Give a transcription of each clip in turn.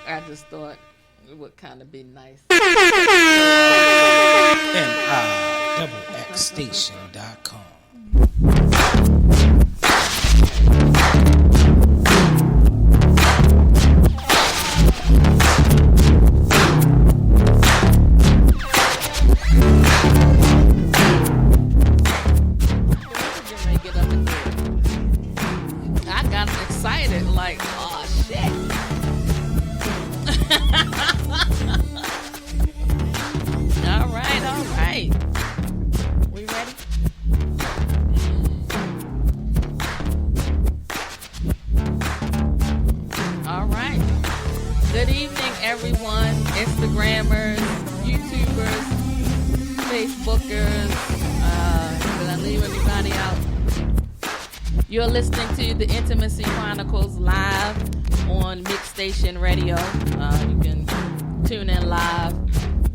I just thought it would kind of be nice. MIXstation.com. I got excited, like, oh shit. All right. We ready? All right. Good evening, everyone. Instagrammers, YouTubers, Facebookers. Did I leave anybody out? You're listening to the Intimacy Chronicles live on Mix Station Radio. You can tune in live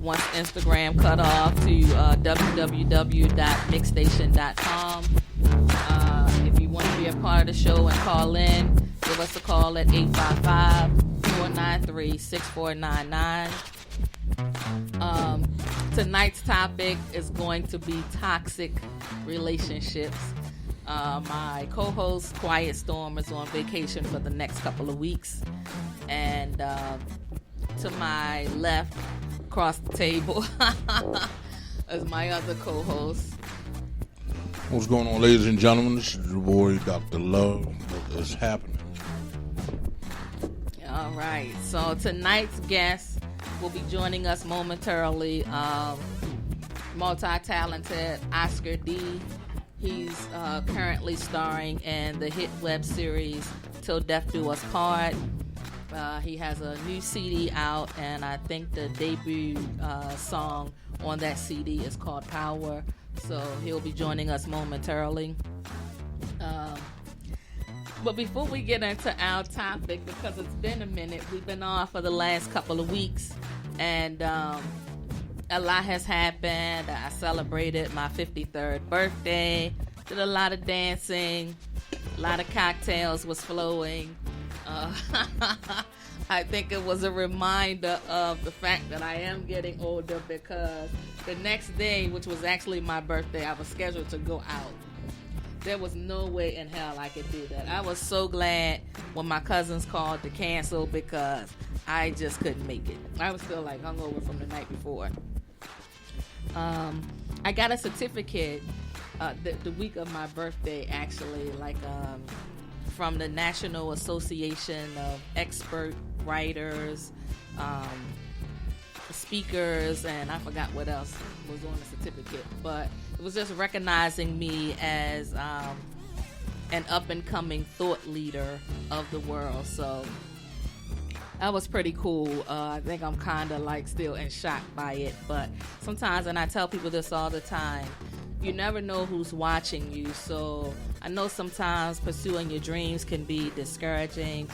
once Instagram cut off to www.mixstation.com. If you want to be a part of the show and call in, give us a call at 855-493-6499. Tonight's topic is going to be toxic relationships. My co-host Quiet Storm is on vacation for the next couple of weeks, and to my left, across the table, is my other co-host. What's going on, ladies and gentlemen? This is your boy, Dr. Love. What is happening? All right. So tonight's guest will be joining us momentarily. Multi-talented Osker D. He's currently starring in the hit web series Till Death Do Us Part. He has a new CD out, and I think the debut song on that CD is called Power. So he'll be joining us momentarily. But before we get into our topic, because it's been a minute, we've been on for the last couple of weeks, and a lot has happened. I celebrated my 53rd birthday, did a lot of dancing, a lot of cocktails was flowing. I think it was a reminder of the fact that I am getting older, because the next day, which was actually my birthday, I was scheduled to go out. There was no way in hell I could do that. I was so glad when my cousins called to cancel, because I just couldn't make it. I was still like hungover from the night before. I got a certificate the week of my birthday, actually, from the National Association of Expert Writers, speakers, and I forgot what else was on the certificate, but it was just recognizing me as an up-and-coming thought leader of the world. So that was pretty cool. I think I'm kind of like still in shock by it, but sometimes, and I tell people this all the time, you never know who's watching you. So I know sometimes pursuing your dreams can be discouraging.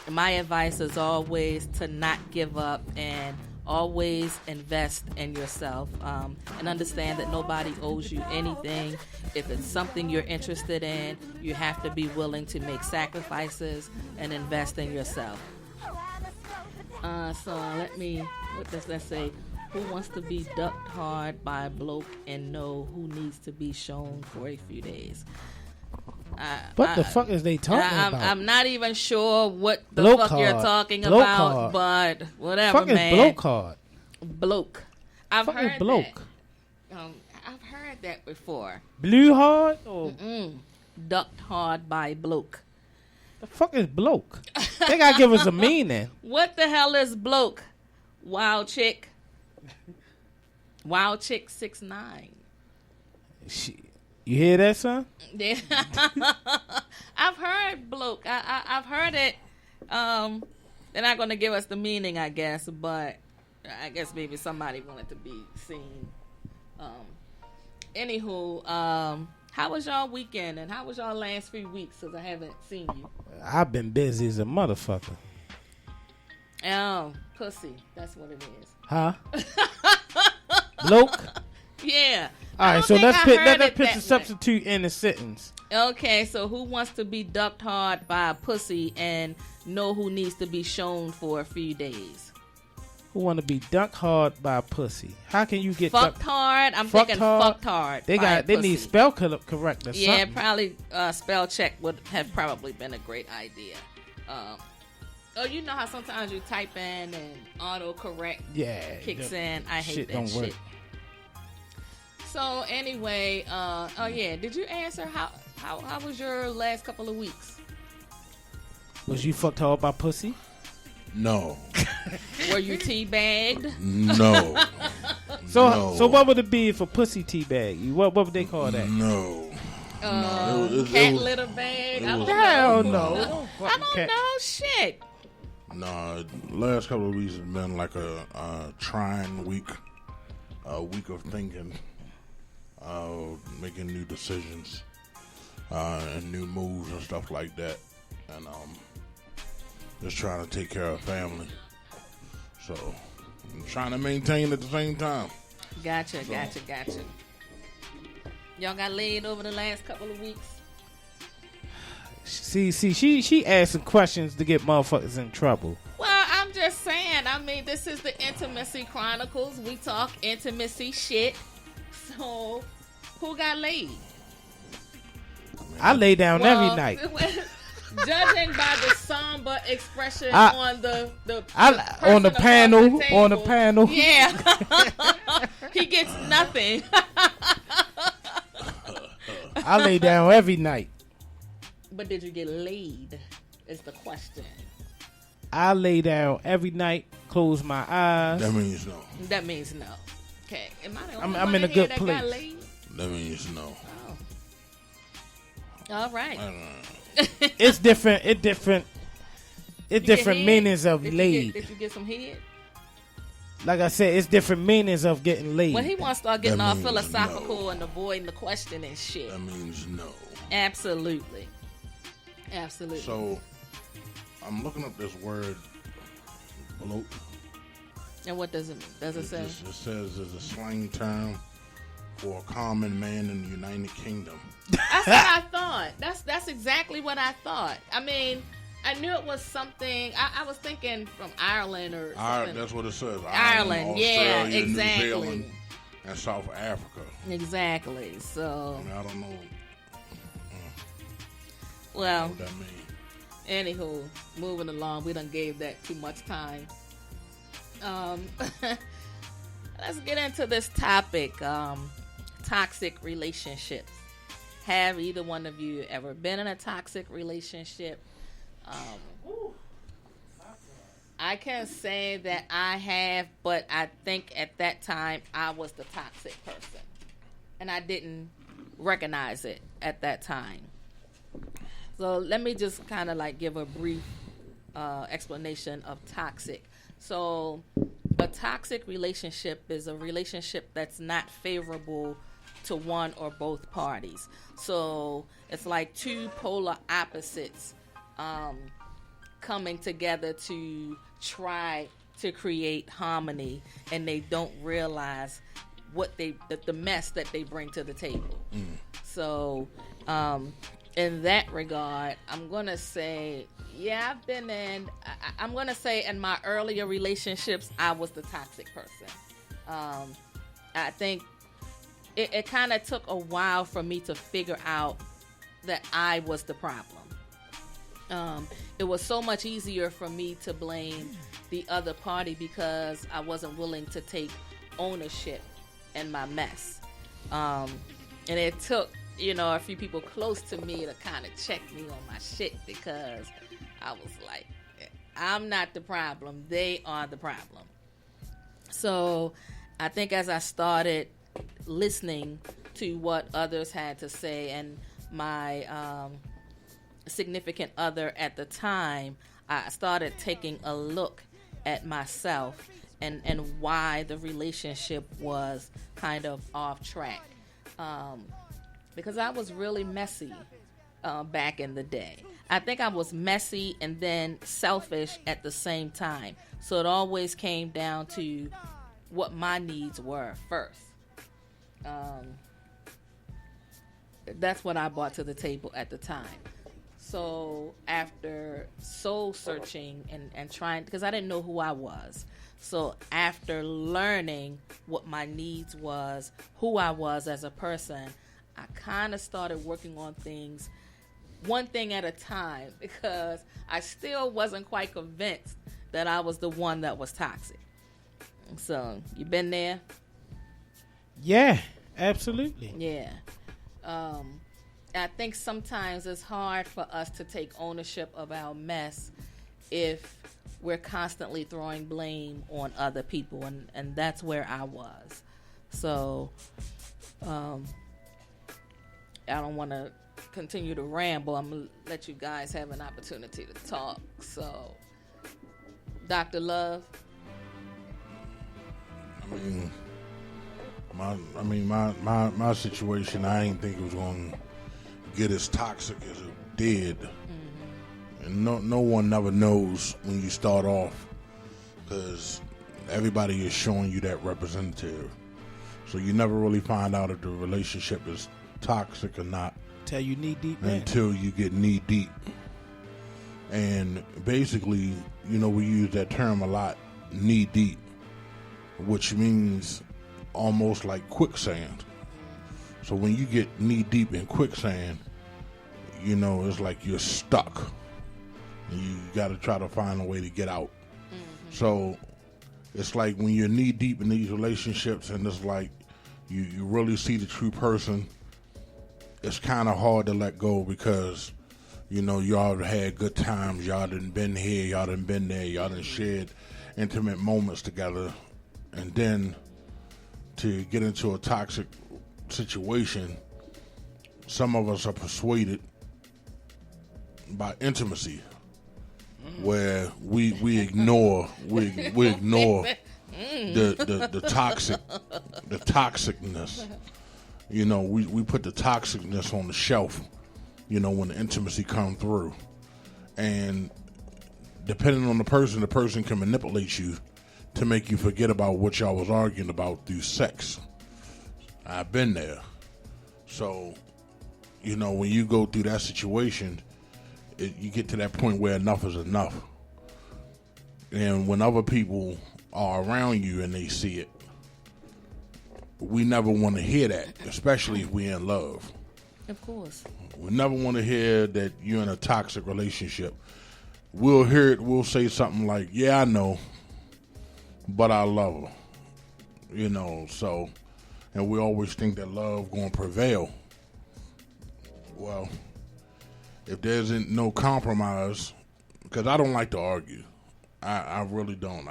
My advice is always to not give up and always invest in yourself, and understand that nobody owes you anything. If it's something you're interested in, you have to be willing to make sacrifices and invest in yourself. So let's say, who wants to be ducked hard by a bloke and know who needs to be shown for a few days? What the fuck is they talking about? I'm not even sure what the bloke fuck hard. you're talking bloke about, hard. but whatever, fuck man. Is bloke hard. Bloke. I've fuck heard is bloke. that. I've heard that before. Blue hard or Ducked hard by bloke. the fuck is bloke? They gotta give us a meaning. What the hell is bloke? Wild chick. Wild chick 6'9". You hear that, son? Yeah. I've heard bloke. I've heard it. They're not going to give us the meaning, I guess, but I guess maybe somebody wanted to be seen. Anywho, how was y'all weekend, and how was y'all last few weeks, because I haven't seen you? I've been busy as a motherfucker. Oh, pussy. That's what it is. Huh? Bloke? Yeah. All right, so let's put the substitute in the sentence. Okay, so who wants to be ducked hard by a pussy and know who needs to be shown for a few days. Who want to be dunked hard by a pussy? How can you get fucked hard? I'm fucked thinking hard? fucked hard. They need spell correct or yeah, something. probably spell check would have probably been a great idea. Oh, you know how sometimes you type in and autocorrect kicks in. I hate that shit. Work. So anyway, did you answer how was your last couple of weeks? Was you fucked hard by pussy? No. Were you teabagged? No. So what would it be if a pussy teabag you? What would they call that? No. Cat litter bag? Hell no. I don't know. Shit. No, last couple of weeks has been like a trying week. A week of thinking, making new decisions, and new moves and stuff like that. And just trying to take care of family. So I'm trying to maintain at the same time. Gotcha. Y'all got laid over the last couple of weeks? See, she asking questions to get motherfuckers in trouble. Well, I'm just saying. I mean, this is the Intimacy Chronicles. We talk intimacy shit. So, who got laid? I lay down every night. Judging by the somber expression on the on the panel, yeah, he gets nothing. I lay down every night. But did you get laid? Is the question. I lay down every night, close my eyes. That means no. That means no. Okay, am I the only I'm one in a good place. Got laid? That means no. Oh. All right. It's different. It's different meanings of laid. Did you get some head? Like I said, it's different meanings of getting laid. Well, he wants to start getting all philosophical and avoiding the question and shit. That means no. Absolutely. So, I'm looking up this word, bloat. And what does it mean? Does it say? It says it's a slang term for a common man in the United Kingdom. That's what I thought. That's exactly what I thought. I mean, I knew it was something. I was thinking from Ireland or something. That's what it says. Ireland, yeah, Australia, exactly. New Zealand, and South Africa. Exactly. So. I mean, I don't know. Well. What that mean. Anywho, moving along. We done gave that too much time. Let's get into this topic. Toxic relationships. Have either one of you ever been in a toxic relationship? I can say that I have, but I think at that time I was the toxic person. And I didn't recognize it at that time. So let me just kind of like give a brief explanation of toxic. So a toxic relationship is a relationship that's not favorable to one or both parties. So it's like two polar opposites coming together to try to create harmony, and they don't realize what the mess that they bring to the table. So in that regard, I'm gonna say, yeah, I've been in. I'm gonna say in my earlier relationships, I was the toxic person. I think it kind of took a while for me to figure out that I was the problem. It was so much easier for me to blame the other party because I wasn't willing to take ownership in my mess. And it took, a few people close to me to kind of check me on my shit, because I was like, I'm not the problem. They are the problem. So I think as I started listening to what others had to say, and my significant other at the time, I started taking a look at myself and why the relationship was kind of off track. Because I was really messy back in the day. I think I was messy and then selfish at the same time. So it always came down to what my needs were first. That's what I brought to the table at the time. So after soul searching and trying, because I didn't know who I was. So after learning what my needs was, who I was as a person, I kind of started working on things one thing at a time, because I still wasn't quite convinced that I was the one that was toxic. So you been there? Yeah, absolutely. Yeah. I think sometimes it's hard for us to take ownership of our mess if we're constantly throwing blame on other people, and that's where I was. So I don't want to continue to ramble. I'm going to let you guys have an opportunity to talk. So, Dr. Love? My situation, I didn't think it was going to get as toxic as it did. And no one never knows when you start off, because everybody is showing you that representative. So you never really find out if the relationship is toxic or not Till you knee deep, man. until you get knee deep. And basically, we use that term a lot, knee deep, which means almost like quicksand. So when you get knee deep in quicksand, it's like you're stuck. You got to try to find a way to get out. Mm-hmm. So it's like when you're knee deep in these relationships, and it's like you really see the true person, it's kind of hard to let go, because y'all had good times, y'all done been here, y'all done been there, y'all done shared intimate moments together, and then to get into a toxic situation, some of us are persuaded by intimacy, where we ignore the toxicness. We put the toxicness on the shelf, when the intimacy come through. And depending on the person can manipulate you to make you forget about what y'all was arguing about through sex. I've been there. So, when you go through that situation, you get to that point where enough is enough. And when other people are around you and they see it, we never want to hear that, especially if we're in love. Of course. We never want to hear that you're in a toxic relationship. We'll hear it, we'll say something like, yeah, I know, but I love her. So, and we always think that love going to prevail. Well, if there's no compromise, because I don't like to argue. I really don't.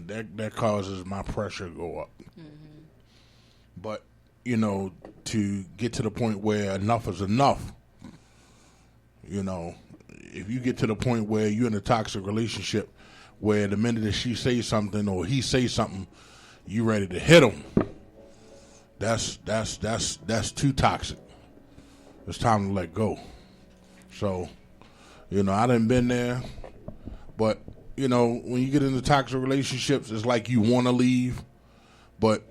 That causes my pressure to go up. Mm-hmm. But, to get to the point where enough is enough, if you get to the point where you're in a toxic relationship where the minute that she says something or he says something, you ready to hit him, that's too toxic. It's time to let go. So, I done been there, but, when you get into toxic relationships, it's like you want to leave, but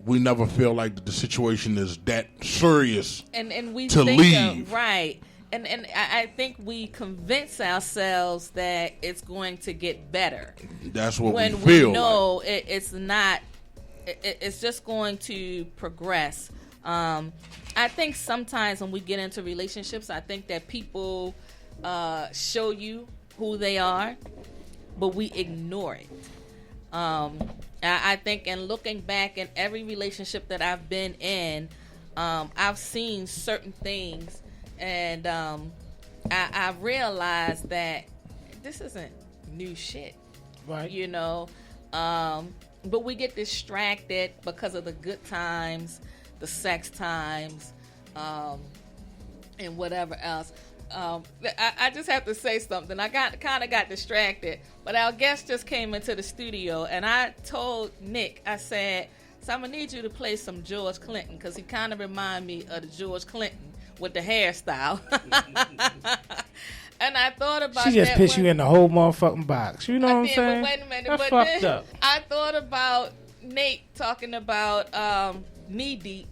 we never feel like the situation is that serious and we to think leave. Right. And I think we convince ourselves that it's going to get better. That's what when we feel. We know like. it's not. It's just going to progress. I think sometimes when we get into relationships, I think that people show you who they are, but we ignore it. I think in looking back in every relationship that I've been in, I've seen certain things, and I realized that this isn't new shit. Right. But we get distracted because of the good times, the sex times, and whatever else. I just have to say something. I kind of got distracted, but our guest just came into the studio, and I told Nick, I said, so I'm going to need you to play some George Clinton, because he kind of remind me of the George Clinton with the hairstyle. And I thought about that. She just pissed you in the whole motherfucking box. You know what I'm saying? But wait a minute. That's but fucked then up. I thought about Nate talking about knee deep.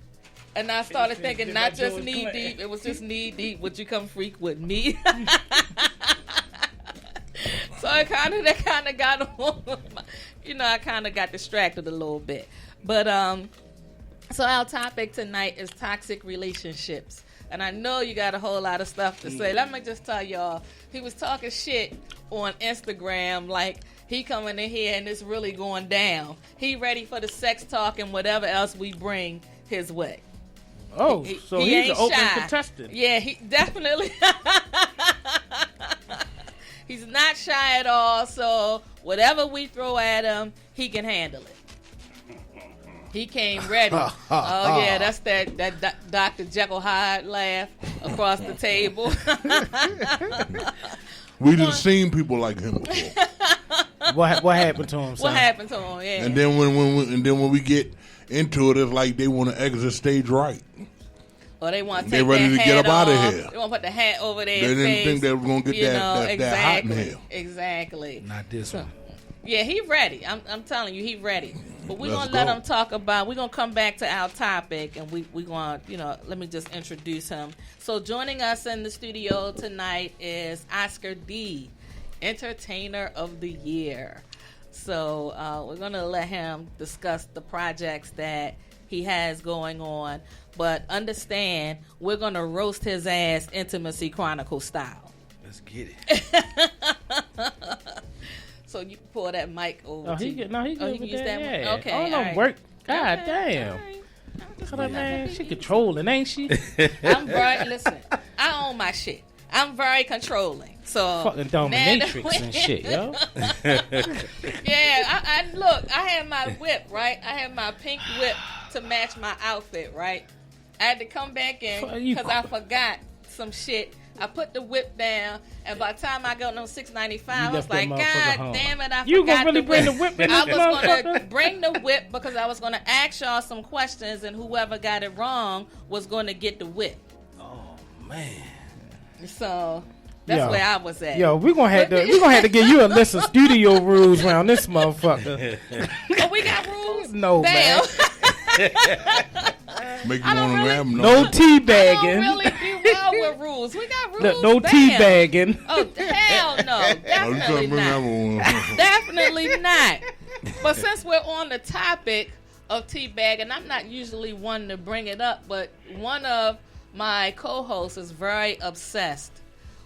And I started thinking, not just knee deep, it was just knee deep. Would you come freak with me? So that kind of got on. I kind of got distracted a little bit. But so our topic tonight is toxic relationships. And I know you got a whole lot of stuff to say. Let me just tell y'all, he was talking shit on Instagram like he coming in here and it's really going down. He ready for the sex talk and whatever else we bring his way. Oh, he's an open shy. contestant. Yeah, he definitely. He's not shy at all, so whatever we throw at him, he can handle it. He came ready. Oh, yeah, that's that Dr. Jekyll Hyde laugh across the table. We done seen people like him before. What happened to him, son? What happened to him, yeah. And then when we get into it, it's like they want to exit stage right. Or they want to They take ready their to get hat up out of off. here. They want to put the hat over their face. They didn't think they were going to get that hot in here. Exactly. Not this one. Yeah, he ready. I'm telling you, he ready. But we're Let's going to let go. him talk about, we're going to come back to our topic, and we're going to, let me just introduce him. So joining us in the studio tonight is Osker D, Entertainer of the Year. So we're going to let him discuss the projects that he has going on. But understand, we're going to roast his ass Intimacy Chronicles style. Let's get it. So you pull that mic over. Oh, he good with use that. that Yeah. one? Okay. All all them right. work. God Okay, damn. all right. Look at her, man. She controlling, ain't she? Listen, I own my shit. I'm very controlling. So Fucking dominatrix and shit, yo. Yeah, I look, I had my whip, right? I had my pink whip to match my outfit, right? I had to come back in because I forgot some shit. I put the whip down, and by the time I got on $6.95, I was like, God damn it, I forgot You gonna really the bring whip. the whip in I this was going to motherfucker? bring the whip because I was going to ask y'all some questions, and whoever got it wrong was going to get the whip. Oh, man. So that's where I was at. Yo, we're gonna have to give you a list of studio rules around this motherfucker. Oh, we got rules? No, Damn. Make you want to grab them. No I teabagging. don't really do well with rules. We got rules. No Damn. teabagging. Oh, hell no. Oh, you Definitely can't remember not. one. Definitely not. But since we're on the topic of teabagging, I'm not usually one to bring it up, but one of my co-hosts is very obsessed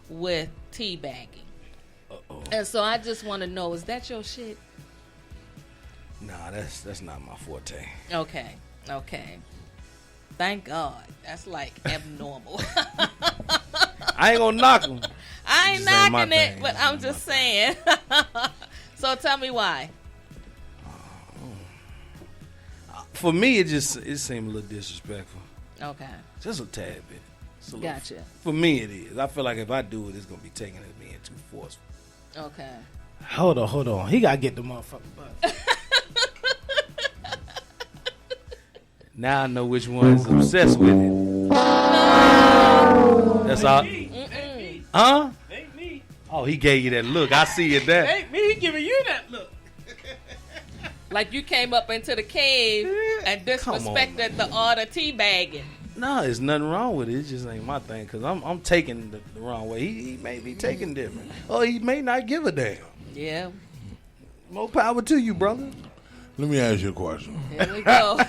with teabagging. Uh-oh. And so I just want to know, is that your shit? Nah, that's not my forte. Okay. Thank God. That's like abnormal. I ain't gonna knock them. I ain't This ain't my knocking it, thing. but This I'm ain't just my saying. So tell me why. For me, it seemed a little disrespectful. Okay. Just a tad bit. It's a little- Gotcha. For me, it is. I feel like if I do it, it's gonna be taken as being too forceful. Okay. Hold on. He gotta get the motherfucker butt. Now I know which one is obsessed with it. That's all. Mm-mm. Huh? Ain't me. Oh, he gave you that look. I see it there. Ain't me. He giving you that look. Like you came up into the cave and disrespected the art of teabagging. No, there's nothing wrong with it. It just ain't my thing because I'm taking the wrong way. He may be taking different. Or he may not give a damn. Yeah. More power to you, brother. Let me ask you a question. Here we go.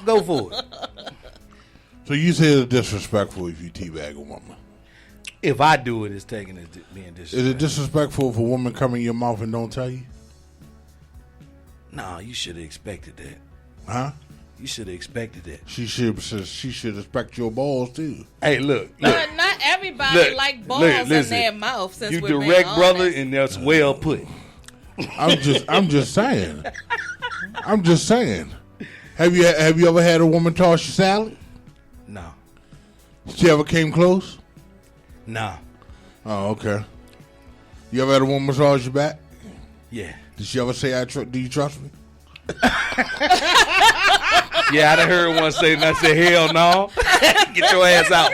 Go for it. So you say it's disrespectful if you teabag a woman. If I do it, it's taken as being disrespectful. Is it disrespectful if a woman come in your mouth and don't tell you? No, you should have expected that. Huh? You should have expected that. She should respect your balls too. Hey, look. But not everybody Look, like balls listen. in their mouth. Since You we're being direct, brother, honest. and that's well put. I'm just saying. I'm just saying. Have you ever had a woman toss your salad? No. She ever came close? No. Oh, okay. You ever had a woman massage your back? Yeah. Did she ever say, do you trust me? Yeah, I done heard one say, and I said, hell no. Get your ass out.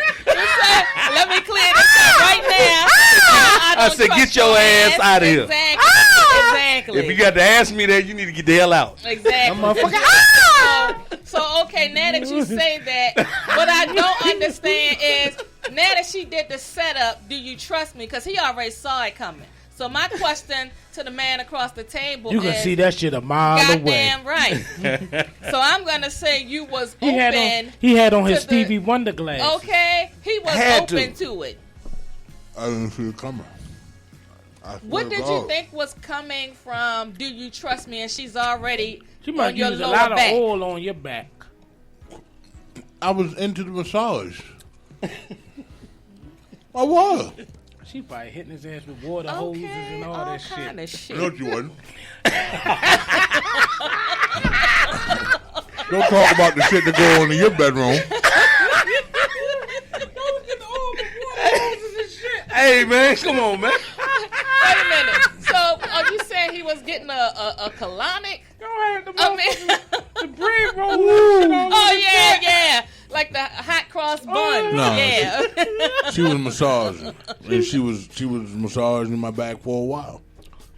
Let me clear this up right now. I said, get your ass out of here. Exactly. Exactly. If you got to ask me that, you need to get the hell out. Exactly. That motherfucker. So okay, now that you say that, what I don't understand is, now that she did the setup, do you trust me? Because he already saw it coming. So my question to the man across the table You is, can see that shit a mile away. goddamn right. So I'm going to say you was open. He had on his Stevie Wonder glasses. Okay, he was open to it. I didn't see it coming. What did you think was coming from do you trust me? And she's already She might on your use a lower lot back. of oil on your back. I was into the massage. I was. She probably hitting his ass with water hoses and all that kind shit. of shit. No, you wasn't. Don't talk about the shit that go on in your bedroom. Hey, man, come on, man. Wait a minute. So are you saying he was getting a colonic? Go ahead, I mean, the bread roll. Oh yeah. Like the hot cross bun. No, yeah. She was massaging, and she was massaging my back for a while.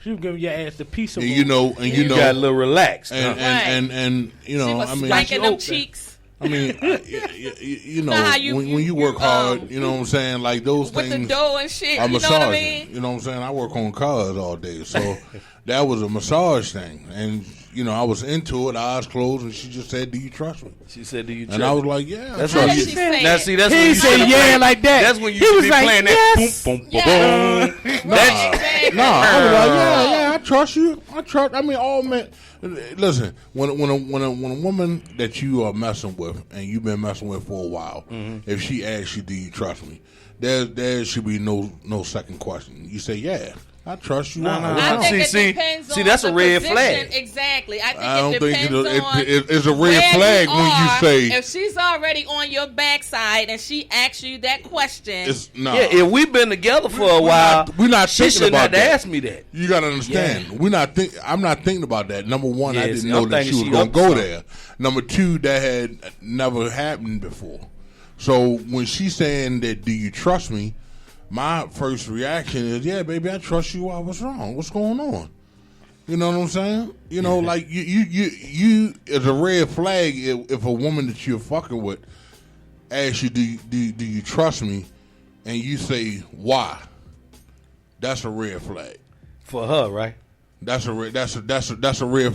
She was giving your ass the piece of. And you know, You got a little relaxed. and you know, She was I mean, spanking them cheeks. I mean, you know, How you- when you- you work you, hard, you know what I'm saying? Like those With things. the dough and shit. I'm You know massaging. what I mean? You know what I'm saying? I work on cars all day, so that was a massage thing. And you know, I was into it, eyes closed, and she just said, "Do you trust me?" She said, "Do you trust And I was me?" like, "Yeah." I That's How trust what did you." she say Now, it? see, that's He when you said, should "Yeah," like that. That's when you He should was be like, playing yes. that. Boom, boom, Yeah. boom. Exactly. Nah, I was like, yeah, I trust you. I mean, all men. Listen, when a woman that you are messing with and you've been messing with for a while, if she asks you, "Do you trust me?" There should be no second question. You say, "Yeah, I trust you." I think it See, depends see, on that's the a red position. flag. Exactly. I think I don't it think depends on it's a red where flag you when you are. say If she's already on your backside and she asks you that question, it's no. Yeah, if we've been together for a while, we're not she thinking shouldn't about have to that. ask me that. You gotta understand. I'm not thinking about that. Number one, I Yes, didn't know I'm that she thinking was she gonna up go to there. Number two, that had never happened before. So when she's saying that, "Do you trust me?" my first reaction is, "Yeah, baby, I trust you. What's wrong? What's going on?" You know what I'm saying? You know, like you is a red flag if a woman that you're fucking with asks you, do you trust me?" and you say, "Why?" That's a red flag. For her, right? That's a red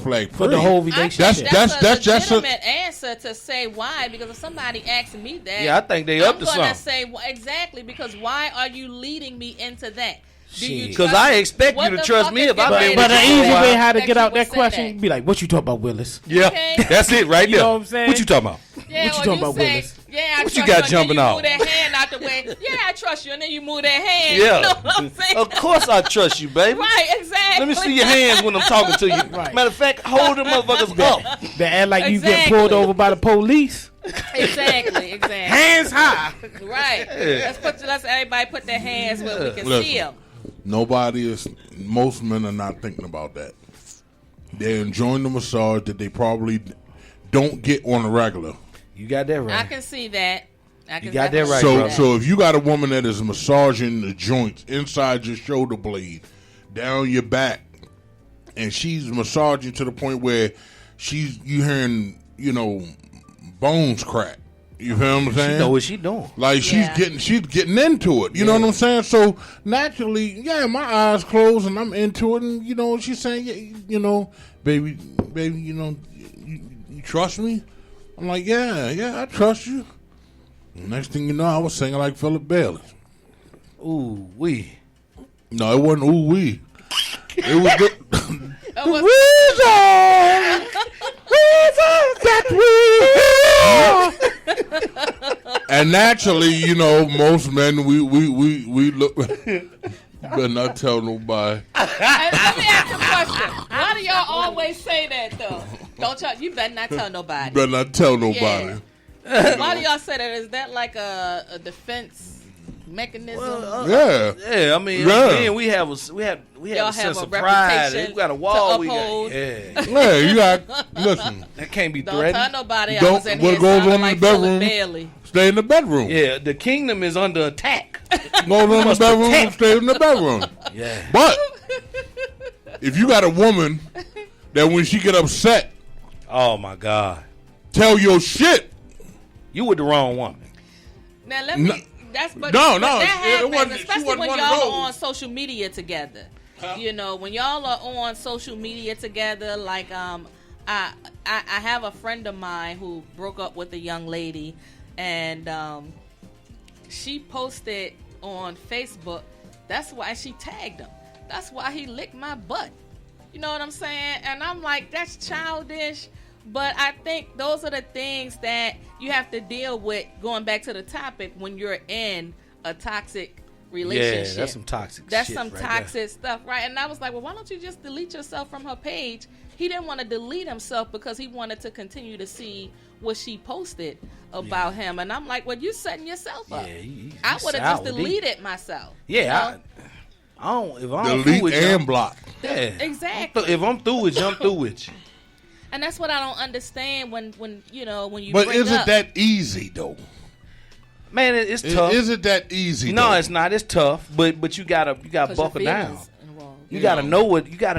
flag For the whole I think relationship. that's a that's a- legitimate answer to say why. Because if somebody asks me that, Yeah, I think they up to I'm gonna something. say exactly because why are you leading me into that? Do you Shit. Because trust I me? expect What you to the trust fuck me is if the I've way been But that an with you easy say way how to that get you out would that say question that? be like, "What you talking about, Willis?" Yeah, Okay. that's it right You there. know what I'm saying? What you talking about? Yeah, What you or talking you about, say, Willis? "Yeah, I What trust you you," got and then jumping you off? move that hand out the way. "Yeah, I trust you," and then you move that hand. Yeah. You know what I'm saying? Of course I trust you, baby. Right, exactly. Let me see your hands when I'm talking to you. Right. Matter of fact, hold them motherfuckers up. They act like you get Exactly. pulled over by the police. Exactly. Hands high. Right. Let's everybody put their hands where we can Listen. see them. Most men are not thinking about that. They're enjoying the massage that they probably don't get on a regular. You got that I right. can see that. I can got that definitely right, see So, bro. so if you got a woman that is massaging the joints inside your shoulder blade, down your back, and she's massaging to the point where you hearing, bones crack. You feel what I'm saying? She know what she doing. Like Yeah. she's getting into it. You know what I'm saying? So naturally, yeah, my eyes closed and I'm into it, and she's saying, baby, you trust me? I'm like, yeah, I trust you. And next thing you know, I was singing like Philip Bailey. Ooh, we. No, it wasn't ooh wee. It was the and naturally, most men we look. Better not tell nobody. And let me ask you a question. Why do y'all always say that though? You better not tell nobody. Better not tell nobody. Why do y'all say that? Is that like a defense mechanism? Yeah. Yeah, I mean, Yeah. again, we have a Y'all sense have a of pride. reputation We got a wall. to We got, uphold. yeah, Yeah, you got listen. that can't be Don't tell threatened. nobody I Don't- was in what here goes sounding on in like the Philip bedroom? Bailey. Stay in the bedroom. Yeah, the kingdom is under attack. Go in the bedroom. protect. Stay in the bedroom. Yeah. But if you got a woman that when she get upset, Oh my God. tell your shit. You with the wrong woman. Now let me. That's but No, that it happens, wasn't. especially She wasn't when one y'all of those. are on social media together. Huh? You know, when y'all are on social media together, like I have a friend of mine who broke up with a young lady, and she posted on Facebook. That's why she tagged him. That's why he licked my butt. You know what I'm saying? And I'm like, that's childish. But I think those are the things that you have to deal with, going back to the topic, when you're in a toxic relationship. Yeah, that's some toxic That's shit some right toxic stuff, right? And I was like, well, why don't you just delete yourself from her page? He didn't want to delete himself because he wanted to continue to see what she posted about him. And I'm like, well, you setting yourself up. Yeah, I would have just sour, deleted myself. Yeah, you know? I don't. If I don't Delete through with and you, block. yeah, Exactly. If I'm through with you, I'm through with you. And that's what I don't understand when you But bring is it up. that easy though? Man, it's tough. Is it that easy? No, though? it's not. It's tough, but you gotta 'Cause your buckle down. feelings involved. You gotta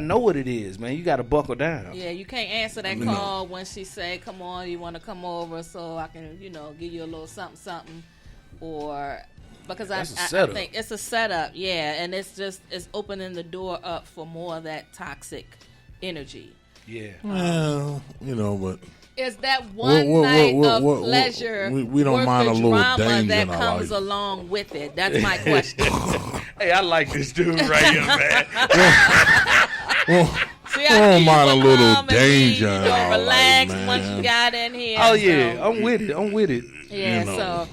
know what it is, man. You gotta buckle down. Yeah, you can't answer that No. call when she say, "Come on, you want to come over so I can, give you a little something," or because I setup. think it's a setup. Yeah, and it's opening the door up for more of that toxic energy. Yeah. Well, but Is that one night of pleasure? we don't worth mind the a little drama danger that in our comes life. along with it. That's my question. Hey, I like this dude right here, man. See, I don't you mind a will little come and danger in our life, relax man. once you got in here. Oh yeah, so- I'm with it. Yeah, know.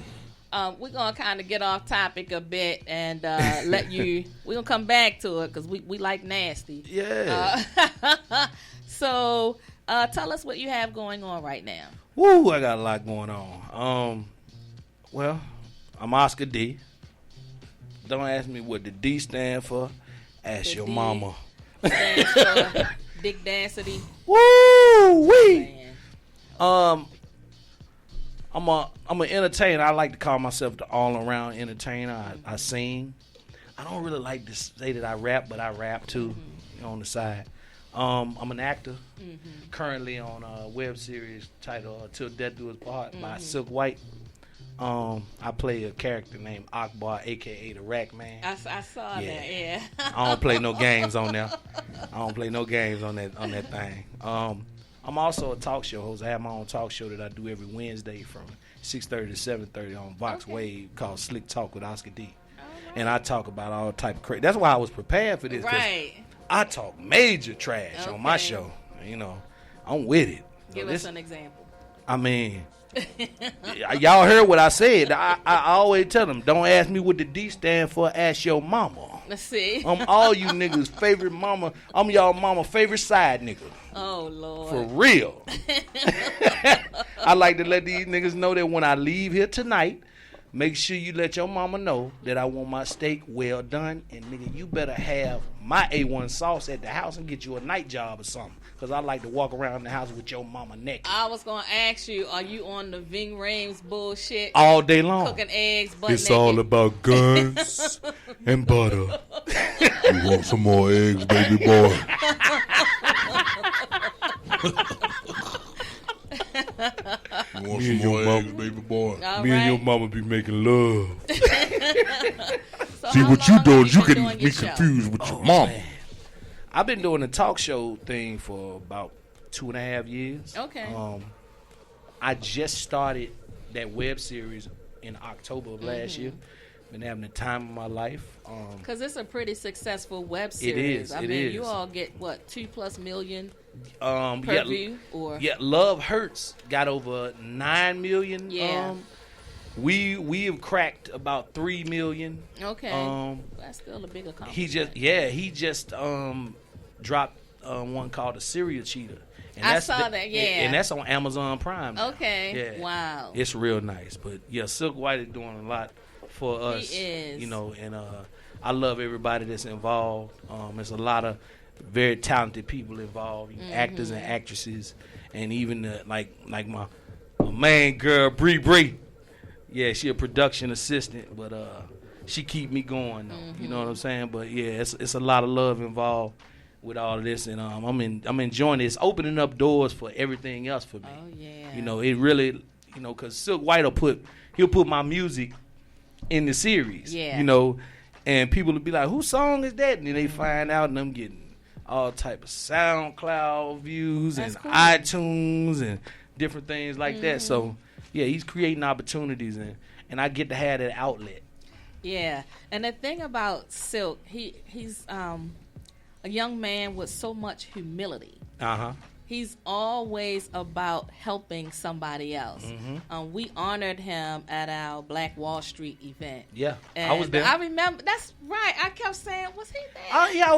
so we're gonna kind of get off topic a bit and let you. We're gonna come back to it because we like nasty. Yeah. So tell us what you have going on right now. Woo, I got a lot going on. Well, I'm Osker D. Don't ask me what the D stand for. Ask The your D. mama. Stands for Dick Density. Woo wee. Man. I'm an entertainer. I like to call myself the all-around entertainer. I sing. I don't really like to say that I rap, but I rap too, on the side. I'm an actor, currently on a web series titled "Till Death Do Us Part" by Silk White. I play a character named Akbar, aka the Rack Man. I saw that. Yeah. I don't play no games on there. I don't play no games on that thing. I'm also a talk show host. I have my own talk show that I do every Wednesday from 6:30 to 7:30 on Vox Wave called Slick Talk with Osker D. And I talk about all type of crazy. That's why I was prepared for this. 'Cause Right. I talk major trash on my Okay. show. I'm with it. Give us an example. I mean, y'all heard what I said. I always tell them, don't ask me what the D stand for. Ask your mama. Let's see. I'm all you niggas' favorite mama. I'm y'all mama favorite side nigga. Oh Lord. For real. I like to let these niggas know that when I leave here tonight, make sure you let your mama know that I want my steak well done. And nigga, you better have my A1 sauce at the house and get you a night job or something. Because I like to walk around the house with your mama naked. I was gonna ask you, are you on the Ving Rhames bullshit? All day long. Cooking eggs, butt It's naked? all about guns and butter. You want some more eggs, baby boy? You want some more eggs, baby boy? All Me and your right. mama be making love. So See, how what you long doing, have you been can doing be your show? confused with your mama. Man. I've been doing the talk show thing for about 2.5 years. Okay. I just started that web series in October of last year. Been having the time of my life. Because it's a pretty successful web series. is, I it mean, is. you all get, what, 2+ million per yeah, view? Or yeah, Love Hurts got over 9 million. Yeah. We have cracked about 3 million. Okay. That's still a big accomplishment. He just dropped one called The Serial Cheater. And I saw that, yeah. And that's on Amazon Prime now. Okay. Yeah. Wow. It's real nice. But yeah, Silk White is doing a lot for us. He is. And I love everybody that's involved. There's a lot of very talented people involved, actors and actresses, and even like my main girl Bree. Yeah, she a production assistant, but she keep me going though. You know what I'm saying? But yeah, it's a lot of love involved with all of this, and I'm enjoying it. It's opening up doors for everything else for me. Oh, yeah. You know, it really, you know, because Silk White he'll put my music in the series. Yeah. You know, and people will be like, whose song is that? And then they find out, and I'm getting all type of SoundCloud views and iTunes and different things like that. So, yeah, he's creating opportunities, and I get to have that outlet. Yeah, and the thing about Silk, he's a young man with so much humility. He's always about helping somebody else. We honored him at our Black Wall Street event. Yeah, and I was there. I remember. That's right. I kept saying, "Was he there?" Yeah,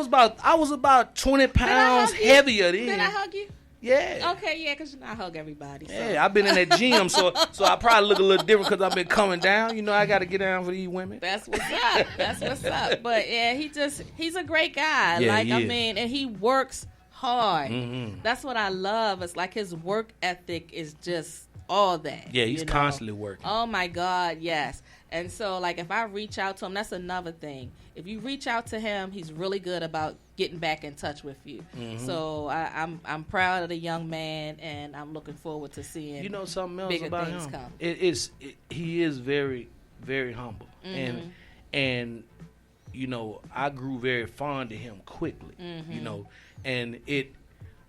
I was about 20 pounds heavier then. Did I hug you? Yeah. Okay, yeah, because I hug everybody. So. Yeah, I've been in that gym, so I probably look a little different because I've been coming down. You know, I got to get down for these women. That's what's up. That's what's up. But yeah, he's a great guy. Yeah, like, I mean, and he works hard. That's what I love. It's like his work ethic is just all that. Yeah, he's constantly working. Oh my God, yes. And so, like, if I reach out to him, that's another thing. If you reach out to him, he's really good about getting back in touch with you. So I'm proud of the young man, and I'm looking forward to seeing. You know something else bigger about things him? Come. He is very, very humble, and you know, I grew very fond of him quickly. You know, and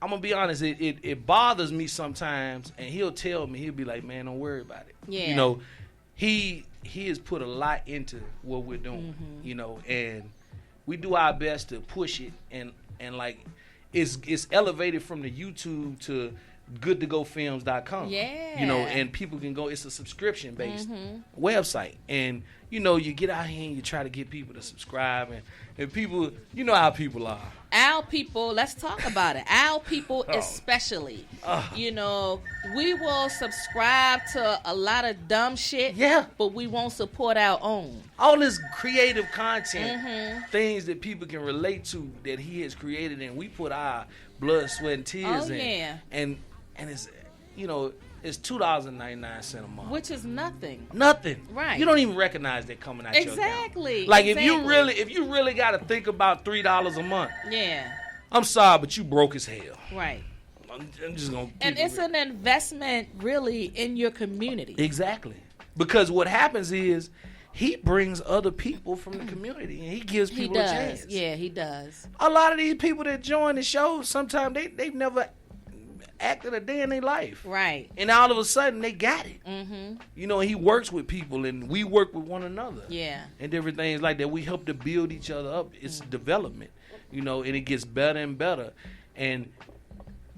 I'm gonna be honest, it bothers me sometimes, and he'll tell me, he'll be like, "Man, don't worry about it." Yeah. You know, he has put a lot into what we're doing. You know, and we do our best to push it, and like it's elevated from the YouTube to goodtogofilms.com. Yeah. You know, and people can go. It's a subscription based website, and you know, you get out here and you try to get people to subscribe, and people, you know how people are. Our people, let's talk about it. Our people especially. You know, we will subscribe to a lot of dumb shit, but we won't support our own. All this creative content, things that people can relate to that he has created, and we put our blood, sweat, and tears in. Yeah. And it's, you know, it's $2.99 a month. Which is nothing. Nothing. Right. You don't even recognize that coming out your account. Exactly. Like if you really got to think about $3 a month. Yeah. I'm sorry, but you broke as hell. Right. I'm just gonna. And it's an investment, really, in your community. Exactly. Because what happens is he brings other people from the community and he gives people a chance. Yeah, he does. A lot of these people that join the show, sometimes they've never acted a day in their life. Right. And all of a sudden they got it. You know, he works with people and we work with one another. Yeah. And different things like that. We help to build each other up. It's development, you know, and it gets better and better. And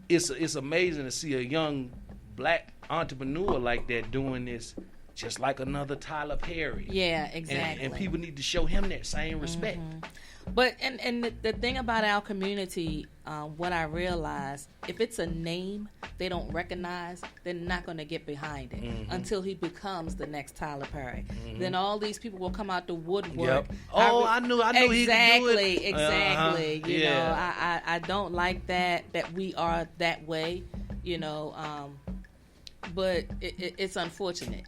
it's amazing to see a young black entrepreneur like that doing this, just like another Tyler Perry. Yeah, exactly. And people need to show him that same respect. But and the thing about our community, what I realized, if it's a name they don't recognize, they're not going to get behind it until he becomes the next Tyler Perry. Then all these people will come out the woodwork. Yep. Oh, I knew he could do it. Exactly. You Yeah. know, I don't like that we are that way. You know, but it's unfortunate.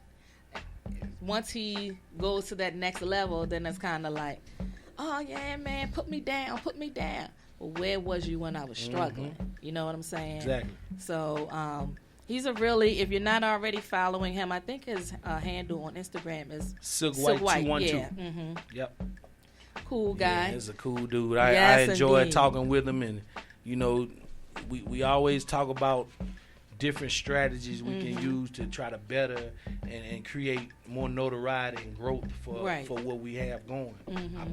Once he goes to that next level, then it's kind of like, oh yeah, man, put me down. Well, where was you when I was struggling? You know what I'm saying? Exactly. So he's a really, if you're not already following him, I think his handle on Instagram is Silk White 212. Yeah. Yep. Cool guy. Yeah, he's a cool dude. I Yes, enjoy indeed. talking with him, and you know, we always talk about different strategies we can use to try to better and create more notoriety and growth for what we have going.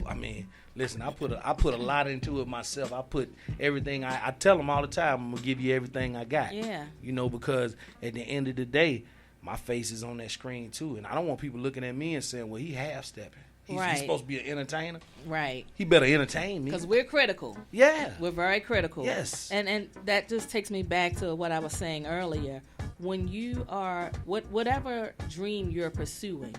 I mean, listen, I put a lot into it myself. I put everything. I tell them all the time, I'm gonna give you everything I got. Yeah. You know, because at the end of the day, my face is on that screen too, and I don't want people looking at me and saying, "Well, he half stepping. He's supposed to be an entertainer. Right. He better entertain me." Because we're critical. Yeah. We're very critical. Yes. And that just takes me back to what I was saying earlier. When you are, whatever dream you're pursuing,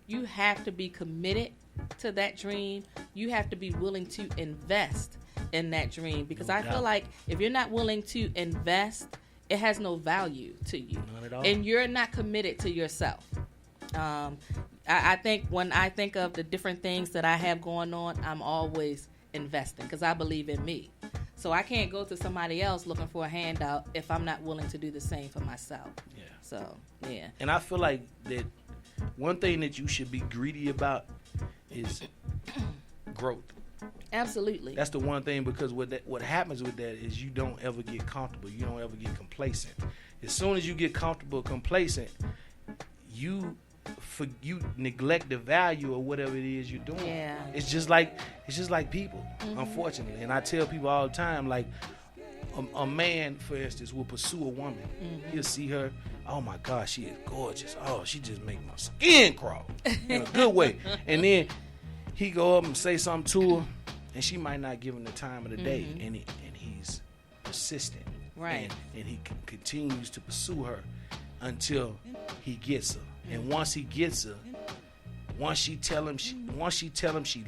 you have to be committed to that dream. You have to be willing to invest in that dream. Because I feel like if you're not willing to invest, it has no value to you. None at all. And you're not committed to yourself. I think when I think of the different things that I have going on, I'm always investing because I believe in me. So I can't go to somebody else looking for a handout if I'm not willing to do the same for myself. Yeah. So, yeah. And I feel like that one thing that you should be greedy about is growth. Absolutely. That's the one thing, because what happens with that is you don't ever get comfortable. You don't ever get complacent. As soon as you get comfortable, complacent, you neglect the value of whatever it is you're doing. Yeah. It's just like people, unfortunately. And I tell people all the time, like a man, for instance, will pursue a woman. He'll see her. Oh my God, she is gorgeous. Oh, she just make my skin crawl in a good way. And then he go up and say something to her, and she might not give him the time of the day, and he's persistent, right? And he continues to pursue her until he gets her. And once he gets her, once she tell him she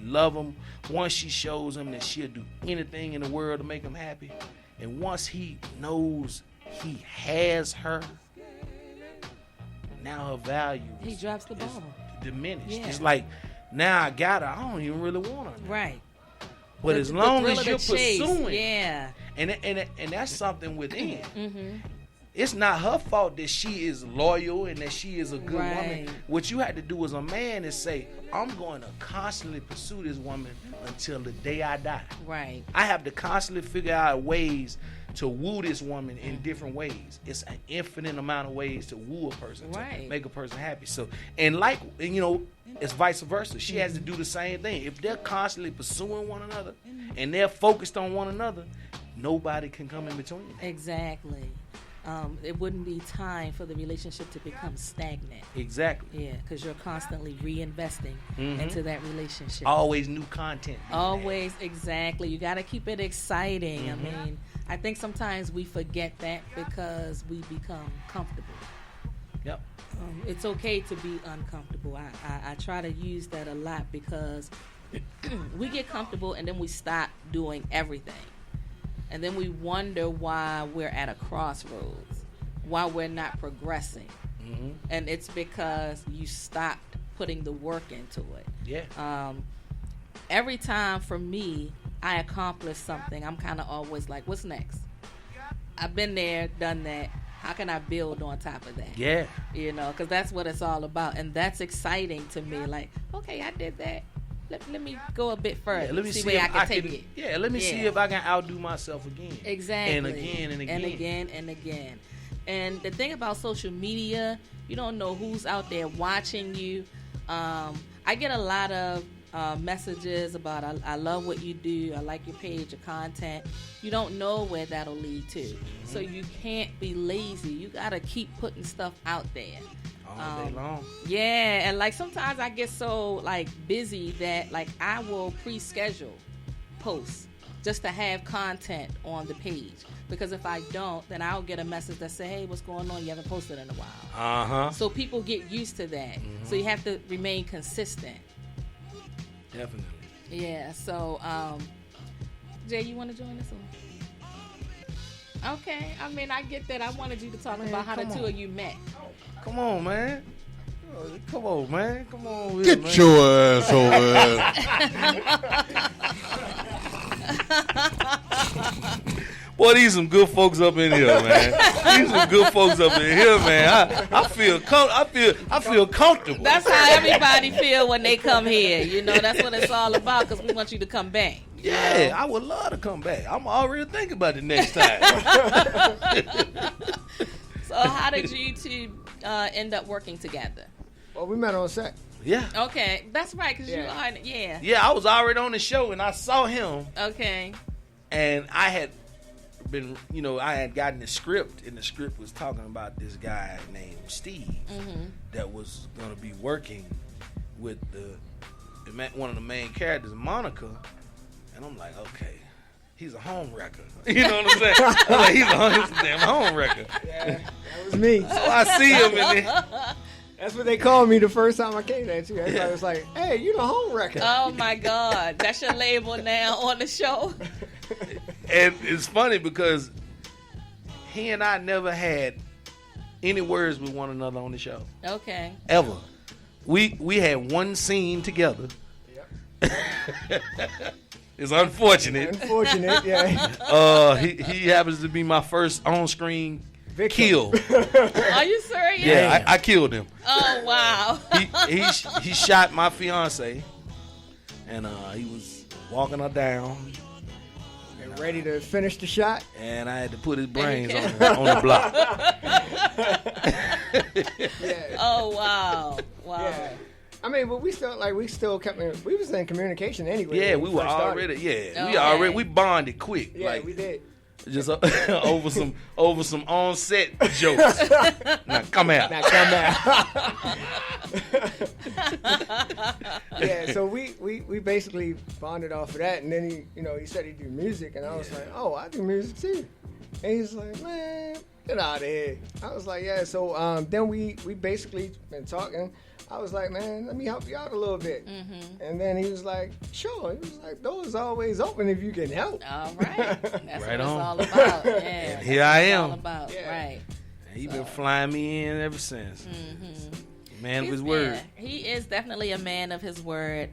love him, once she shows him that she'll do anything in the world to make him happy, and once he knows he has her, now her value he drops the ball, is diminished. Yeah. It's like, now I got her, I don't even really want her now. right? But as long as you're chase, pursuing, yeah, and that's something within. It's not her fault that she is loyal and that she is a good woman. What you have to do as a man is say, I'm going to constantly pursue this woman until the day I die. Right. I have to constantly figure out ways to woo this woman in different ways. It's an infinite amount of ways to woo a person, to make a person happy. So, and it's vice versa. She has to do the same thing. If they're constantly pursuing one another and they're focused on one another, nobody can come in between. Exactly. It wouldn't be time for the relationship to become stagnant. Exactly. Yeah, because you're constantly reinvesting into that relationship. Always new content. Always, exactly. You got to keep it exciting. I mean, I think sometimes we forget that because we become comfortable. Yep. It's okay to be uncomfortable. I try to use that a lot because we get comfortable and then we stop doing everything. And then we wonder why we're at a crossroads, why we're not progressing. And it's because you stopped putting the work into it. Yeah. Every time for me, I accomplish something, I'm kind of always like, what's next? I've been there, done that. How can I build on top of that? Yeah. Because that's what it's all about. And that's exciting to me. Like, okay, I did that. Let me go a bit further. Yeah, let me see where I can take it. Yeah, let me see if I can outdo myself again. Exactly. And again and again. And again and again. And the thing about social media, you don't know who's out there watching you. I get a lot of messages about I love what you do. I like your page, your content. You don't know where that'll lead to. So you can't be lazy. You got to keep putting stuff out there. All day long. Yeah, and like sometimes I get so like busy that like I will pre-schedule posts just to have content on the page, because if I don't, then I'll get a message that say, hey, what's going on? You haven't posted in a while. So people get used to that. So you have to remain consistent. Definitely. Yeah. So Jay, you want to join us on? Okay. I mean, I get that. I wanted you to talk about how the two of you met. Come on, man. Come on, man. Come on. Get man. your ass over there. Boy, these some good folks up in here, man. These some good folks up in here, man. I feel comfortable. That's how everybody feel when they come here. You know, that's what it's all about, because we want you to come back. Yeah, I would love to come back. I'm already thinking about it next time. So how did you two end up working together? Well, we met on set. Yeah. Okay, that's right, because you are, yeah. Yeah, I was already on the show, and I saw him. Okay. And I had been, I had gotten the script, and the script was talking about this guy named Steve that was going to be working with one of the main characters, Monica. And I'm like, okay, he's a home wrecker. You know what I'm saying? I'm like, he's a damn home wrecker. Yeah, that was me. So I see him in there. That's what they called me the first time I came there, too. Everybody was like, hey, you the home wrecker. Oh, my God. That's your label now on the show. And it's funny because he and I never had any words with one another on the show. Okay. Ever. We had one scene together. Yep. It's unfortunate. Unfortunate, yeah. He happens to be my first on-screen Victim. kill. Are you serious? Yeah, I killed him. Oh wow. He shot my fiance, and he was walking her down, And ready to finish the shot. and I had to put his brains on the block. Yeah. Oh wow. Wow. Yeah. I mean, but we still kept. We was in communication anyway. Yeah, when we were first started. already. Yeah, Okay. we bonded quick. Yeah, like we did. just over some on-set jokes. Now come out. Now come out. Yeah, so we basically bonded off of that, and then he said he'd do music, and I was like, oh, I do music too. And he's like, man, get out of here. I was like, yeah. So then we basically been talking. I was like, man, let me help you out a little bit. Mm-hmm. And then he was like, sure. He was like, doors always open if you can help. All right. That's Right what it's on. all about. Yeah. And here I That's am. all about. Yeah. Right. And he been flying me in ever since. Man of his Yeah, word. he is definitely a man of his word.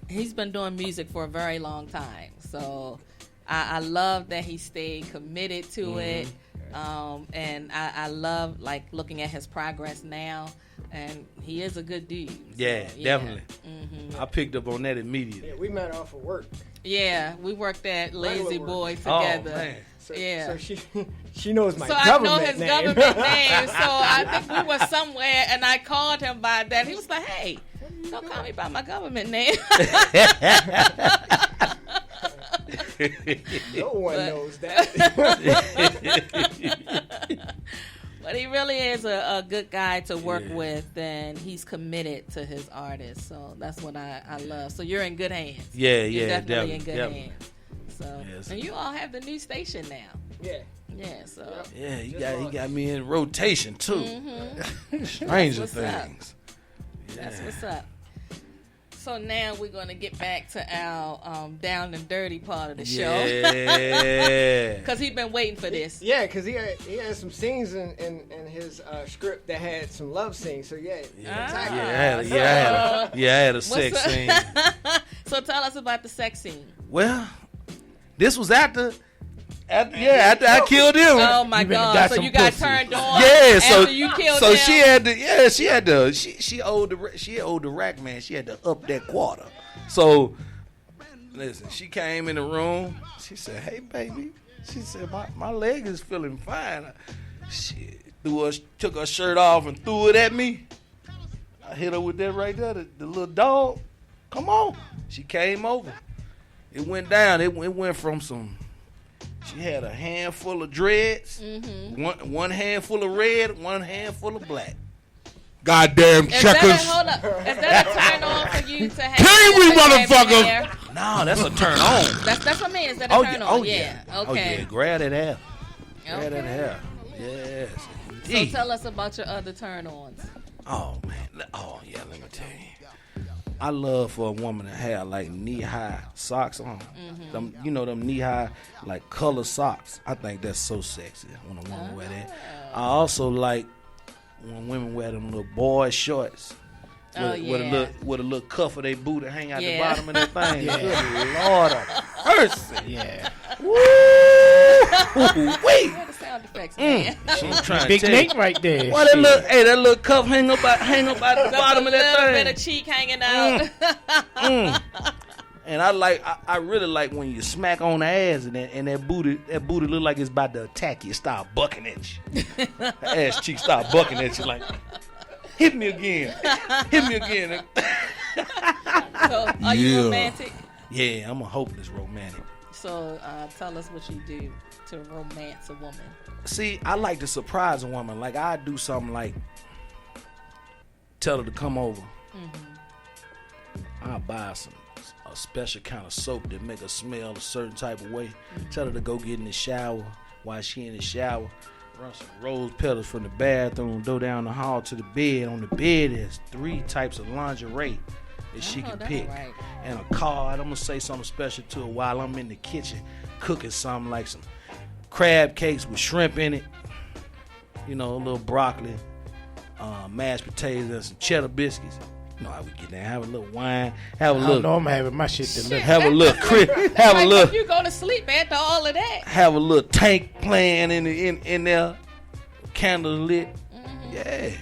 He's been doing music for a very long time. So I love that he stayed committed to it. And I love like looking at his progress now. And he is a good dude. Yeah, So, definitely. Mm-hmm. I picked up on that immediately. Yeah, we met off of work. Yeah, we worked at Lazy Regular work. Boy Oh, together. man. So, Yeah. So she knows my So I government know his name. government name. So I think we were somewhere, and I called him by that. He was like, "Hey, don't call me by my government name." No one knows that. But he really is a good guy to work with, and he's committed to his artist. So that's what I love. So you're in good hands. Yeah, You're yeah, definitely in good definitely. hands. So Yes. and you all have the new station now. Yeah. Yeah. So Yeah, he got me in rotation too. Stranger That's what's up. things. that's what's up. So now we're gonna get back to our down and dirty part of the show. Yeah. Because he's been waiting for this. Yeah, because he had some scenes in his script that had some love scenes. So yeah. I had a sex up? scene. So tell us about the sex scene. Well, this was after I killed him. Oh my You better God! got So some you got pussy. turned on. Yeah, so after you killed so him. she owed the rack man. She had to up that quarter. So listen, she came in the room. She said, "Hey baby," she said, "My leg is feeling fine." She took her shirt off and threw it at me. I hit her with that right there, the little dog. Come on. She came over. It went down. It went from some. She had a handful of dreads, one handful of red, one handful of black. Goddamn Is checkers. hold up. Is that a turn on for you to have? Can we, that motherfucker? hair? No, that's a turn on. That's what I mean. Is that a turn on? Yeah. Oh Okay. yeah, grab that hair. Grab that Okay. hair. Yes. So indeed. tell us about your other turn ons. Oh man. Oh yeah. Let me tell you. I love for a woman to have like knee-high socks on. Them, them knee-high like color socks. I think that's so sexy when a woman wear that. I also like when women wear them little boy shorts. With a little cuff of their boot and hang out the bottom of that thing. Good Lord of mercy. Yeah. Woo! Wait. What the sound effects, man? I'm trying Big to tell you. Nate right there. What that little cuff hang up at the bottom of that little thing. bit of cheek hanging out. And I really like when you smack on the ass and that booty look like it's about to attack you. Start bucking at you. That ass cheek start bucking at you like, hit me again. Hit me again. So, are you romantic? Yeah, I'm a hopeless romantic. So, tell us what you do to romance a woman. See, I like to surprise a woman. Like, I do something like tell her to come over. I'll buy a special kind of soap that make her smell a certain type of way. Tell her to go get in the shower. While she in the shower, run some rose petals from the bathroom, go down the hall to the bed. On the bed, there's 3 types of lingerie that she can that's pick. right. And a card. I'm going to say something special to her while I'm in the kitchen cooking something like some crab cakes with shrimp in it. A little broccoli, mashed potatoes, and some cheddar biscuits. You know how we get there, have a little wine, have a I little. know I'm having my shit to live. Have a little have a Like, little if you go to sleep after all of that. have a little tank playing in there, candles lit. Yeah,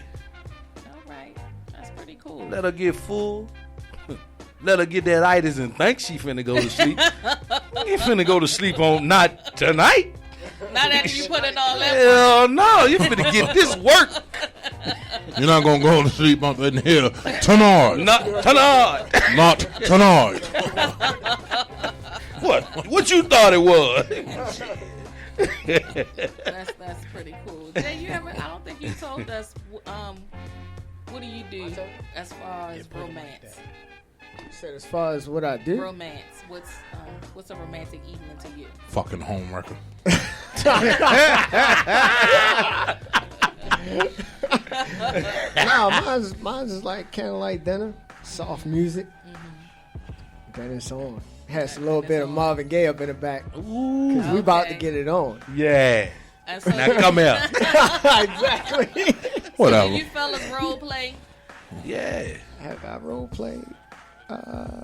All right. That's pretty cool. let her get full. Let her get that itis and think she finna go to sleep. You finna go to sleep on not tonight. Not after you put in all that. Hell no, you finna get this work. You're not gonna go to sleep up in here tonight. Not tonight. Not tonight. What you thought it was? That's pretty cool. Jay, you ever? I don't think you told us. What do you do as far as romance? You said as far as what I do? Romance. What's a romantic evening to you? Fucking home wrecker. No, mine's is like candlelight dinner, soft music. Then it's on. Has a little bit of Marvin Gaye up in the back. Because we about to get it on. Yeah. And so, Now come here. Exactly. Whatever. do you fellas role play? Yeah. Have I role played? I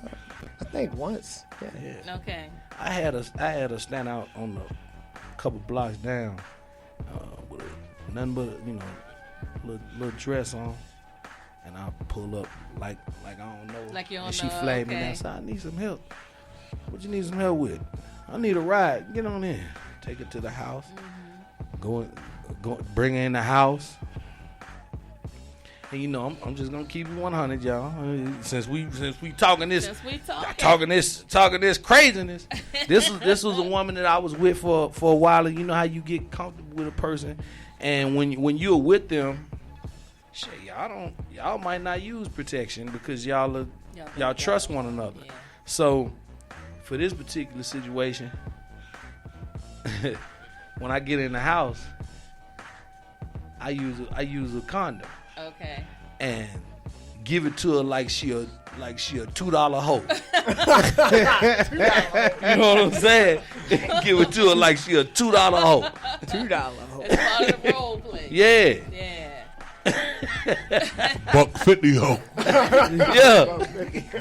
think once. Yeah. Okay. I had a stand out on the couple blocks down with nothing but little dress on, and I pull up like I don't know. Like you don't and she know, flagged me okay. and I said, I need some help. What you need some help with? I need a ride. Get on in. Take her to the house. Go bring her in the house. And you know, I'm just gonna keep it 100, y'all. Since we talking this, talking this craziness. This was a woman that I was with for a while, and you know how you get comfortable with a person, and when you're with them, shit, y'all might not use protection because y'all trust one another. Yeah. So for this particular situation, when I get in the house, I use a condom. Okay. And give it to her like she a $2 hoe. You know what I'm saying? Give it to her like she a $2 hoe. $2 hoe. It's part of the role play. Yeah. Yeah. $1.50 hoe. Yeah.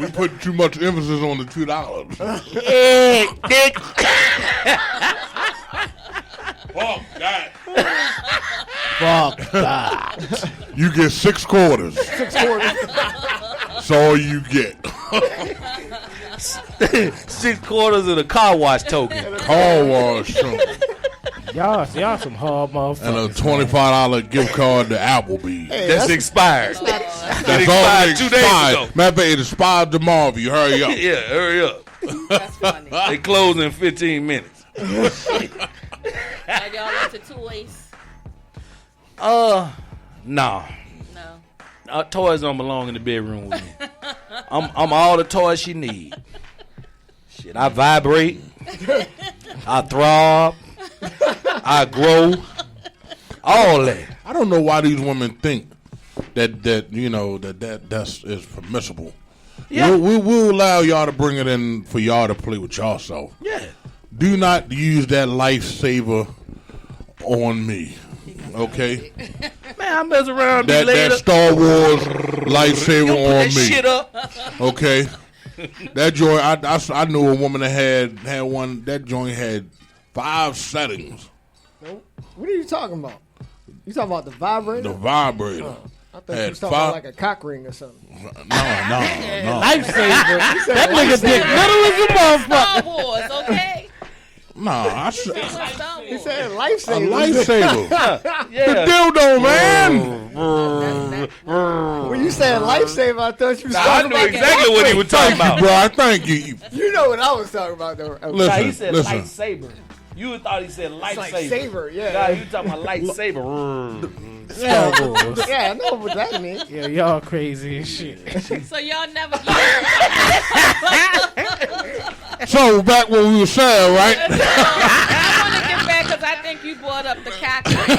We put too much emphasis on the $2. Yeah, dick. Fuck that. Fuck that. You get 6 quarters. 6 quarters. That's all you get. 6 quarters of the car wash token. Car wash token. Y'all some hard motherfuckers. And a $25 gift card to Applebee's. That's expired. That's all expired it 2 days ago. Matter of fact, it expired tomorrow if you hurry up. Yeah, hurry up. That's funny. They close in 15 minutes. Have y'all into toys? No. No. Toys don't belong in the bedroom with me. I'm all the toys she need. Shit, I vibrate. I throb. I grow. All that. I don't know why these women think that's is permissible. Yeah. We'll allow y'all to bring it in for y'all to play with yourself. Yeah. Do not use that lifesaver on me. Okay? Man, I mess around That Star Wars lightsaber put on that me. shit up. Okay? That joint, I knew a woman that had one. That joint had 5 settings. What are you talking about? You talking about the vibrator? The vibrator. I thought you was talking about like a cock ring or something. No. Lifesaver. That nigga dick little as a motherfucker. Star Wars, okay? Nah, I said Star He Wars. said a lifesaver. lightsaber. The Yeah. dildo, man. When you said lifesaver, I thought you was I talking knew about exactly what he was talking Thank you, about. bro. Thank you. You know what I was talking about, though. Listen, Nah, he said listen. lightsaber. You thought he said It's lightsaber. like saber, Nah, yeah. you talking about lightsaber. Star Wars. Yeah, I know what that means. Yeah, y'all crazy as shit. So y'all never So back what we were saying, right? I want to get back because I think you brought up the cock ring.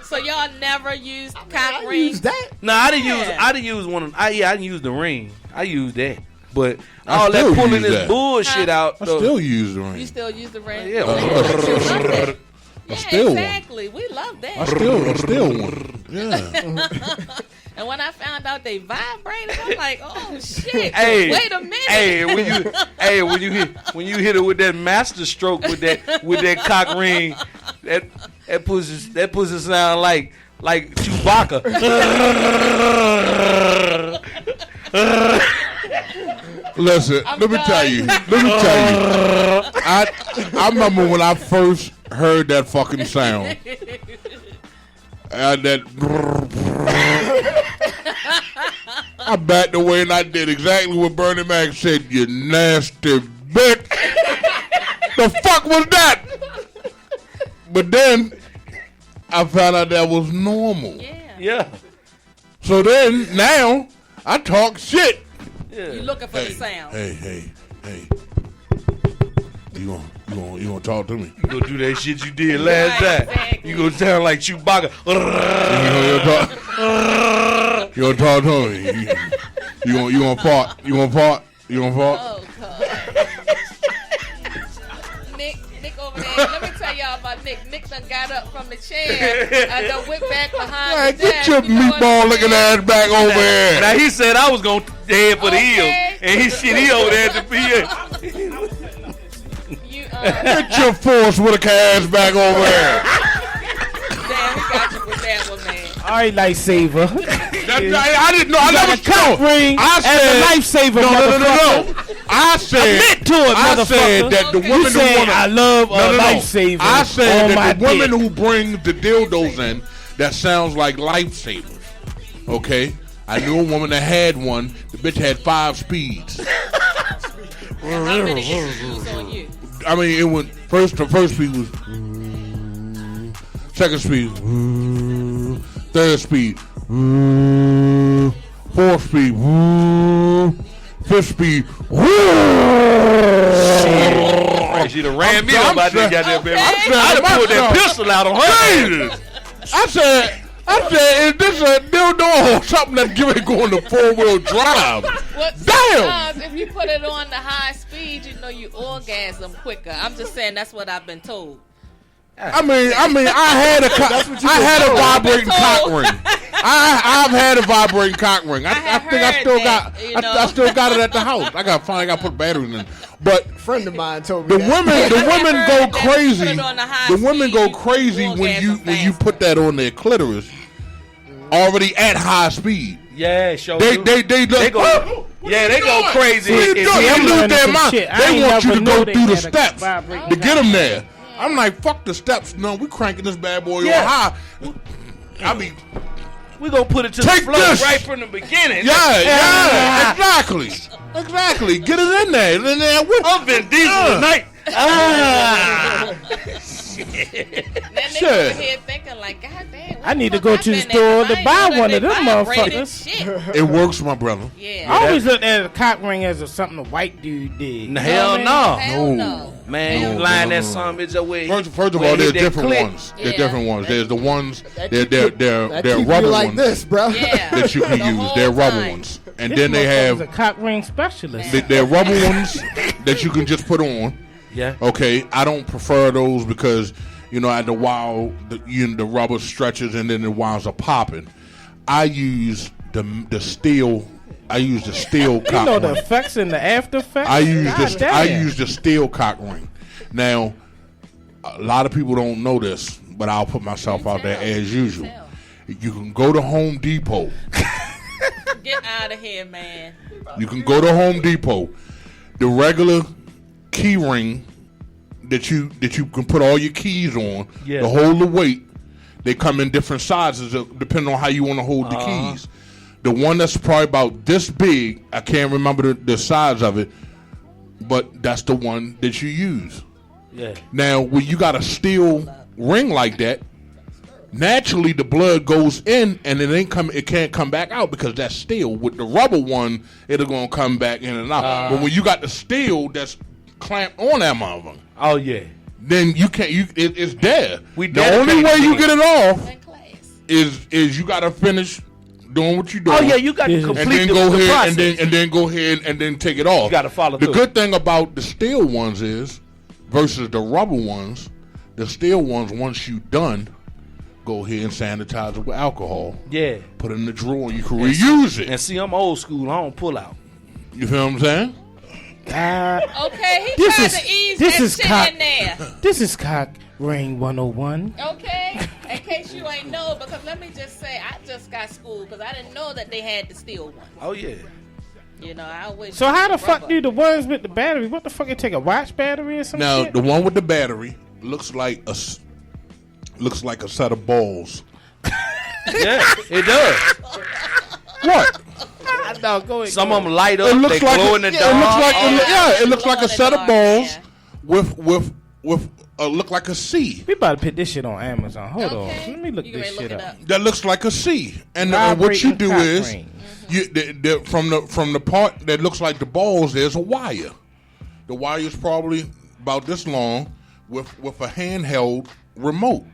So y'all never used cock I rings? used that. Nah, I didn't Yeah. use one of I didn't use the ring. I used that. But I all still that pulling use this that. bullshit out I though. still use the You ring. still use the ring? Yeah. Yeah, still one. exactly. We love I that. still one. Yeah. And when I found out they vibrated, I'm like, oh shit! Hey, wait a minute. Hey, when you hit it with that master stroke with that cock ring, that pussy sound like Chewbacca. Listen, let me tell you. I remember when I first heard that fucking sound. That I backed away and I did exactly what Bernie Mac said. You nasty bitch. The fuck was that? But then I found out that was normal. Yeah. So then now I talk shit. Yeah. You looking for the sound? Hey. You gonna talk to me? You gonna do that shit you did last time? Exactly. You gonna sound like Chewbacca? You gonna talk to me? You gonna fart? You gonna fart? Oh God. Nick over there. Let me tell y'all about Nick. Nick done got up from the chair and done went back behind. Man, get your meatball looking ass back over here. Now he said I was gonna head for the heel, and he over there at the PA. Get your Forrest Whitaker ass back over here. Damn, we got you with that one, man. All right, lightsaber. I didn't know. I cock ring. I said a lifesaver. No. I said that the women who want I love a lifesaver. I said that the women who bring the dildos in that sounds like lifesavers. Okay, I knew a woman that had one. The bitch had 5 speeds. How many issues on you? I mean, it went first. The first speed was second speed, third speed, fourth speed, fifth speed. She'd have ran me up by that goddamn baby. I'd have pulled that pistol out on her. I said, is this a dildo or something that's going to 4-wheel drive? Well, damn! If you put it on the high speed, you know you orgasm quicker. I'm just saying that's what I've been told. I mean, I had a vibrating cock ring. I've had a vibrating cock ring. I think I still got it at the house. I got to put batteries in. But a friend of mine told me the women go crazy. The women go crazy when you put that on their clitoris already at high speed. Yeah, sure. They go crazy. They want you to go through the steps to get them there. I'm like, fuck the steps. No, we cranking this bad boy on high. We gonna put it to the floor right from the beginning. Yeah, exactly. Get it in there. I'm Vin Diesel tonight. Then they over here thinking like, God damn. I need to go to the store to buy one of them motherfuckers. It works, my brother. Yeah. I always looked at a cock ring as something a white dude did. Hell no. Man, no. You lying that son bitch away. First of all, there's different ones. There's different ones. There's the ones they're rubber like ones this, bro. that you can use. They're rubber ones, and then they have a cock ring specialist. They're rubber ones that you can just put on. Yeah. Okay. I don't prefer those because at the while the rubber stretches and then the wires are popping. I use the steel. I use the steel cock ring. The effects and the after effects. I use the steel cock ring. Now, a lot of people don't know this, but I'll put myself out there as usual. You can go to Home Depot. Get out of here, man. You can go to Home Depot. The regular key ring that you can put all your keys on to hold the weight. They come in different sizes depending on how you want to hold the keys. The one that's probably about this big, I can't remember the size of it, but that's the one that you use. Yeah. Now, when you got a steel ring like that, naturally the blood goes in and it can't come back out because that's steel. With the rubber one, it'll gonna come back in and out. But when you got the steel that's clamped on that motherfucker, oh yeah, then you can't. It's there. The only way you get it off is you gotta finish doing what you're doing. Oh yeah, you got to complete and then go ahead and then go ahead and then take it off. You got to follow through. The good thing about the steel ones is versus the rubber ones. The steel ones, once you done, go ahead and sanitize it with alcohol. Yeah. Put it in the drawer and you can reuse it. And see, I'm old school. I don't pull out. You feel what I'm saying? Okay, he tried to ease that shit in there. This is Cock Ring 101. Okay, in case you ain't know, because let me just say, I just got schooled because I didn't know that they had the steel one. Oh, yeah. You know, I always. So how the fuck do the ones with the battery? What the fuck? You take a watch battery or something? Now shit? the one with the battery looks like a set of balls. Yeah, it does. What? No, go ahead. Some of them light up. It looks They like glow in the dark. it looks like a set of balls with look like a C. We about to put this shit on Amazon. Hold Okay. on. Let me look You this can shit look it up. That looks like a C. And what Vibrating you do cock is ring. from the part that looks like the balls, there's a wire. The wire is probably about this long with a handheld remote,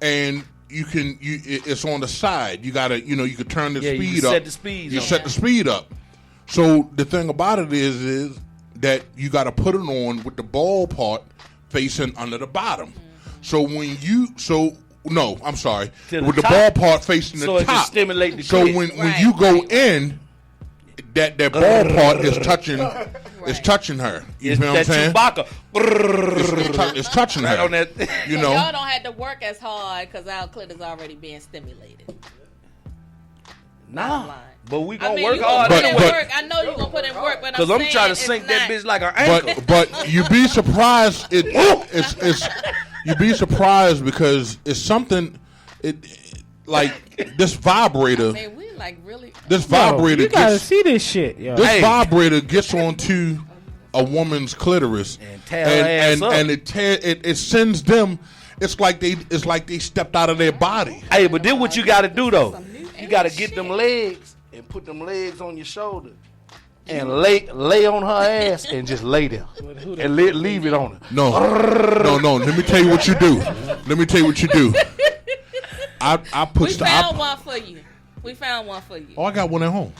and it's on the side. You gotta you can turn the speed you can up. set the speed. You set the speed up. So the thing about it is that you got to put it on with the ball part facing under the bottom. So when I'm sorry, To the with the top. ball part facing So the it can top. stimulate the So clit. when you go in, that ball part is touching her. You know what I'm That saying? Chewbacca. It's touching her. On that. You know. Y'all don't have to work as hard because our clit is already being stimulated. Nah. Line. But we I gonna mean, work you gonna hard put in anyway. work. I know you're gonna put in work, but Because I'm trying to sink that bitch like an ankle. But you'd be surprised. It's you'd be surprised because it's something. Like this vibrator. I mean, we like really. This Yo, vibrator. you gotta Gets, see this shit, yo. this vibrator gets onto a woman's clitoris And tear her ass up. and it sends them. It's like they stepped out of their body. Hey, but then what you got to do though? Some new You got to shit. get them legs and put them legs on your shoulder and lay on her ass and just lay there and leave it on her. No. Let me tell you what you do. I put. We found one for you. We found one for you. Oh, I got one at home.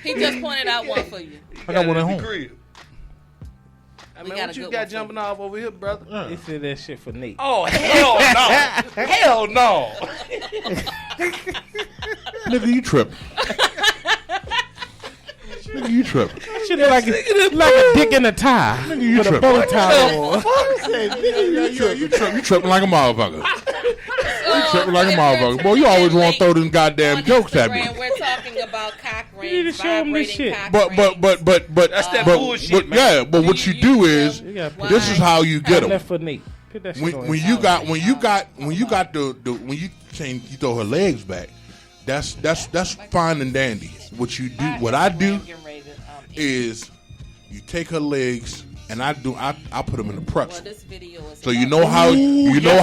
He just pointed out one for you. I got one at home. I We mean, got what a you good got one for jumping off over here, brother? They said that shit for Nate. Oh, hell no. Hell no. Nigga, you tripping. Nigga, you tripping. Shit look like a dick in a tie you with a tripping. bow tie on. You tripping like a motherfucker. You tripping like a motherfucker. Boy, you always want to throw them goddamn jokes at me. We're talking about cock rings, You need to show 'em this vibrating shit. cock But rings. That's that bullshit, man. Yeah, but what you do is You gotta put this is how you get them. left for Nate. Put that shit on. When you got when you saying you throw her legs back, that's fine and dandy. What you do, what I do is you take her legs and I put them in the Well, pretzel. this video is So you about- know how you know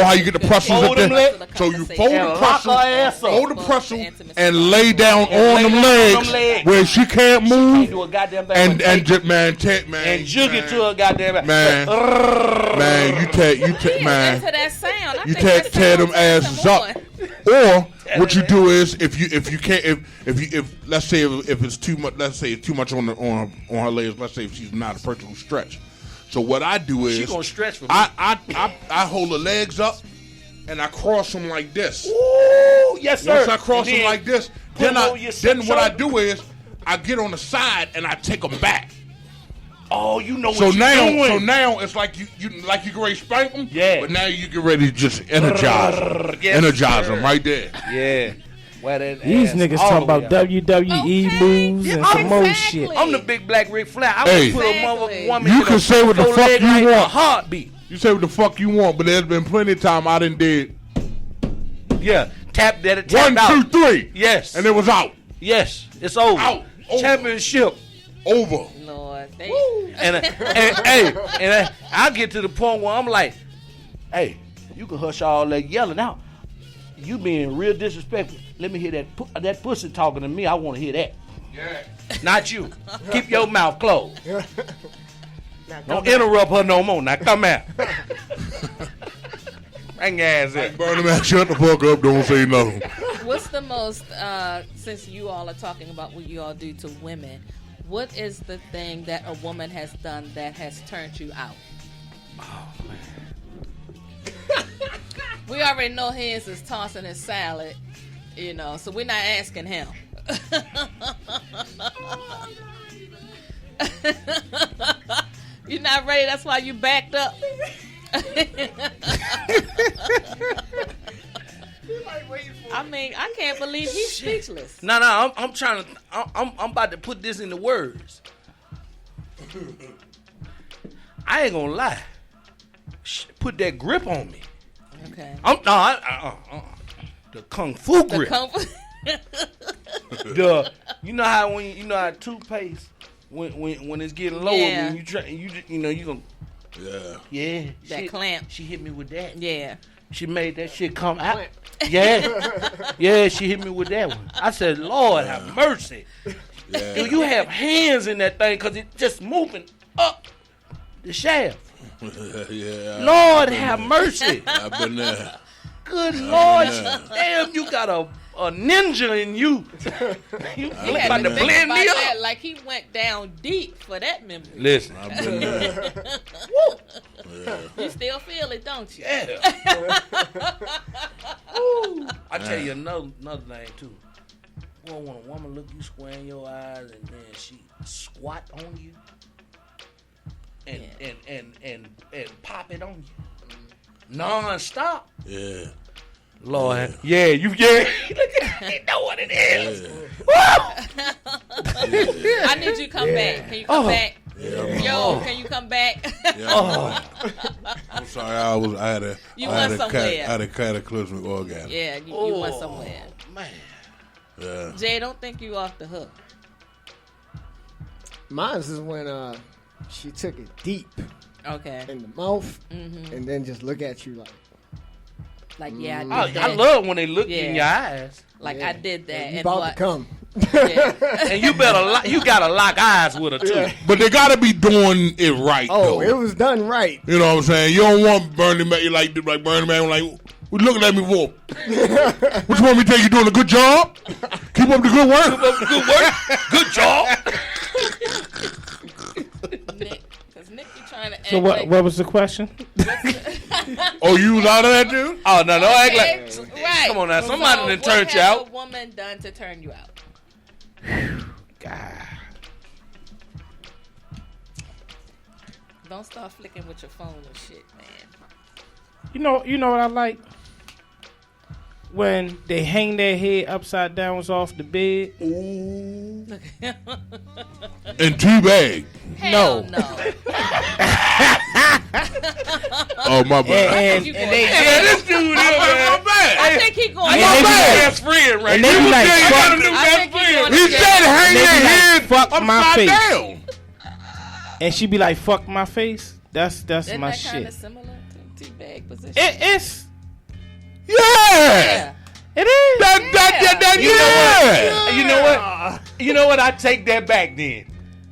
how you get the pretzels Fold at them there. legs. So you fold And the lock pretzel, her ass up. fold the pretzel, Intimacy. and lay down on lay them down on legs them legs. where she can't Can't move. do a goddamn thing. And but and take just man, and jug it to her goddamn man, man, you take Into man. that sound. I You think that tear them sound asses some up. Or what you do is if you can't if let's say if it's too much, let's say it's too much on her legs, let's say if she's not a person who stretch. So what I do is She gonna stretch for me. I hold her legs up and I cross them like this. Ooh, yes, sir. Once I cross And them then like this, put 'em then on your then what I shoulder. do is I get on the side and I take them back. Oh, you know what So you're doing. now it's like you like you get ready to spank them. Yeah. But now you get ready to just energize them. Yes, Energize sir. them right there. Yeah. Wear that These ass niggas all talking the way about out. WWE Okay. moves and some more Exactly. shit. I'm the big black Ric Flair. I Hey. would put a Exactly. woman You in can a say what the four fuck leg you like a want. heartbeat. You say what the fuck you want, but there's been plenty of time I done did Yeah. Tap that. one, Tap out. 2, 3. Yes. And it was out. Yes. It's over. Out. Over. Championship. Over. Lord, they, And I get to the point where I'm like, hey, you can hush all that yelling out. You being real disrespectful. Let me hear that pussy talking to me. I want to hear that. Yeah. Not you. Keep your mouth closed. Now, Don't interrupt her no more. Now come out. Bring your ass in. Burn them out, shut the fuck up, don't say nothing. what's the most? Since you all are talking about what you all do to women, what is the thing that a woman has done that has turned you out? We already know his is tossing his salad, you know, so we're not asking him. You're not ready, that's why you backed up. I mean, I can't believe he's speechless. No, I'm trying to. I'm about to put this into words. I ain't gonna lie. Put that grip on me. Okay. The kung fu grip. The you know how how toothpaste when it's getting lower, when you try you gonna that she, clamp. She hit me with that. Yeah. She made that shit come out. Yeah, she hit me with that one. I said, Lord have mercy. Yeah. Do you have hands in that thing? Because it's just moving up the shaft. Yeah. Lord have mercy. I've been there. Good Lord. Damn, you got a ninja in you. You He had about to to think blend about me that, up. like he went down deep for that memory. Listen. I've been there. You still feel it, don't you? Yeah. I tell you another thing too. Boy, when a woman look you square in your eyes and then she squat on you and pop it on you non-stop. Yeah. Lord, you know what it is. Yeah. I need you to come back. Can you come back? Yeah. Yo, can you come back? Yeah. I'm sorry. I had a cataclysmic orgasm. Yeah, you went somewhere. Man. Yeah. Jay, don't think you off the hook. Mine is when she took it deep Okay. in the mouth and then just look at you like, yeah, I did I that. love when they look in your eyes. Like I did that. you And about what? to come. Yeah. And you gotta lock eyes with her too. Yeah. But they gotta be doing it right, Oh, though. it was done right. You know what I'm saying? You don't want Bernie Man like Bernie Man like, what you looking at me for? What you want me to tell you doing a good job? Keep up the good work. Good job. Nick, because Nick be trying to act So what was the question? Oh, you was out of that, dude? Oh no, don't act like. Right. Come on now, somebody done what turned you has out. a woman done to turn you out? God. Don't start flicking with your phone and shit, man. You know what I like? When they hang their head upside down off the bed. And teabag. Hell No. no. Oh, my bad. You And going they back. This dude here, man. I think he going And My they be like- best friend, right? and they be You like, say you got a fuck- new I best think he friend. going He to said jail. hang They your be like, head fuck my upside face. down. And she be like, fuck my face. That's Isn't my that kind shit. of similar to teabag position? It's Yeah. it is. Yeah. You know what? I take that back then.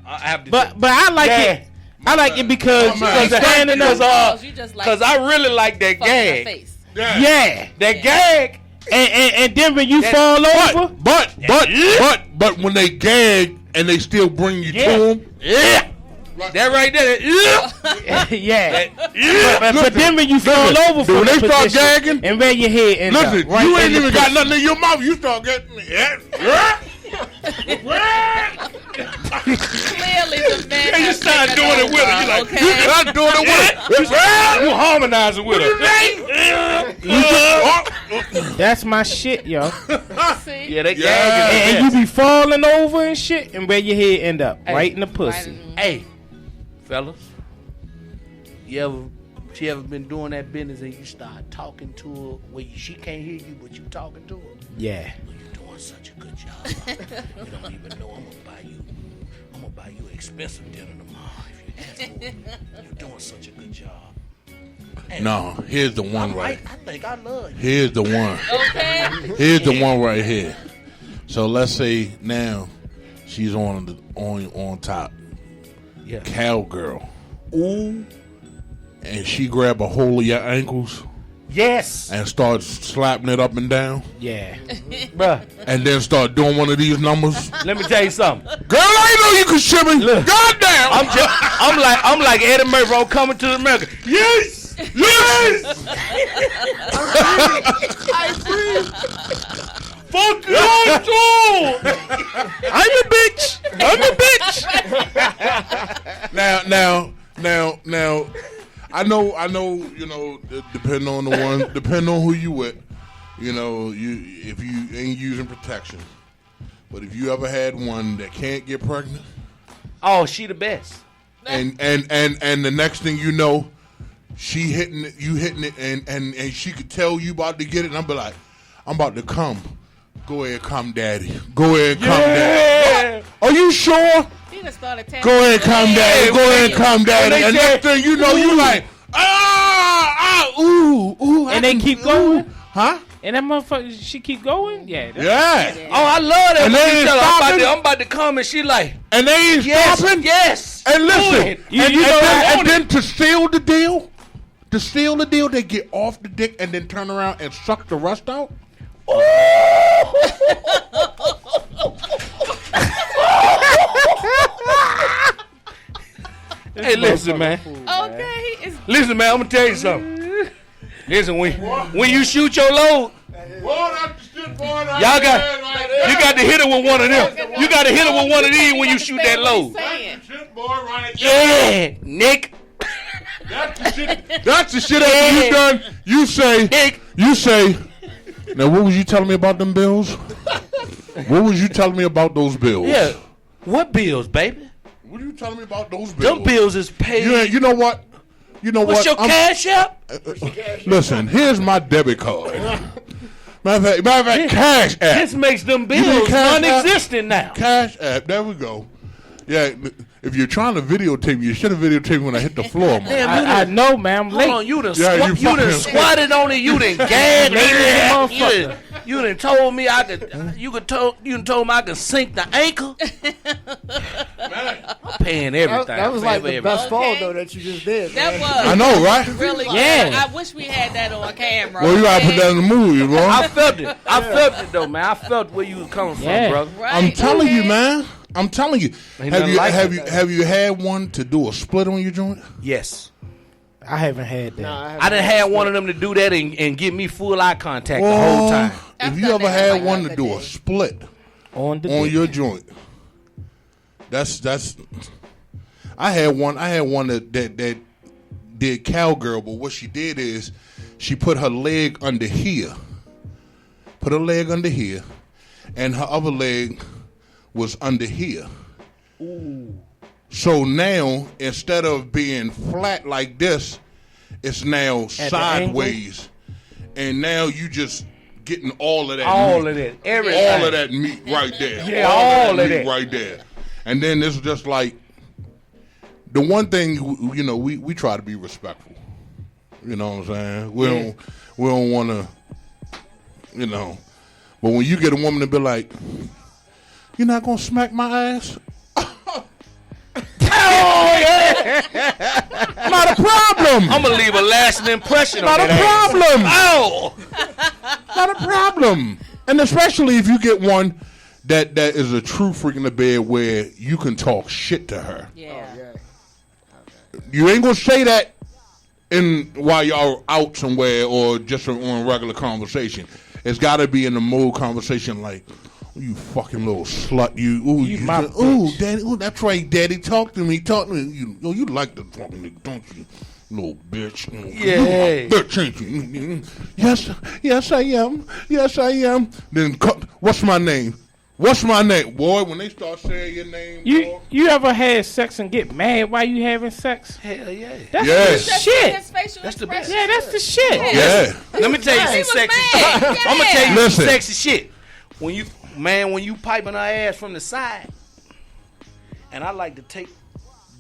I have to. But I like Yeah. it. I like it because Oh, man. he's standing up. Because you just like Because I really like that fucking my gag. face. Yeah. That gag. And then when you fall over, But when they gag and they still bring you to them, Yeah. That right there. Yeah. yeah. But then when you fall over from when the they start position gagging, and where your head ends listen, up, right you in ain't the even got pussy. nothing in your mouth. You start getting Clearly, the man. You has start taken doing it with her. over, You like, okay? You start doing it with it. You harmonizing with her. That's my shit, yo. See? Yeah, that Yeah. gag is And you be falling over and shit, and where your head end up, right in the pussy. Right, Hey, fellas, she ever been doing that business and you start talking to her where she can't hear you, but you talking to her? Yeah. You're doing such a good job. You don't even know I'm gonna buy you expensive dinner tomorrow if you ask for it. You're doing such a good job. And No, here's the one right. I think I love you. Here's the one. Okay. Here's the one right here. So let's say now she's on top. Yeah. Cowgirl. Ooh. And she grab a hold of your ankles Yes. and start slapping it up and down, Yeah. Bruh, and then start doing one of these numbers. let me tell you something. Girl, I ain't know you could shimmy. Goddamn. I'm like Eddie Murphy on Coming to America. Yes. Yes. know. You know, depending on the one, depending on who you with. You know, if you ain't using protection, but if you ever had one that can't get pregnant, oh, she the best. And the next thing you know, she hitting it, you hitting it, and she could tell you about to get it, and I'm be like, I'm about to come. Go ahead, come, daddy. Go ahead, come, daddy. Are you sure? He just started Go ahead, come, daddy. Go ahead, come, daddy. And next thing you know, you like, ooh. And they keep going? Huh? And that motherfucker, she keep going? Yeah. Yeah. Oh, I love that. And they ain't stopping. I'm about to come, and she like, and they ain't stopping. Yes. And listen, You then to seal the deal, they get off the dick and then turn around and suck the rest out. Hey, listen, man. Okay. Listen, man. I'm gonna tell you something. Listen, when you shoot your load, y'all got to hit it with one of them. You got to hit it with one of these when you shoot that load. Yeah, Nick. That's the shit after you done. You say. Now, what was you telling me about them bills? What was you telling me about those bills? Yeah. What bills, baby? What are you telling me about those bills? Them bills is paid. You know what? What's your cash app? Listen, here's my debit card. Matter of fact, cash app. This makes them bills non-existent now. Cash app. There we go. Yeah. If you're trying to videotape me, you should have videotaped me when I hit the floor, man. Damn, I know, man. I'm late. Hold on, you done squatted on it. You done gagged it. You done told me I could. You done told me I could sink the ankle. I'm paying everything. That was like the best fall Okay. though that you just did. That man. was. I know, right? Really Yeah. good. I wish we had that on camera. Well, you gotta put that in the movie, bro. I felt it. I felt it though, man. I felt where you was coming from, brother. Right. I'm telling you, Okay. man. I'm telling you. Ain't Have nothing you like have you had one to do a split on your joint? Yes. I haven't had that. I done had one of them to do that and give me full eye contact the whole time. I've If you done ever that had like one the to do other a day. split On the on dick. your joint, that's. I had one that did cowgirl, but what she did is she put her leg under here, and her other leg was under here. Ooh. So now instead of being flat like this, it's now sideways, and now you just getting all of that. All meat. of that. Everything. All of that meat right there. Yeah, all of meat that. right there. And then it's just like the one thing, you know, we try to be respectful. You know what I'm saying? We don't want to, you know. But when you get a woman to be like, "You're not gonna smack my ass," Oh, yeah. not a problem. I'm going to leave a lasting impression on Not a that problem. ass. Oh. Not a problem. And especially if you get one that is a true freak in the bed where you can talk shit to her. Yeah. You ain't gonna say that while y'all out somewhere or just on a regular conversation. It's got to be in the mood conversation like, "You fucking little slut, you my ooh, bitch. daddy, ooh, that's right, daddy, talk to me. You like the fucking nigga, don't you, little bitch? Yeah. Bitch, ain't you? Yes, I am. Then what's my name? Boy, when they start saying your name, boy. You ever had sex and get mad while you having sex? Hell yeah. That's Yes. the shit. His facial That's the best. expression. Yeah, that's the shit. Yeah. Let me tell you He some was sexy mad. shit. I'm gonna tell you Listen. some sexy shit. When you piping her ass from the side, and I like to take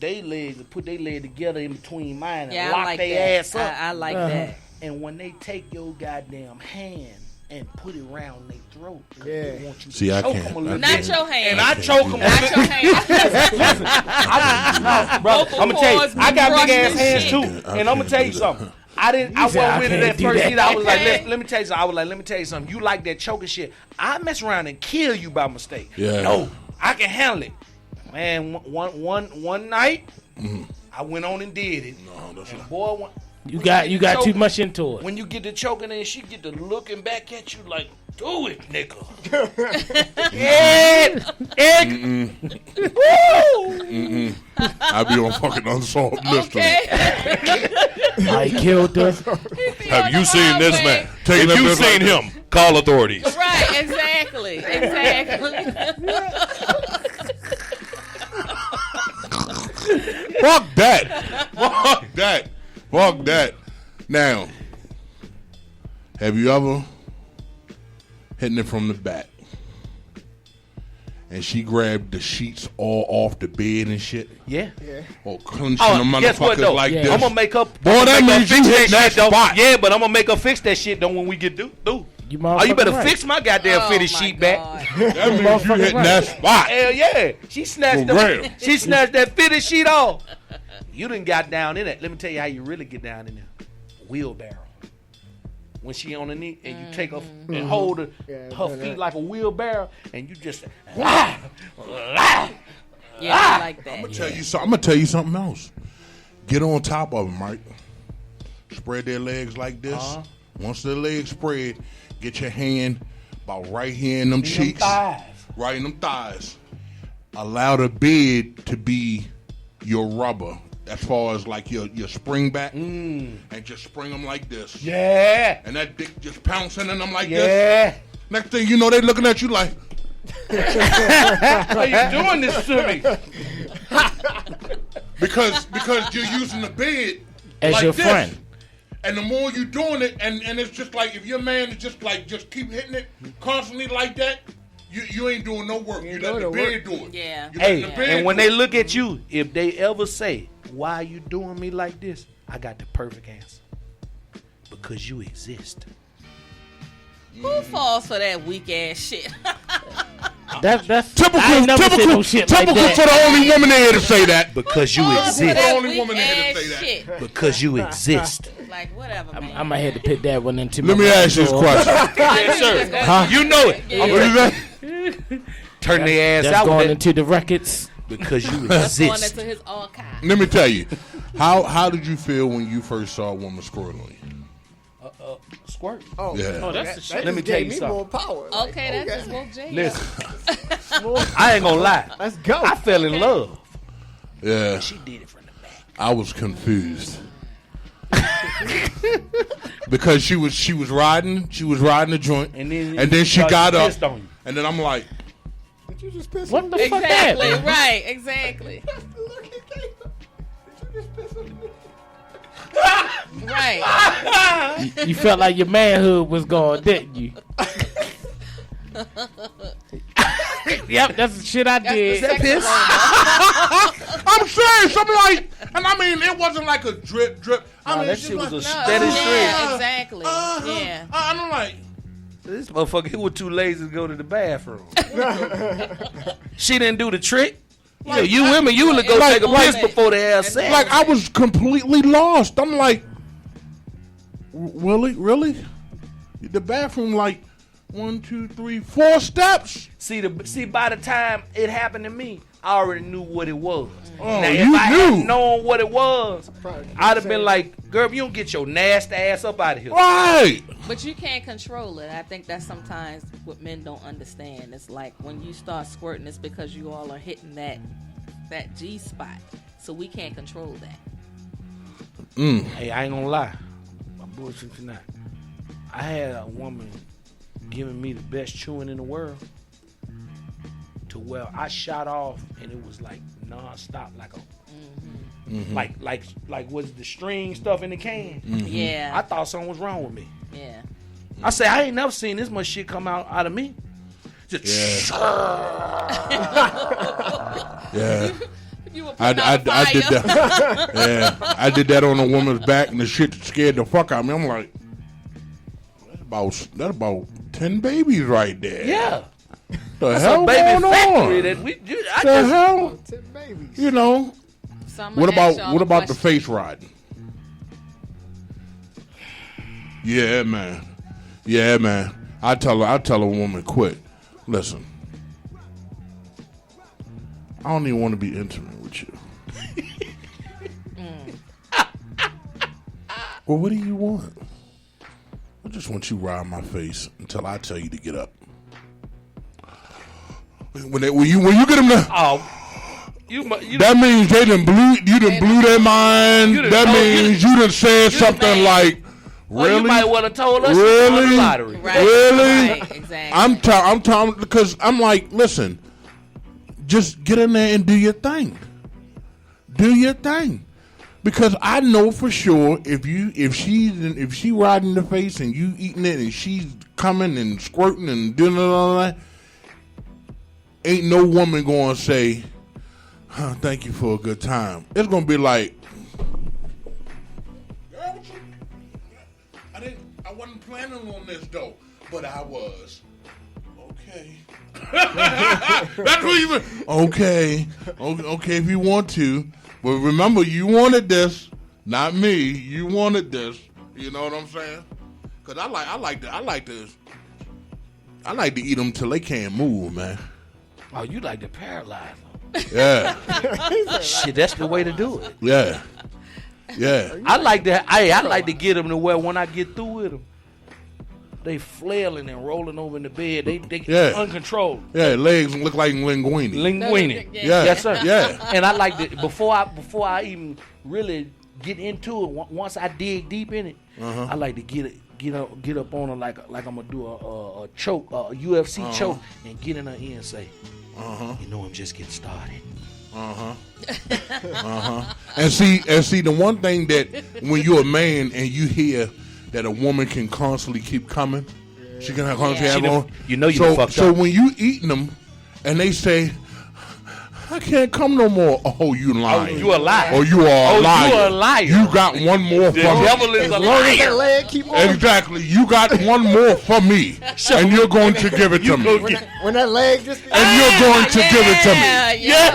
their legs and put their leg together in between mine and Yeah, I lock like their that. ass up. I like that. And when they take your goddamn hand and put it around their throat, 'cause Yeah. they want you to See, I choke can't. them a little Not bit. your hand. And I choke them. Not your hand. Brother, I'm gonna tell you, Vocal I got cords big ass be hands brushed too, and shit. and I'm gonna tell you something. I said, wasn't "I with it can't at do first that." either. I was like, Okay. let me tell you something. I was like, let me tell you something. You like that choking shit? I mess around and kill you by mistake. Yeah. No, I can handle it. Man, one night, I went on and did it. No, that's And not. boy, You got too much into it. when you get to choking and she get to looking back at you like, Do it, nigga. Ed. Woo! I be on fucking unsolved mystery. I killed her. Have you seen this man? Taking If that you bitch seen like him, call authorities. Right, exactly. Fuck that. Fuck that. Fuck that. Now, have you ever hitting it from the back and she grabbed the sheets all off the bed and shit? Yeah. Or clenching the Guess what motherfuckers though? like this? I'm gonna make her. Boy, that means you hit that shit though. spot. Yeah, but I'm gonna make her fix that shit though when we get through. You You better right. fix my goddamn Oh, fitted my sheet God. back. That means you hitting that spot. Hell yeah. She snatched For real. that fitted sheet off. You done got down in it. Let me tell you how you really get down in there. Wheelbarrow. When she on the knee and you take her and hold her, Yeah, her do feet that. like a wheelbarrow and you just Yeah, I like that. I'm gonna tell you something else. Get on top of them, right? Spread their legs like this. Once their legs spread, get your hand about right here in them cheeks, right in them thighs. Allow the bed to be your rubber, as far as like your spring back, and just spring them like this. Yeah. And that dick just pouncing in them like this. Yeah. Next thing you know, they looking at you like, Why you doing this to me? because you're using the bed As like your this. friend. And the more you doing it, and it's just like if your man is just keep hitting it constantly like that, you ain't doing no work. You let the bed do it. Yeah. You Hey, let the bed and when do they it. look at you, if they ever say, "Why are you doing me like this?" I got the perfect answer. Because you exist. Who falls for that weak ass shit? That's typical, I ain't never said typical, no shit typical like for that. the only woman in here to say that. Because you For exist. the that only weak woman in here to ass say that. shit. Because you exist. Like whatever, man. I'm gonna have to put that one into. Let my me ask you this drawer. question. Yes, sir. Huh? You know it. Yeah. What is that? Turn their ass That's out going with that into the records. because you That's going exist. into his archive. Let me tell you, how did you feel when you first saw a woman squirting on you? Squirt. Oh, Yeah. Oh, that's the that shit. Let me just tell gave you me something. more power. Like, Okay, that just woke Jay up. Listen, I ain't gonna lie. Let's go. I fell in love. Yeah, She did it from the back. I was confused because she was riding the joint, And then she got up, pissed on you. and then I'm like, Did you just piss What on the me? fuck that? Exactly, man? right, exactly. Look at Caleb. Did you just piss on me? Right. You felt like your manhood was gone, didn't you? Yep, that's the shit I did. That's the piss? I'm serious. I'm like, and I mean, it wasn't like a drip. I mean, that it's shit just was a like, steady yeah, stream. exactly. Yeah. And I'm like, This motherfucker, he was too lazy to go to the bathroom. She didn't do the trick. You women usually go Like- take a like- piss before they have sex. like I was completely lost. I'm like, really? The bathroom, like 1, 2, 3, 4 steps. See, by the time it happened to me, I already knew what it was. Oh, now, you if I knew. had known what it was, Probably I'd have been like, girl, you don't get your nasty ass up out of here. Right. But you can't control it. I think that's sometimes what men don't understand. It's like when you start squirting, it's because you all are hitting that G spot. So we can't control that. Hey, I ain't gonna lie. My bullshit tonight. I had a woman giving me the best chewing in the world to where I shot off and it was like non-stop, like a like was the string stuff in the can. Yeah. I thought something was wrong with me. Yeah. I said, I ain't never seen this much shit come out of me. Just Yeah. You were I putting out a did fire. that. Yeah, I did that on a woman's back, and the shit scared the fuck out of me. I'm like, that about 10 babies right there. yeah. The hell A baby going factory on? that we do. I The just hell? 10 babies. You know. So I'm What gonna ask y'all about a the question. face riding? Yeah, man. I tell a woman, quit. Listen, I don't even want to be intimate with you. Well, what do you want? I just want you to ride my face until I tell you to get up. When you get them to, that means they done blew their mind. That means you done said something like, really? You might want to told us really? You won the lottery. Right. Really? Right, exactly. I'm telling because I'm like, listen, just get in there and do your thing. Do your thing. Because I know for sure if she riding the face and you eating it and she's coming and squirting and doing all that, ain't no woman going to say, thank you for a good time. It's going to be like, I wasn't planning on this though, but I was. Okay. That's what you okay if you want to. But remember, you wanted this, not me. You wanted this. You know what I'm saying? Because I like to eat them till they can't move, man. Oh, you like to paralyze them. Yeah. Shit, that's the way to do it. Yeah. I like to get them to where when I get through with them, they flailing and rolling over in the bed. They uncontrolled. Yeah, legs look like linguine. Linguine. Yeah. Yes, sir. Yeah. And I like to before I even really get into it. Once I dig deep in it, I like to get up on her like I'm gonna do a choke, a UFC choke, and get in her ear and say, you know, I'm just getting started. And see, the one thing that when you're a man and you hear that a woman can constantly keep coming, she can constantly have on. You know you fucked up. So when you eating them and they say, I can't come no more. Oh, you lying. You a liar. Oh, you are a liar. You a liar. You got one more The for me. devil is a liar. Leg keep on. Exactly. You got one more for me. And you're going to give it to me. When that leg just And you're going to give it to me. Yes.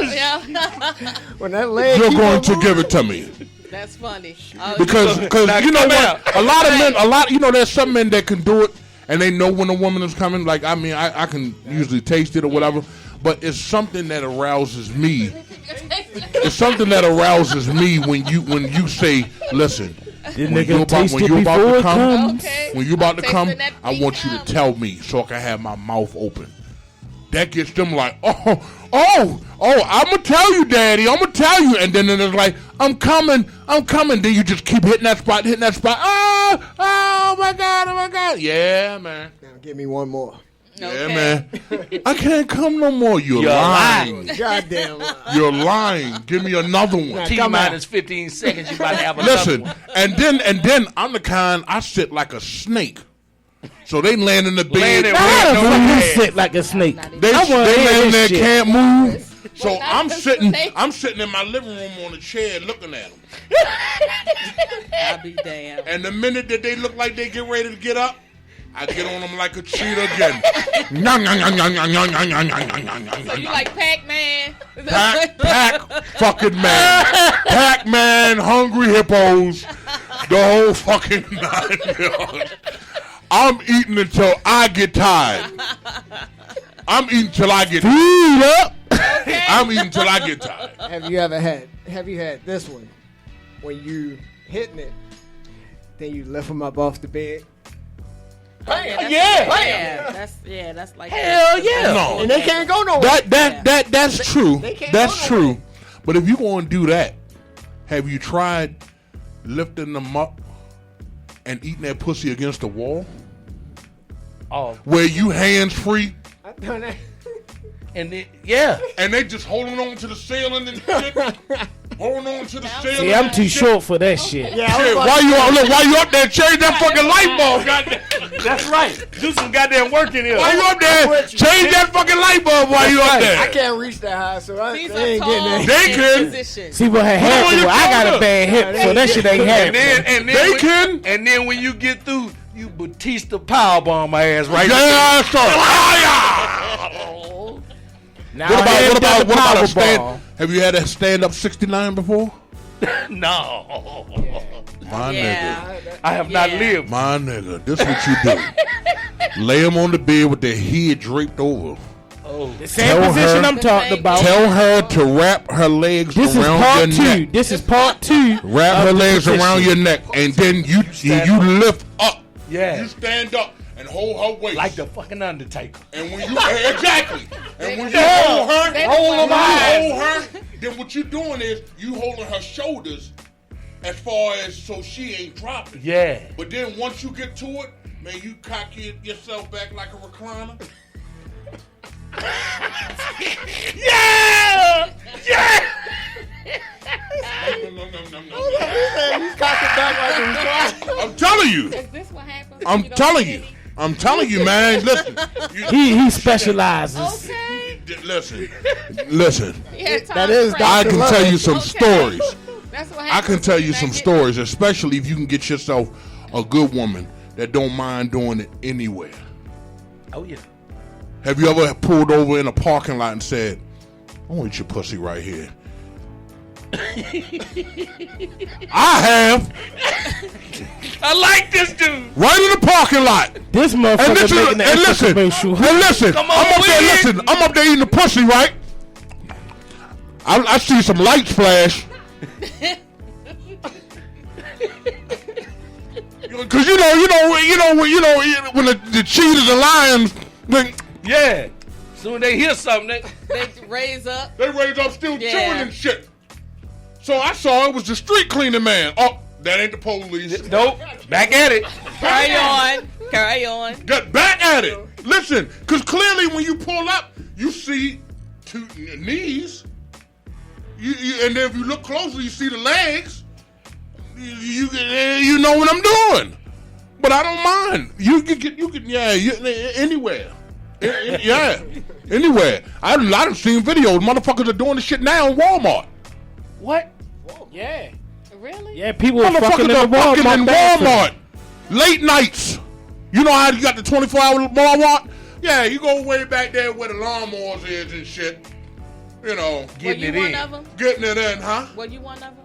when that leg You're keep going on to moving, give it to me. That's funny. Because you know what? A lot of men, there's some men that can do it and they know when a woman is coming. Like, I mean, I can usually taste it or whatever, but it's something that arouses me. It's something that arouses me when you say, listen, when you about to come, when you about to come, I want you to tell me so I can have my mouth open. That gets them like, oh, I'm going to tell you, Daddy. I'm going to tell you. And then it's like, I'm coming. Then you just keep hitting that spot. Oh, my God. Yeah, man. Now give me one more. Yeah, man. I can't come no more. You're lying. Goddamn lying. You're lying. Give me another one. T-minus 15 seconds, you about to have another Listen, one. and then I'm the kind, I sit like a snake. So they land in the bed. You sit like a snake. They land there, shit. can't move. So Wait, I'm not sitting snake. in my living room on a chair looking at them. I'll be damned. And the minute that they look like they get ready to get up, I get on them like a cheetah again. So you like Pac-Man? Pac fucking man. Pac-Man, hungry hippos, the whole fucking 9 yards. I'm eating until I get tired. I'm eating till I get tired. Okay. I'm eating till I get tired. Have you had this one? When you hitting it, then you lift them up off the bed. That's like Hell yeah. No. And they can't go nowhere. That's true. they can't That's go true. But if you going to do that, have you tried lifting them up and eating that pussy against the wall? Oh, Where you hands free I've done that. and then, yeah. and they just holding on to the ceiling and shit. Holding on to the ceiling. See, I'm and too shit. short for that shit. Yeah, Shit, why you up there? Change that fucking light bulb, goddamn. That's right. Do some goddamn work in here. Why you up there? Change that fucking light bulb while you up I there. can't reach that high, so they These ain't are getting tall that. They can. positions. See what had on happened? your Well, I got shoulder. a bad hip, so that shit ain't And happening. They can. And then when you get through, you Batista powerbomb my ass right Yeah, sir. Now, What about a Powerball. stand? Have you had a stand up 69 before? No. My Yeah. I have not Yeah. lived. My nigga, this what you do. Lay him on the bed with their head draped over. The same Tell position her- I'm talking about. Tell her to wrap her legs This is around part your 2. neck. This is part 2. Wrap of her the legs position. around your neck, and then you lift up Yeah. You stand up and hold her waist. Like the fucking Undertaker. And when you exactly, and when you hold her, then what you doing is you holding her shoulders as far as so she ain't dropping. Yeah. But then once you get to it, man, you cock yourself back like a recliner. Yeah! Yeah! No. He's cocking back like a recliner. I'm telling you. Is this what happens? I'm telling you. I'm telling you, man. Listen. He specializes. Okay. Listen. That is I can tell you some Okay. stories. That's what I happens can tell when you you're some not stories, especially if you can get yourself a good woman that don't mind doing it anywhere. Oh, yeah. Have you ever pulled over in a parking lot and said, I want your pussy right here? I have. I like this dude. Right in the parking lot. This And motherfucker listen, making the extra commercial. Come on, I'm up there eating the pussy, right? I see some lights flash. Cause you know when the cheetahs and lions, Yeah. Soon they hear something, they raise up. they raise up still Yeah. chewing and shit. So I saw it was the street cleaning man. Oh, that ain't the police. nope. Back at it. Carry on. Get back at it. Listen, because clearly when you pull up, you see two knees. And then if you look closely, you see the legs. You know what I'm doing. But I don't mind. Anywhere. Yeah, anywhere. I done seen videos. Motherfuckers are doing the shit now in Walmart. What? Yeah. Really? Yeah, people are fucking Motherfuckers in the are fucking in bathroom. Walmart. Late nights. You know how you got the 24-hour Walmart? Yeah, you go way back there where the lawnmowers is and shit. You know, Were you one of them? getting it in, huh? Were you one of them?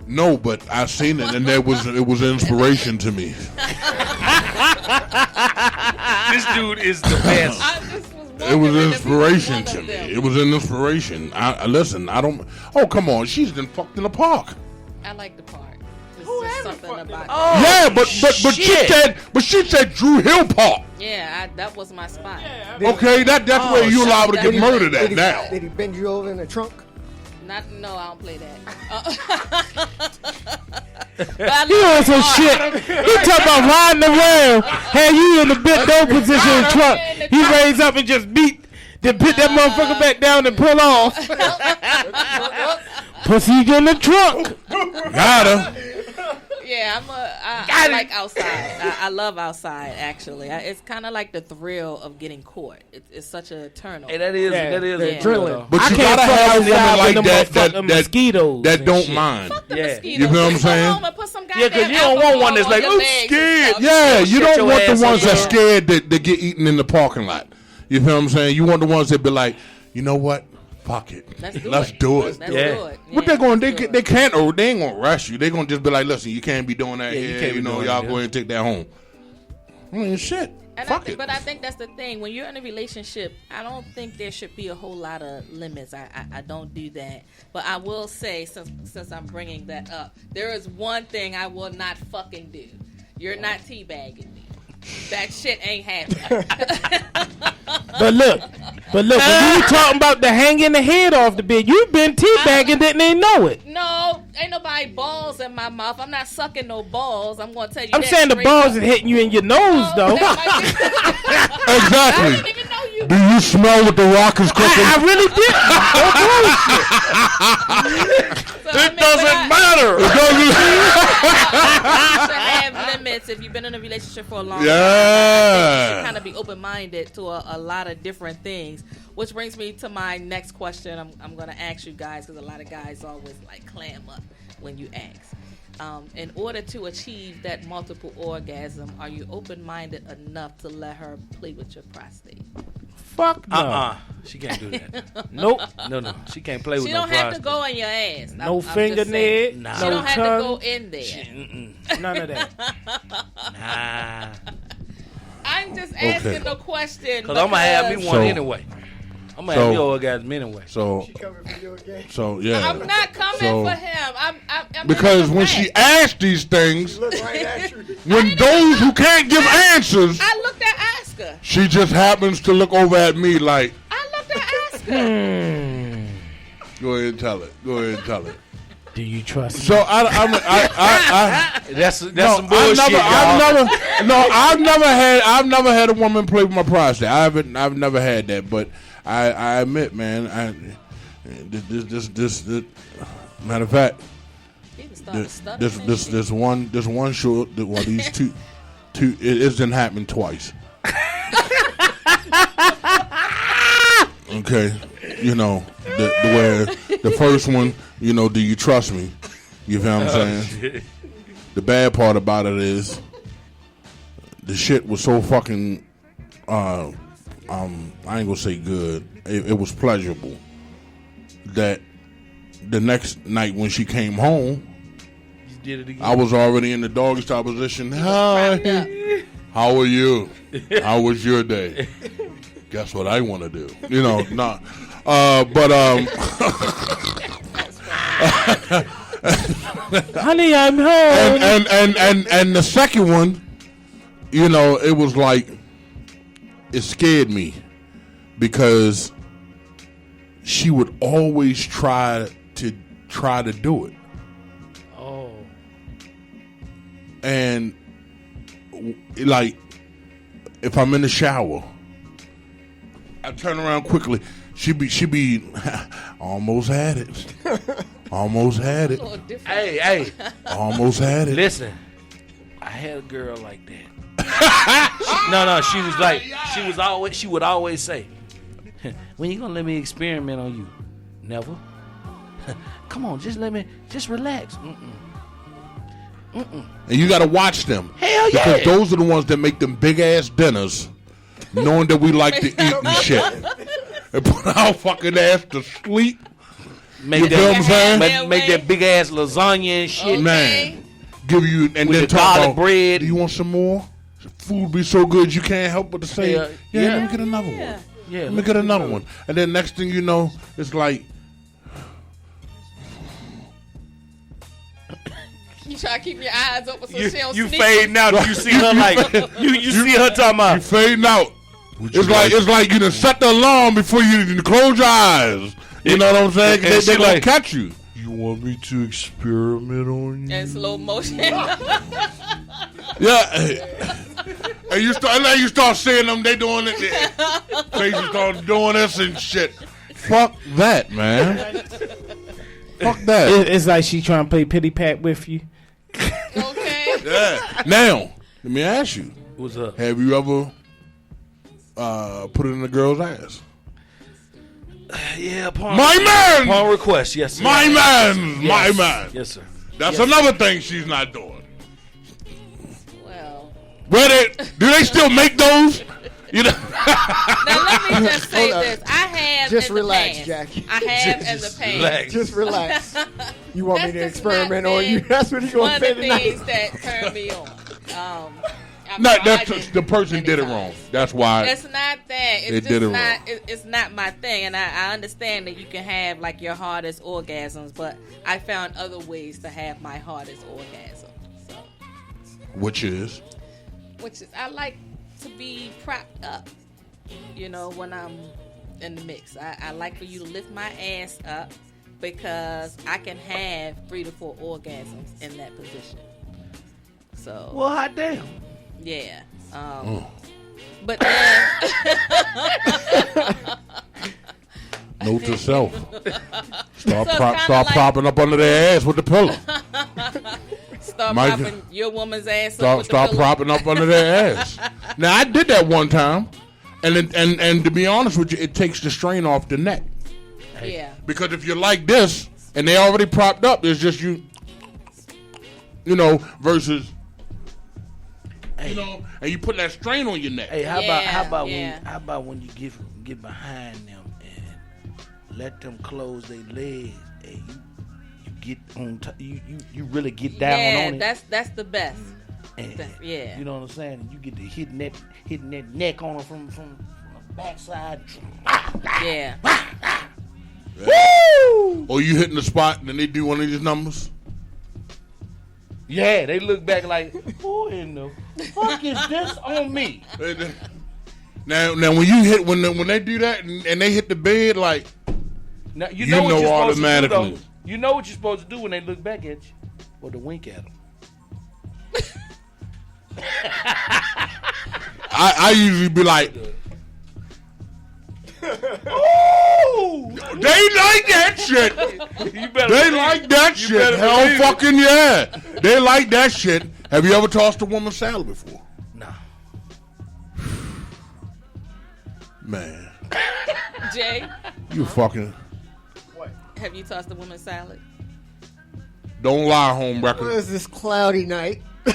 No, but I seen it and it was inspiration to me. This dude is the best. I just was It was wondering if you were inspiration one to of me. them. It was an inspiration. I listen. I don't. Oh, come on. She's been fucked in the park. I like the part. There's just something about Oh, Yeah, but shit. she said Drew Hill Park. Yeah, that was my spot. Okay, that's where you liable to get murdered at now. Did he bend you over in the trunk? No, I don't play that. But I He love on some the part. shit. He talking about riding around, had you in the bent down position in the truck. He raised up and just beat, then put that motherfucker back down and pull off. Pussy in the trunk. Got her. Yeah, I like outside. I love outside, actually. It's kind of like the thrill of getting caught. It's such a turn on. Hey, that is Yeah, a the thrill. But I you can't gotta fuck have a outside woman with like them that motherfucking mosquitoes that and don't shit. mind. Fuck the Yeah. mosquitoes. You feel what I'm Go saying? home and put some Yeah, 'cause goddamn you don't want one that's alcohol like, on I'm your legs and scared. stuff. Yeah, you Shut don't your want the ass ones up. that's scared that get eaten in the parking lot. You feel what I'm saying? You want the ones that be like, you know what? Fuck it. Let's do it. Let's do it. Let's Yeah. do it. What they going? They can't. Or they ain't gonna rush you. They gonna just be like, listen, you can't be doing that Yeah, you here. can't You be know, doing y'all that. go ahead and take that home. I mean, shit. And Fuck it. But I think that's the thing. When you're in a relationship, I don't think there should be a whole lot of limits. I don't do that. But I will say, since I'm bringing that up, there is one thing I will not fucking do. You're not teabagging me. That shit ain't happening. But look, when you were talking about the hanging the head off the bed, you been teabagging, didn't even know it. No, ain't nobody balls in my mouth. I'm not sucking no balls. I'm gonna tell you. I'm that saying the straight balls up. is hitting you in your nose, though. That might be- I Exactly. didn't even know you. Do you smell what the rock is cooking? I really didn't. It doesn't matter. It You should have limits if you've been in a relationship for a long time. Yeah. You should kind of be open-minded to a lot of different things. Which brings me to my next question. I'm going to ask you guys, because a lot of guys always like clam up when you ask. In order to achieve that multiple orgasm, are you open-minded enough to let her play with your prostate? Fuck no. She can't do that. Nope. No. She can't play with She no don't have to prostate. go in your ass. No I'm just fingernail. saying. Nah. She No don't have tongue. to go in there. None of that. Nah. I'm just asking the question Because I'm going to have me one So- anyway. I'm gonna have me orgasm anyway. So, She coming for you again. so yeah. I'm not coming So- for him. I'm Because in when his she face. asked these things, Look right at you. when those who can't give answers, I looked at Osker. she just happens to look over at me like, I looked at Osker. go ahead and tell it. Go ahead and tell it. Do you trust me? So I That's some bullshit, I've never had a woman play with my prostate. I've never had that, but I admit, man, this matter of fact, He was starting to stutter. this one show, well, these two, it didn't happen twice. Okay, you know, where the first one, you know, do you trust me? You feel what I'm saying? The bad part about it is the shit was so fucking I ain't gonna say good. It was pleasurable that the next night when she came home, You did it again. I was already in the doggy style position. Hi, how are you? How was your day? Guess what I want to do? You know, nah. Honey, I'm home. And the second one, you know, it was like it scared me because she would always try to do it. Oh. And like if I'm in the shower, I turn around quickly. She be almost had it. Almost had it. A little different. Hey. Almost had it. Listen, I had a girl like that. No, she would always say, when you gonna let me experiment on you? Never. Come on, just relax. And you gotta watch them. Hell yeah. Because those are the ones that make them big ass dinners, knowing that we like to eat and shit. And put our fucking ass to sleep. Make You feel what I'm saying? make that big ass lasagna and shit. Man. Give you and With then the talk garlic about bread. Do you want some more? Food be so good you can't help but to say, Yeah. let me get another one. Yeah, Let me get another one. And then next thing you know, it's like You try to keep your eyes open so she don't You sneak. fading out. You see her like you see her talking you about. fading out. It's like you done set the alarm before you done close your eyes. You know what I'm saying? And They she gonna like- catch you. You want me to experiment on you? In slow motion. Yeah. And you start seeing them, they doing it. Faces start doing this and shit. Fuck that, man. Fuck that. It's like she trying to play pity pat with you. Okay. Yeah. Now, let me ask you. What's up? Have you ever put it in a girl's ass? Yeah, upon My man! Upon request, yes. Sir. My man! Yes. My man! Yes, sir. That's another thing she's not doing. Well, Do they still make those? You know? now let me just say Hold this. I have Just in the relax, past. Jackie. I have in the past. Relax. Just relax. You want me to That's just experiment not on you? been That's what you one gonna of say the tonight. things that turn me on. I've No, tried it the person many did it times. wrong. That's why. It's not that. They It's did just it not. wrong. It's not my thing, and I understand that you can have like your hardest orgasms, but I found other ways to have my hardest orgasm. So, Which is? I like to be propped up. You know, when I'm in the mix, I like for you to lift my ass up because I can have 3 to 4 orgasms in that position. So, Well, hot damn. yeah. But then, Note to self. So it's kinda Start like- propping up under their ass with the pillow. start Mike- propping your woman's ass up Start with the pillow. propping up under their ass. Now I did that one time, and to be honest with you, it takes the strain off the neck. Yeah. Because if you're like this and they already propped up, it's just you know, versus you know, and you put that strain on your neck. Hey, how Yeah, about yeah. when you get behind them and let them close their legs and you get on top, you really get down Yeah, on it. that's the best. And, Yeah. You know what I'm saying? And you get to hitting that neck on them from the backside. Yeah. Woo! Or you hitting the spot and then they do one of these numbers. Yeah, they look back like, who in the fuck is this on me? Now when you hit when they do that and they hit the bed, like now, you know what you're automatically. To do, you know what you're supposed to do when they look back at you, or to wink at them. I usually be like, Ooh! they like that shit. They like that shit. Hell fucking yeah. They like that shit. Have you ever tossed a woman salad before? No. Man. Jay, You fucking. have you tossed a woman salad? Don't lie, home It record. was this cloudy night. Oh,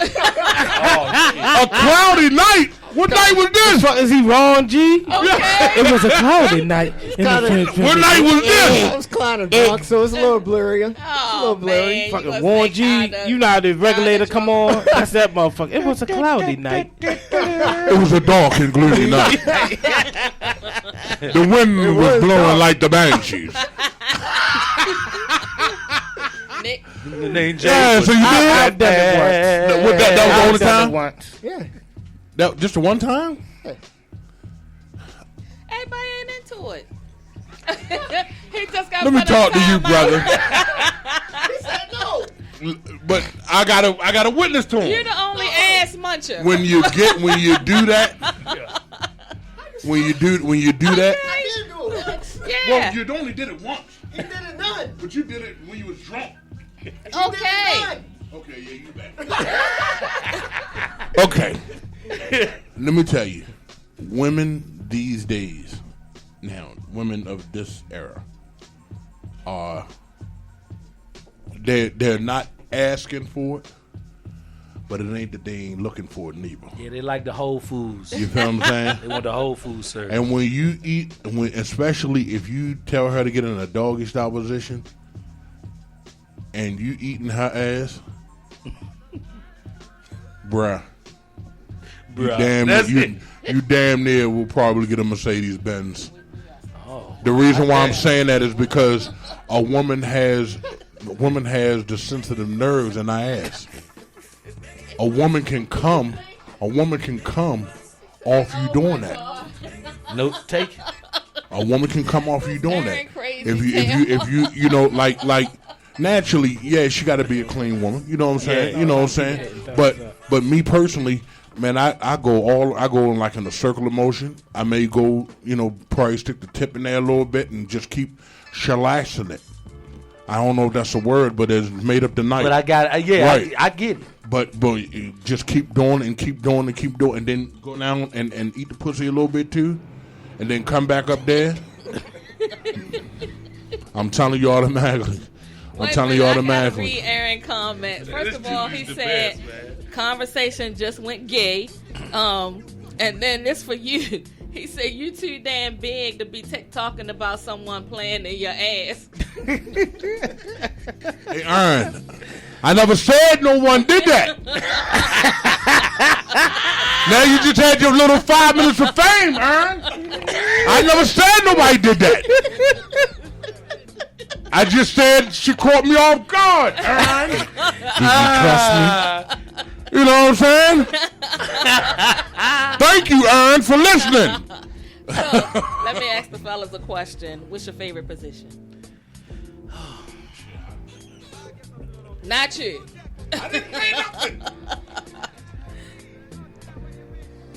shit. A cloudy night? What night was this? Is he wrong, G? Okay. It was a cloudy night. kinda- What night was I this? was kind of drunk, so it's a little blurry. It's a Oh, little blurry. man. You Fucking must Warren be G, kinda- you know how the regulator kinda come on? That's that motherfucker. It was a cloudy night. It was a dark and gloomy night. The wind was was blowing dark. like the banshees. Nick, The name Jay Yeah, was- so you I've did? done it once. That was the only I've done it time? once. Yeah. That just the one time? everybody ain't into it. He just got Let me put in talk to you, timeout. brother. He said no. But I gotta witness to You're him. the only ass muncher. When you do that, when you do that, I did do it once. yeah. well, you only did it once, He did it none. but you did it when you was drunk. Okay. Okay, yeah, you back. Okay, let me tell you, women these days, now women of this era, are they're not asking for it, but it ain't that they ain't looking for it neither. Yeah, they like the Whole Foods. You feel what I'm saying? They want the Whole Foods service. And when you eat, especially if you tell her to get in a doggy style position, and you eating her ass, bruh, That's it. you damn near will probably get a Mercedes Benz. Oh. The reason why I'm saying that is because a woman has the sensitive nerves in her ass. A woman can come off you doing that. Note taken. A woman can come off you doing that. Aaron crazy If you know like naturally, yeah, she got to be a clean woman. You know what I'm saying? Yeah, you know what I'm saying? But me personally, man, I go in like in a circle of motion. I may go, probably stick the tip in there a little bit and just keep shellaxing it. I don't know if that's a word, but it's made up the night. But I got right. I get it. But you just keep doing and keep doing and keep doing, and then go down and eat the pussy a little bit too, and then come back up there. I'm telling you automatically. Wait a minute, I gotta read Aaron comments. First of all, he said conversation just went gay. And then this for you. He said you too damn big to be talking about someone playing in your ass. Hey, Aaron, I never said no one did that. Now you just had your little 5 minutes of fame, Aaron. I never said nobody did that. I just said she caught me off guard, Aaron. Did you trust me? You know what I'm saying? Thank you, Aaron, for listening. So let me ask the fellas a question. What's your favorite position? Not you. I didn't say nothing.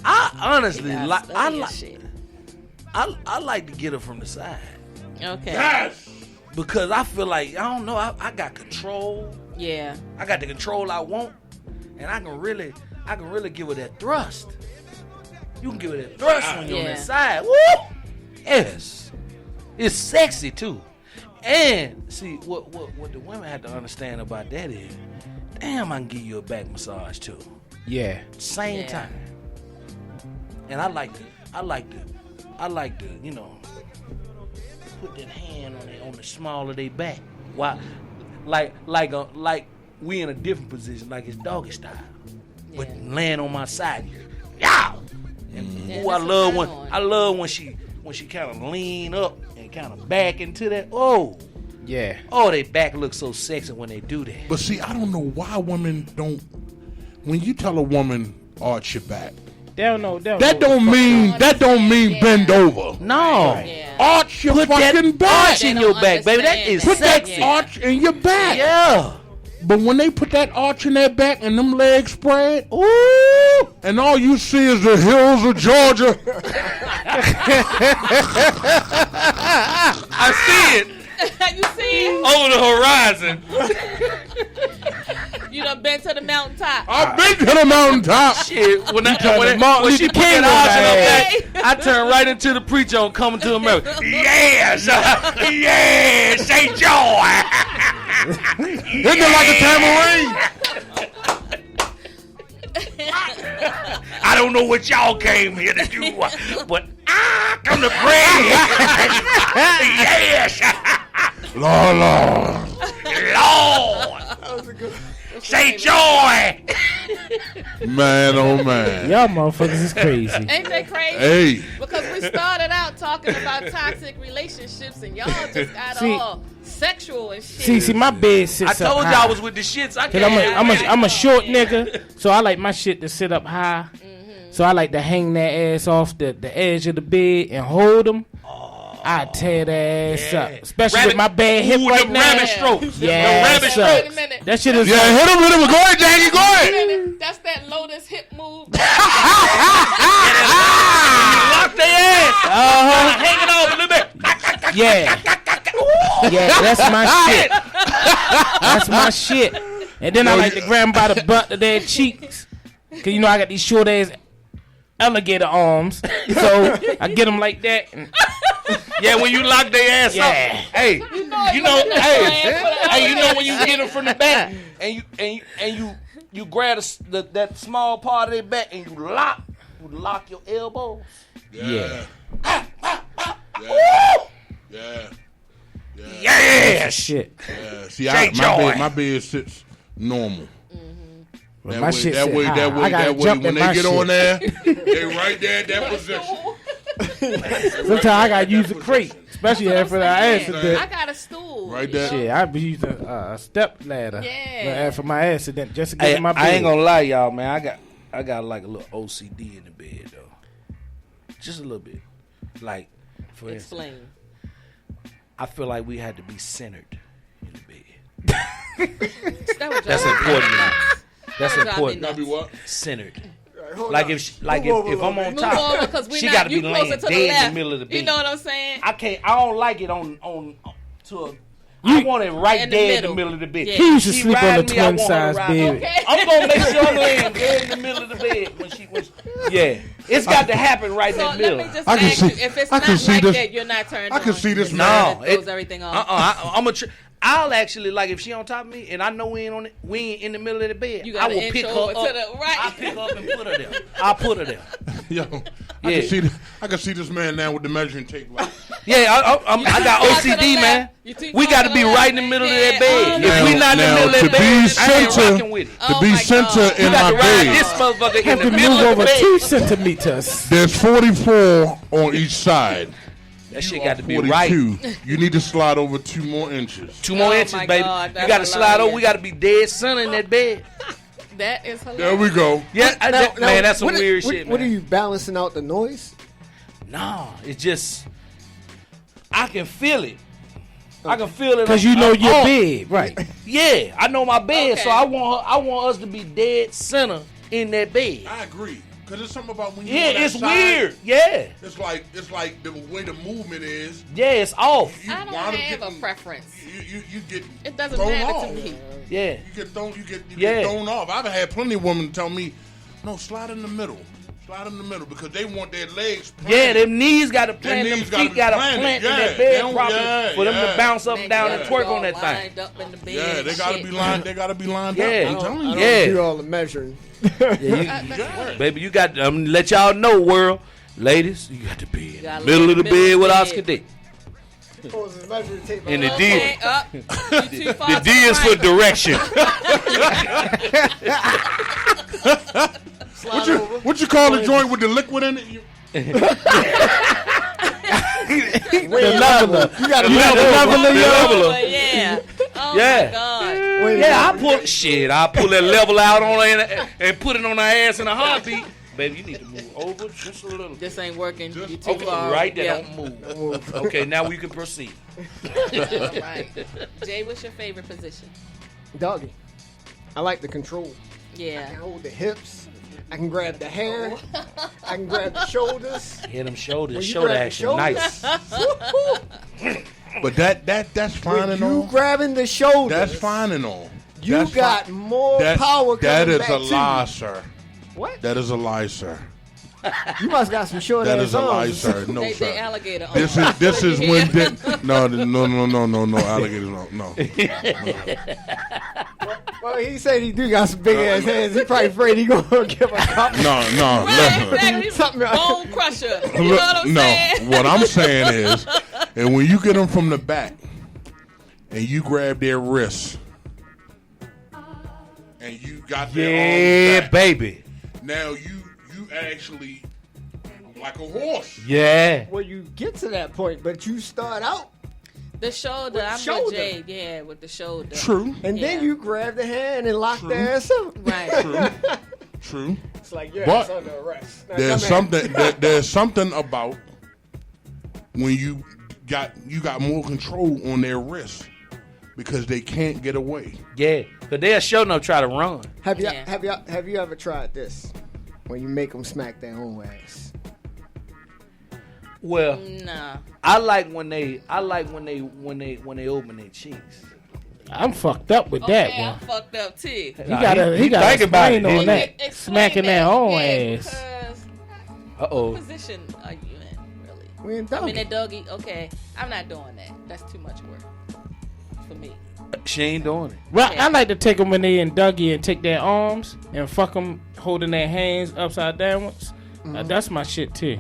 I honestly You like. gotta study your shit. I like to get her from the side Okay. Yes. because I feel like I don't know. I got control. Yeah. I got the control I want, and I can really give her that thrust. You can give her that thrust when you're on Yeah. that side. Woo! Yes, it's sexy too. And see what the women have to understand about that is, damn, I can give you a back massage too, Yeah. same Yeah. time. And I like to, put that hand on the small of their back. Why? Like we in a different position, like it's doggy style, but Yeah. laying on my side. Yeah. And Yeah, ooh, I that's love what when I'm on. I love when she when she kind of lean up and kind of back into that. Oh, Yeah. oh, they back look so sexy when they do that. But see, I don't know why women don't. When you tell a woman arch your back, They don't know. that don't mean bend over. No, Yeah. Arch your put fucking that back. arch in They your don't back, baby. That understand is Put that sexy. arch in your back. Yeah. But when they put that arch in their back and them legs spread, ooh, and all you see is the hills of Georgia. I see it You see? over the horizon. You done been to the mountaintop. I've been to the mountaintop. Shit, when Martin she Luther put King that arch in her on back, I turn right into the preacher on Coming to America. Yes, yes, say joy. Hit me like a tambourine. I don't know what y'all came here to do, but I come to pray. Yes, Lord, Lord. Lord, say joy. Man, oh man. Y'all motherfuckers is crazy. Ain't that crazy? Hey, Because we started out talking about toxic relationships and y'all just got See- all sexual and shit. See, my bed sits I up told high. y'all I was with the shits. I Cause can't. I'm a short nigga, so I like my shit to sit up high. So I like to hang that ass off the edge of the bed and hold them. I tear that ass up, especially with my bad hip right the now. rabbit strokes. Yeah, the rabbit son. Wait a strokes. minute. That shit is yeah, hit him. Go ahead, Jackie. Go ahead. That's that lotus hip move. Lock their ass. Hang it off a little bit. Yeah, yeah, that's my shit. That's my shit. And then I like to grab 'em by the butt of their cheeks, cause you know I got these short ass alligator arms, so I get them like that. And Yeah, when you lock their ass Yeah. up. Hey, you know, hey, you know when you get them from the back and you grab that small part of their back and you lock your elbows. yeah, Yeah. shit. See, Say joy. my bed sits normal. But my shit sit high. I gotta that way, jump when in they my get shit. on there, they right there at that position. Sometimes I gotta use a crate, especially after the I accident. got a stool. Right there. Shit, I be using a step ladder Yeah. after my accident just to get Hey, in my bed. I ain't gonna lie, y'all, man. I got like a little OCD in the bed though, just a little bit. Like, for instance, Explain. I feel like we had to be centered in the bed. That's important to me. That's That would drive me important. nuts. Be what? Centered. Hold Like on. if I'm Move over on a little bit. Move top, over because we she not. got to You be closer laying to the dead left. in the middle of the bed. You know what I'm saying? I don't like it on to a. I want it right In the there in middle. the middle of the bed. Yeah. He used to She sleep on the riding me, I twin want her to size ride bed. me. Okay. I'm gonna make sure I'm laying dead in the middle of the bed when she. Yeah, it's got to happen right So in the let middle. me just I can ask see- you, if it's I not can see like this- that, you're not turned I can on. see this It's man. not that No, throws everything off. I'll actually like if she on top of me and I know we ain't in the middle of the bed. You I gotta will inch pick her over up. to the right. I pick her up and put her there. I'll put her there. Yo, I can see this man now with the measuring tape. Like, Yeah, I got too far to OCD, the man. left. You too We far got to to be the right left. in the middle of Yeah. that bed. Oh, If we not in the now, middle of to that bed, be I ain't center- rocking with it. to Oh be my center God. in You got my to ride bed, this motherfucker in Have the to middle move of the over bed. 2 centimeters. there's 44 on each side. That shit You got are to be right. 42. You need to slide over 2 more inches. 2 more Oh inches, my baby. God, You that's got to slide over. hilarious. We got to be dead center in that bed. That is hilarious. There we go. Yeah, Now, man, that's some what- weird what- shit, man. What are you balancing out the noise? No, it's just I can feel it. I can feel it Cause you know I'm your on. bed, right? Yeah, I know my bed, Okay. so I want us to be dead center in that bed. I agree. Because it's something about when you Yeah, on that it's side, weird. Yeah, It's like the way the movement is. yeah, it's off. You I don't wind up have a getting- preference. You get It doesn't thrown matter off. to me. Yeah, You get thrown. You get Yeah. thrown off. I've had plenty of women tell me, "No, slide in the middle. Slide in the middle," because they want their legs. yeah, planted. them knees got to plant, them knees gotta feet be got to planted. plant in Yeah, that they bed don't- properly yeah, for them to yeah. bounce up and down Man, and twerk you on that all thing. lined up in the bed Yeah, they and gotta shit. be lined. They gotta be lined Yeah. up. I I'm don't, telling I you. don't Yeah. do all the measuring. Baby, you got let y'all know, world, ladies, you got to be in the gotta middle lay of the bed with Osker D. Oh, it's a measuring tape. And the D, Okay, up. You too far the to D is for right. direction. Slide over. What you call the joint with the liquid in it? The leveler. You got You got the leveler, yo. Yeah. Oh Yeah. my God. Yeah, I pull that level out on her and put it on her ass in a heartbeat. Baby, you need to move over just a little. This ain't working. You too Okay, far. right there, Yeah. don't move. Okay, now we can proceed. Right. Jay, what's your favorite position? Doggy. I like the control. I Yeah. can hold the hips. I can grab the hair. I can grab the shoulders. Hit them shoulders, When you shoulder grab the action, shoulders- nice. But that's fine When and you all. grabbing the shoulders, That's fine and all. you That's got fine. more That- power coming That is back a to lie, you. sir. What? That is a lie, sir. You must got some short That ass is a lie, arms. sir. No, They sir. alligator. This is when no alligators no. Well, he said he do got some big ass hands. He probably afraid he gonna give a cop. No. Right, Listen. exactly. Something- Bone crusher. You know what I'm No, saying? what I'm saying is, and when you get them from the back, and you grab their wrists, and you got their Yeah, arms back, baby. now you actually like a horse. Yeah. Well, you get to that point, but you start out, The shoulder. With I'm shoulder. with Jay. Yeah, with the shoulder. True. and then Yeah. you grab the hand and lock the ass up. Right. True. It's like your But ass under arrest. Now, There's come here. something. There's something about when you got more control on their wrists because they can't get away. Yeah. Because they'll sure enough try to run. Have you Yeah. have you ever tried this? When you make them smack their own ass. Well, Nah. I like when they open their cheeks. I'm fucked up with that Okay, I'm one. fucked up too. He got to thinking about it, explain on didn't that. Explain Smacking that whole yeah, ass. Because Uh-oh. what position are you in, really? We in I doggy. mean, that doggy. Okay, I'm not doing that. That's too much work for me. She ain't doing it. Well, I like to take them when they in Dougie and take their arms and fuck them holding their hands upside downwards. That's my shit too.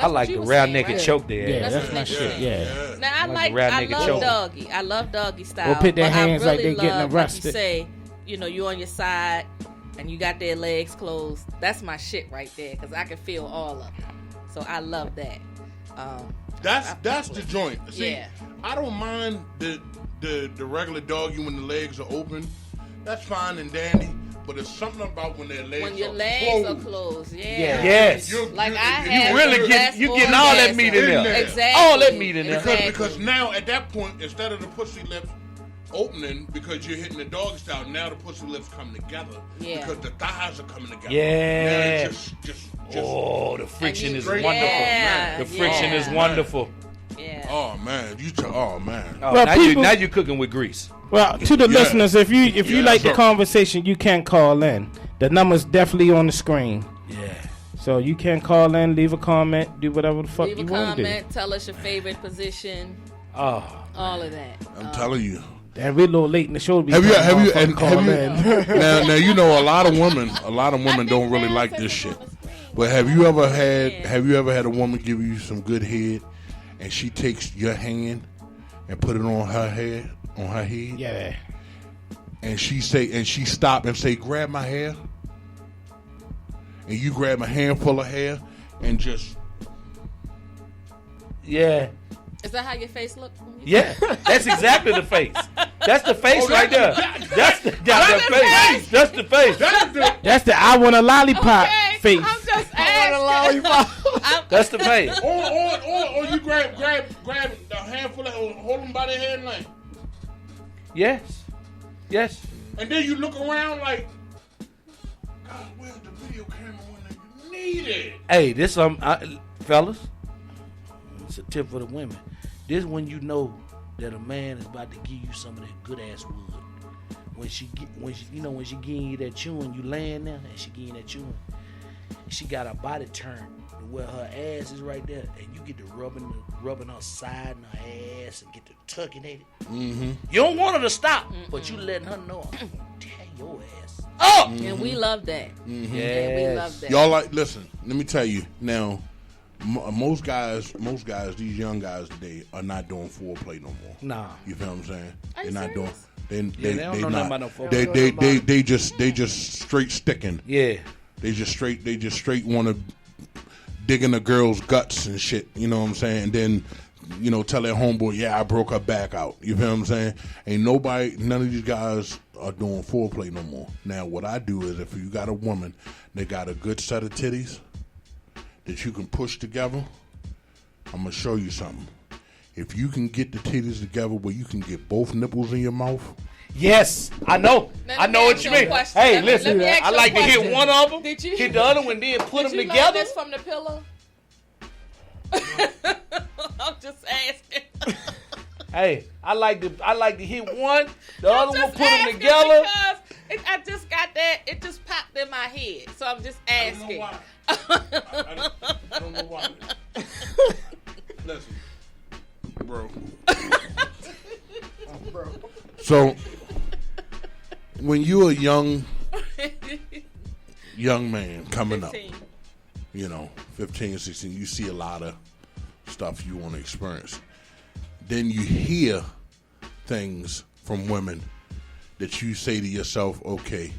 I like the round nigga choke their Yeah, ass. that's what my they shit. say. Yeah. Now I Like a round I nigga love choke. doggy. I love doggy style. Or put their but hands I like really they getting love, arrested. Like you say, you on your side and you got their legs closed. That's my shit right there because I can feel all of it. So I love that. That's the joint. See, Yeah. I don't mind the regular doggy when the legs are open. That's fine and dandy. But it's something about when their legs When your are legs closed. are closed, yeah. Yes. Like I you had really the get- last you getting orgasm. all that meat in there. Exactly. All that meat in there. Because now at that point, instead of the pussy lips opening because you're hitting the dog style, now the pussy lips come together Yeah. because the thighs are coming together. Yeah. Now it's just Oh, the friction And is you- wonderful. Yeah, The friction is yeah. wonderful. Yeah. oh man, oh man. Oh, Well, now people- you're cooking with grease. Well, to the Yeah. listeners, if you Yeah, like the sure. conversation, you can call in. The number's definitely on the screen. Yeah. So you can call in, leave a comment, do whatever the fuck Leave a you want to do. comment. Tell us your favorite position. Oh. All of that. I'm telling you. And we're a little late in the show. To be Have you calling have motherfuckers call in. now you know a lot of women don't really like this shit. But have you ever had a woman give you some good head and she takes your hand and put it on her head? Yeah. And she stop and say, grab my hair. And you grab a handful of hair and just Yeah. Is that how your face looks? When you Yeah. That's exactly the face. That's the face right there. That's the goddamn the face. face. That's the face. That's the I want a lollipop Okay, face. I'm just asking. That's the face. or you grab a handful of hold them by their head like, Yes. Yes. and then you look around like, God, where's the video camera when you need it? Hey, this fellas. It's a tip for the women. This when you know that a man is about to give you some of that good ass wood. When she giving you that chewing, you laying there and she giving you that chewing. She got her body turned to where her ass is right there, and you get to rubbing her side and her ass and get to tugging at it. Mm-hmm. You don't want her to stop, but you letting her know I'm gonna tear your ass up. And we love that. Mm-hmm. Yeah, we love that. Y'all listen, let me tell you now. Most guys, these young guys today are not doing foreplay no more. Nah. You feel what I'm saying? Are you They're not serious? doing. They don't know nothing about no foreplay. They just straight sticking. Yeah. They just straight want to dig in a girl's guts and shit. You know what I'm saying? And then tell their homeboy, yeah, I broke her back out. You feel what I'm saying? Ain't nobody, none of these guys are doing foreplay no more. Now, what I do is if you got a woman that got a good set of titties that you can push together, I'm going to show you something. If you can get the titties together where you can get both nipples in your mouth. Yes, I know. I know what you mean. Hey, listen, let me I like to hit one of them, Did you hit the other one, then put them Did you together. learn this from the pillow? I'm just asking. Hey, I like to hit one, the other one, put them together. Because I just got that. It just popped in my head, so I'm just asking. I don't know why. Listen, bro. So, when you're a young man coming 15. up, 15, 16, you see a lot of stuff you want to experience. Then you hear things from women that you say to yourself, okay,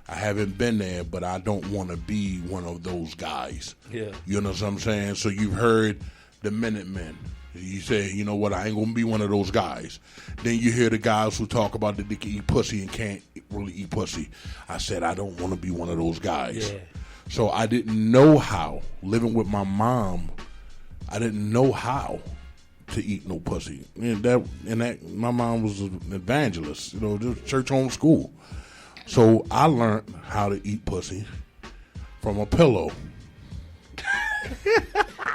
I haven't been there, but I don't want to be one of those guys. Yeah. You know what I'm saying? So you've heard the Minutemen. You say, you know what, I ain't going to be one of those guys. Then you hear the guys who talk about that they can eat pussy and can't really eat pussy. I said, I don't want to be one of those guys. Yeah. So I didn't know how. Living with my mom, I didn't know how to eat no pussy. And that my mom was an evangelist, just church home school. So I learned how to eat pussy from a pillow.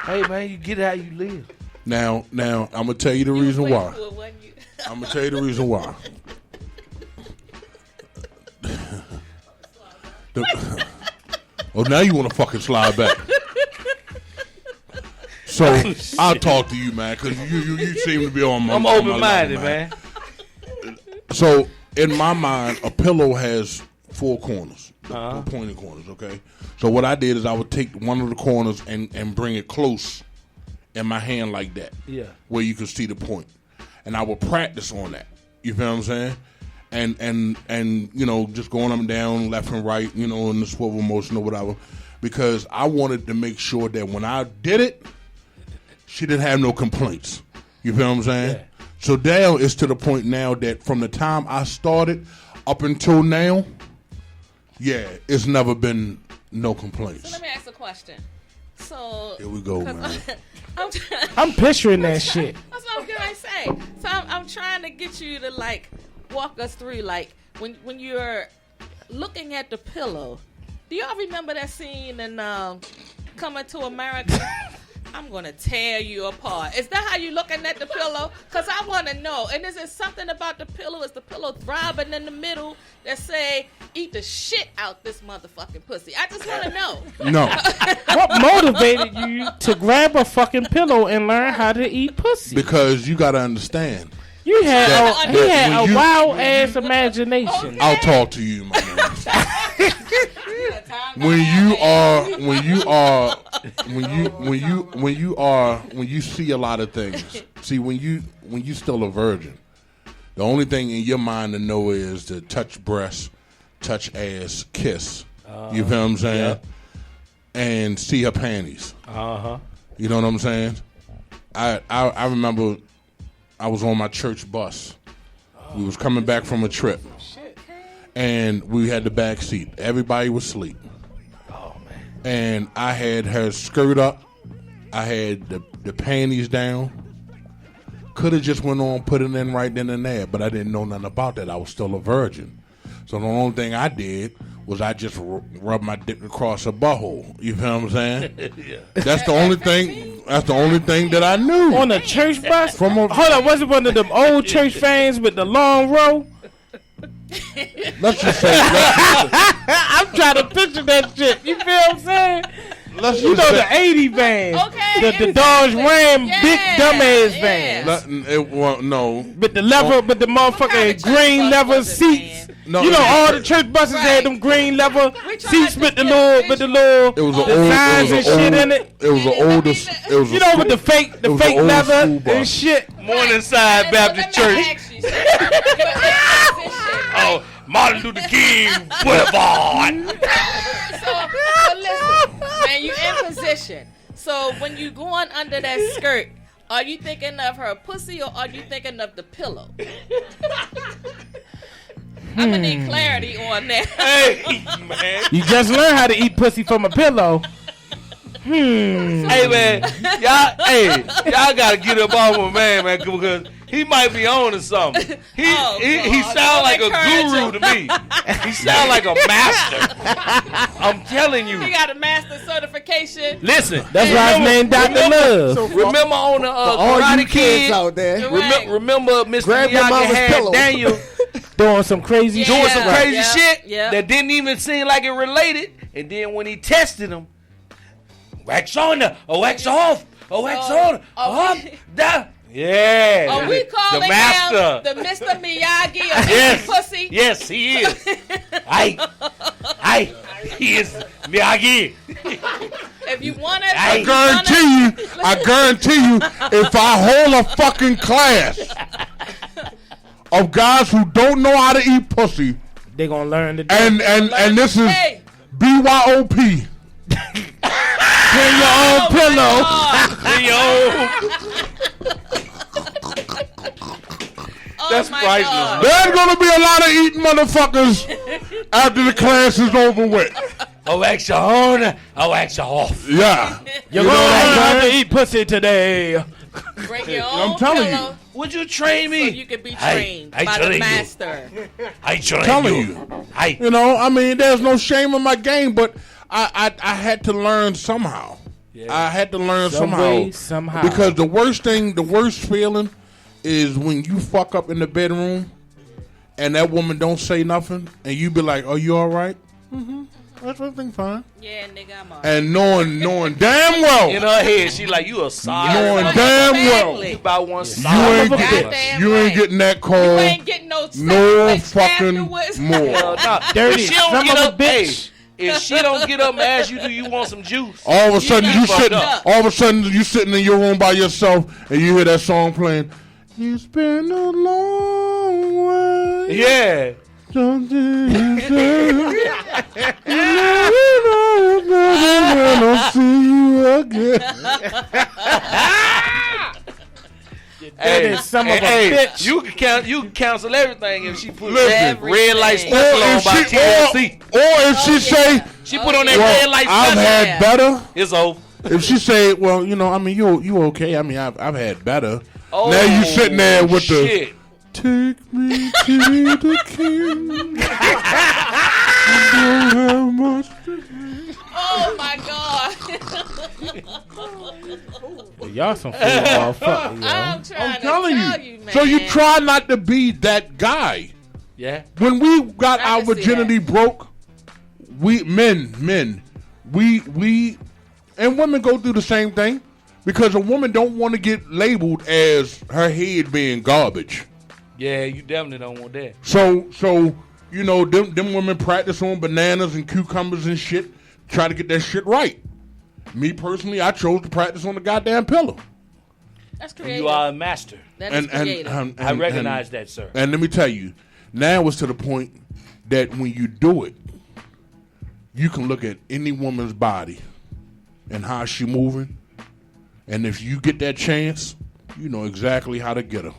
Hey, man, you get it how you live. Now, I'm gonna tell you the reason why. I'm gonna tell you the reason why. Now you want to fucking slide back. So I'll talk to you, man, because you seem to be on my. I'm open-minded, man. So in my mind, a pillow has 4 corners, pointed corners. Okay. So what I did is I would take one of the corners and bring it close in my hand like that. Yeah. Where you can see the point. And I would practice on that. You feel what I'm saying? And just going up and down, left and right, in the swivel motion or whatever. Because I wanted to make sure that when I did it, she didn't have no complaints. You feel what I'm saying? Yeah. So now it's to the point now that from the time I started up until now, it's never been no complaints. So let me ask a question. So here we go, man. I'm picturing that shit. That's what I'm gonna say. So I'm trying to get you to walk us through when you're looking at the pillow. Do y'all remember that scene in Coming to America? I'm gonna tear you apart. Is that how you looking at the pillow? Cause I want to know. And is it something about the pillow? Is the pillow throbbing in the middle that say, "Eat the shit out this motherfucking pussy"? I just want to know. No. What motivated you to grab a fucking pillow and learn how to eat pussy? Because you gotta understand. He had a wild ass Okay. imagination. I'll talk to you, man. when you see a lot of things. See, when you still a virgin, the only thing in your mind to know is to touch breast, touch ass, kiss. You feel what I'm saying? Yeah. And see her panties. You know what I'm saying? I remember I was on my church bus. We was coming back from a trip. And we had the back seat. Everybody was asleep. Oh, man. And I had her skirt up. I had the panties down. Could have just went on, put it in right then and there, but I didn't know nothing about that. I was still a virgin. So the only thing I did was I just rubbed my dick across her butthole. You feel what I'm saying? Yeah. That's the only thing. That's the only thing that I knew. On a church bus? From a- Hold on, was it one of them old church fans with the long row? Let's just say. I'm trying to picture that shit. You feel what I'm saying? Let's You just know say, the 80 van. Okay, The Dodge Ram Yeah, big dumbass yeah. van. no. With the leather, with the kind motherfucking of green church leather bus was it, seats. man? No, You know it- all the church buses had them green leather We tried seats to with the get little, a with the visual. little It was an designs old. and shit in it. It was the oldest. It was You know, with the fake It was an old leather school bus. and shit. Morningside Baptist Church. Oh, Martin Luther King Boulevard. So listen, man, you in position. So when you going under that skirt, Are you thinking of her pussy or are you thinking of the pillow? I'm gonna need clarity on that. Hey, man. You just learned how to eat pussy from a pillow. Hey man, y'all gotta get up off my man, because he might be on to something. He sound like a guru to me. He sound like a master. I'm telling you. He got a master certification. Listen, That's why his name Dr. Love. So remember on the all you Karate kids Kid, out there, Right. remember Mr. Grab your Miyagi mama's had pillow. Daniel Doing some crazy Yeah. shit. doing some crazy Yeah. shit Yeah. that didn't even seem like it related, and then when he tested him, wax on, wax off, wax on, up, down. Yeah. Are we calling the master? him the Mr. Miyagi of Yes. pussy? Yes, he is. He is Miyagi. If you want to, I guarantee you, if I hold a fucking class of guys who don't know how to eat pussy, They gonna learn to do and this is Hey. BYOP. Bring your own pillow. That's my priceless. God. There's gonna be a lot of eating motherfuckers after the class is over with. Wax on, wax off. Yeah. You're You know gonna what I'm learn to saying? eat pussy today. Bring your own I'm telling you. pillow Would you train so me? you can be trained by train the you. master. I train Telling you. you. I You know, I mean, there's no shame in my game, but I had to learn somehow. I had to learn Somehow. Because the worst feeling is when you fuck up in the bedroom and that woman don't say nothing and you be like, "Are you all right?" Mm-hmm. That's everything fine. Yeah, nigga, I'm on. And knowing damn well, in her head, she like, you a sorry. knowing damn well, Exactly. You about one you sorry. ain't Goddamn you ain't right. getting that You call ain't getting no no sex fucking afterwards. more. No, Dirty if she don't son get of a up, hey, bitch. if she don't get up and ask you, do you want some juice? All of a sudden you fucked sitting. up. All of a sudden you sitting in your room by yourself, and you hear that song playing. It's been a long way. Yeah. Something you say. You never know when I'll see you again. That is some of a hey, bitch. You can cancel everything if she put Listen. that red light Everything. special Or on if by she, TLC. or if she say, She put on that well, red light I've special. had better. It's over. If she say, well, you know, I mean, you okay? I mean, I've had better. Oh, now you sitting there with shit. the take me to the king. I don't have much to Oh my God. Y'all some football fuck, yo. I'm trying I'm to telling tell you. man. So you try not to be that guy. Yeah. When we got I our can see virginity broke, we men, we and women go through the same thing because a woman don't want to get labeled as her head being garbage. Yeah, you definitely don't want that. So you know them women practice on bananas and cucumbers and shit, try to get that shit right. Me personally, I chose to practice on the goddamn pillow. That's creative. You are a master. That is creative. I recognize that, sir. And let me tell you, now it's to the point that when you do it, you can look at any woman's body and how she moving, and if you get that chance, you know exactly how to get her.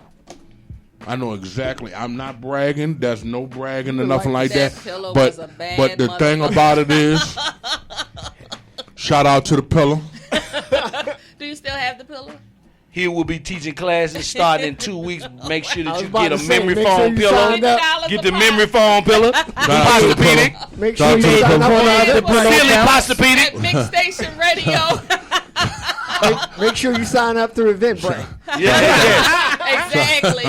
I know exactly. I'm not bragging. There's no bragging or nothing like that that. pillow But was a bad but the thing motherfucker. about it is, shout out to the pillow. Do you still have the pillow? He will be teaching classes starting in 2 weeks. Make sure I that was you about get to a say, memory make sure foam you pillow. signed up. $50 Get a the pop. memory foam pillow. Shout out to the pillow. Posturepedic. Make Shout sure out to you the sign pillow. up Yeah, for but- Silly At Posturepedic. Mix Station Radio. Make sure you sign up through Eventbrite. Yeah. Exactly.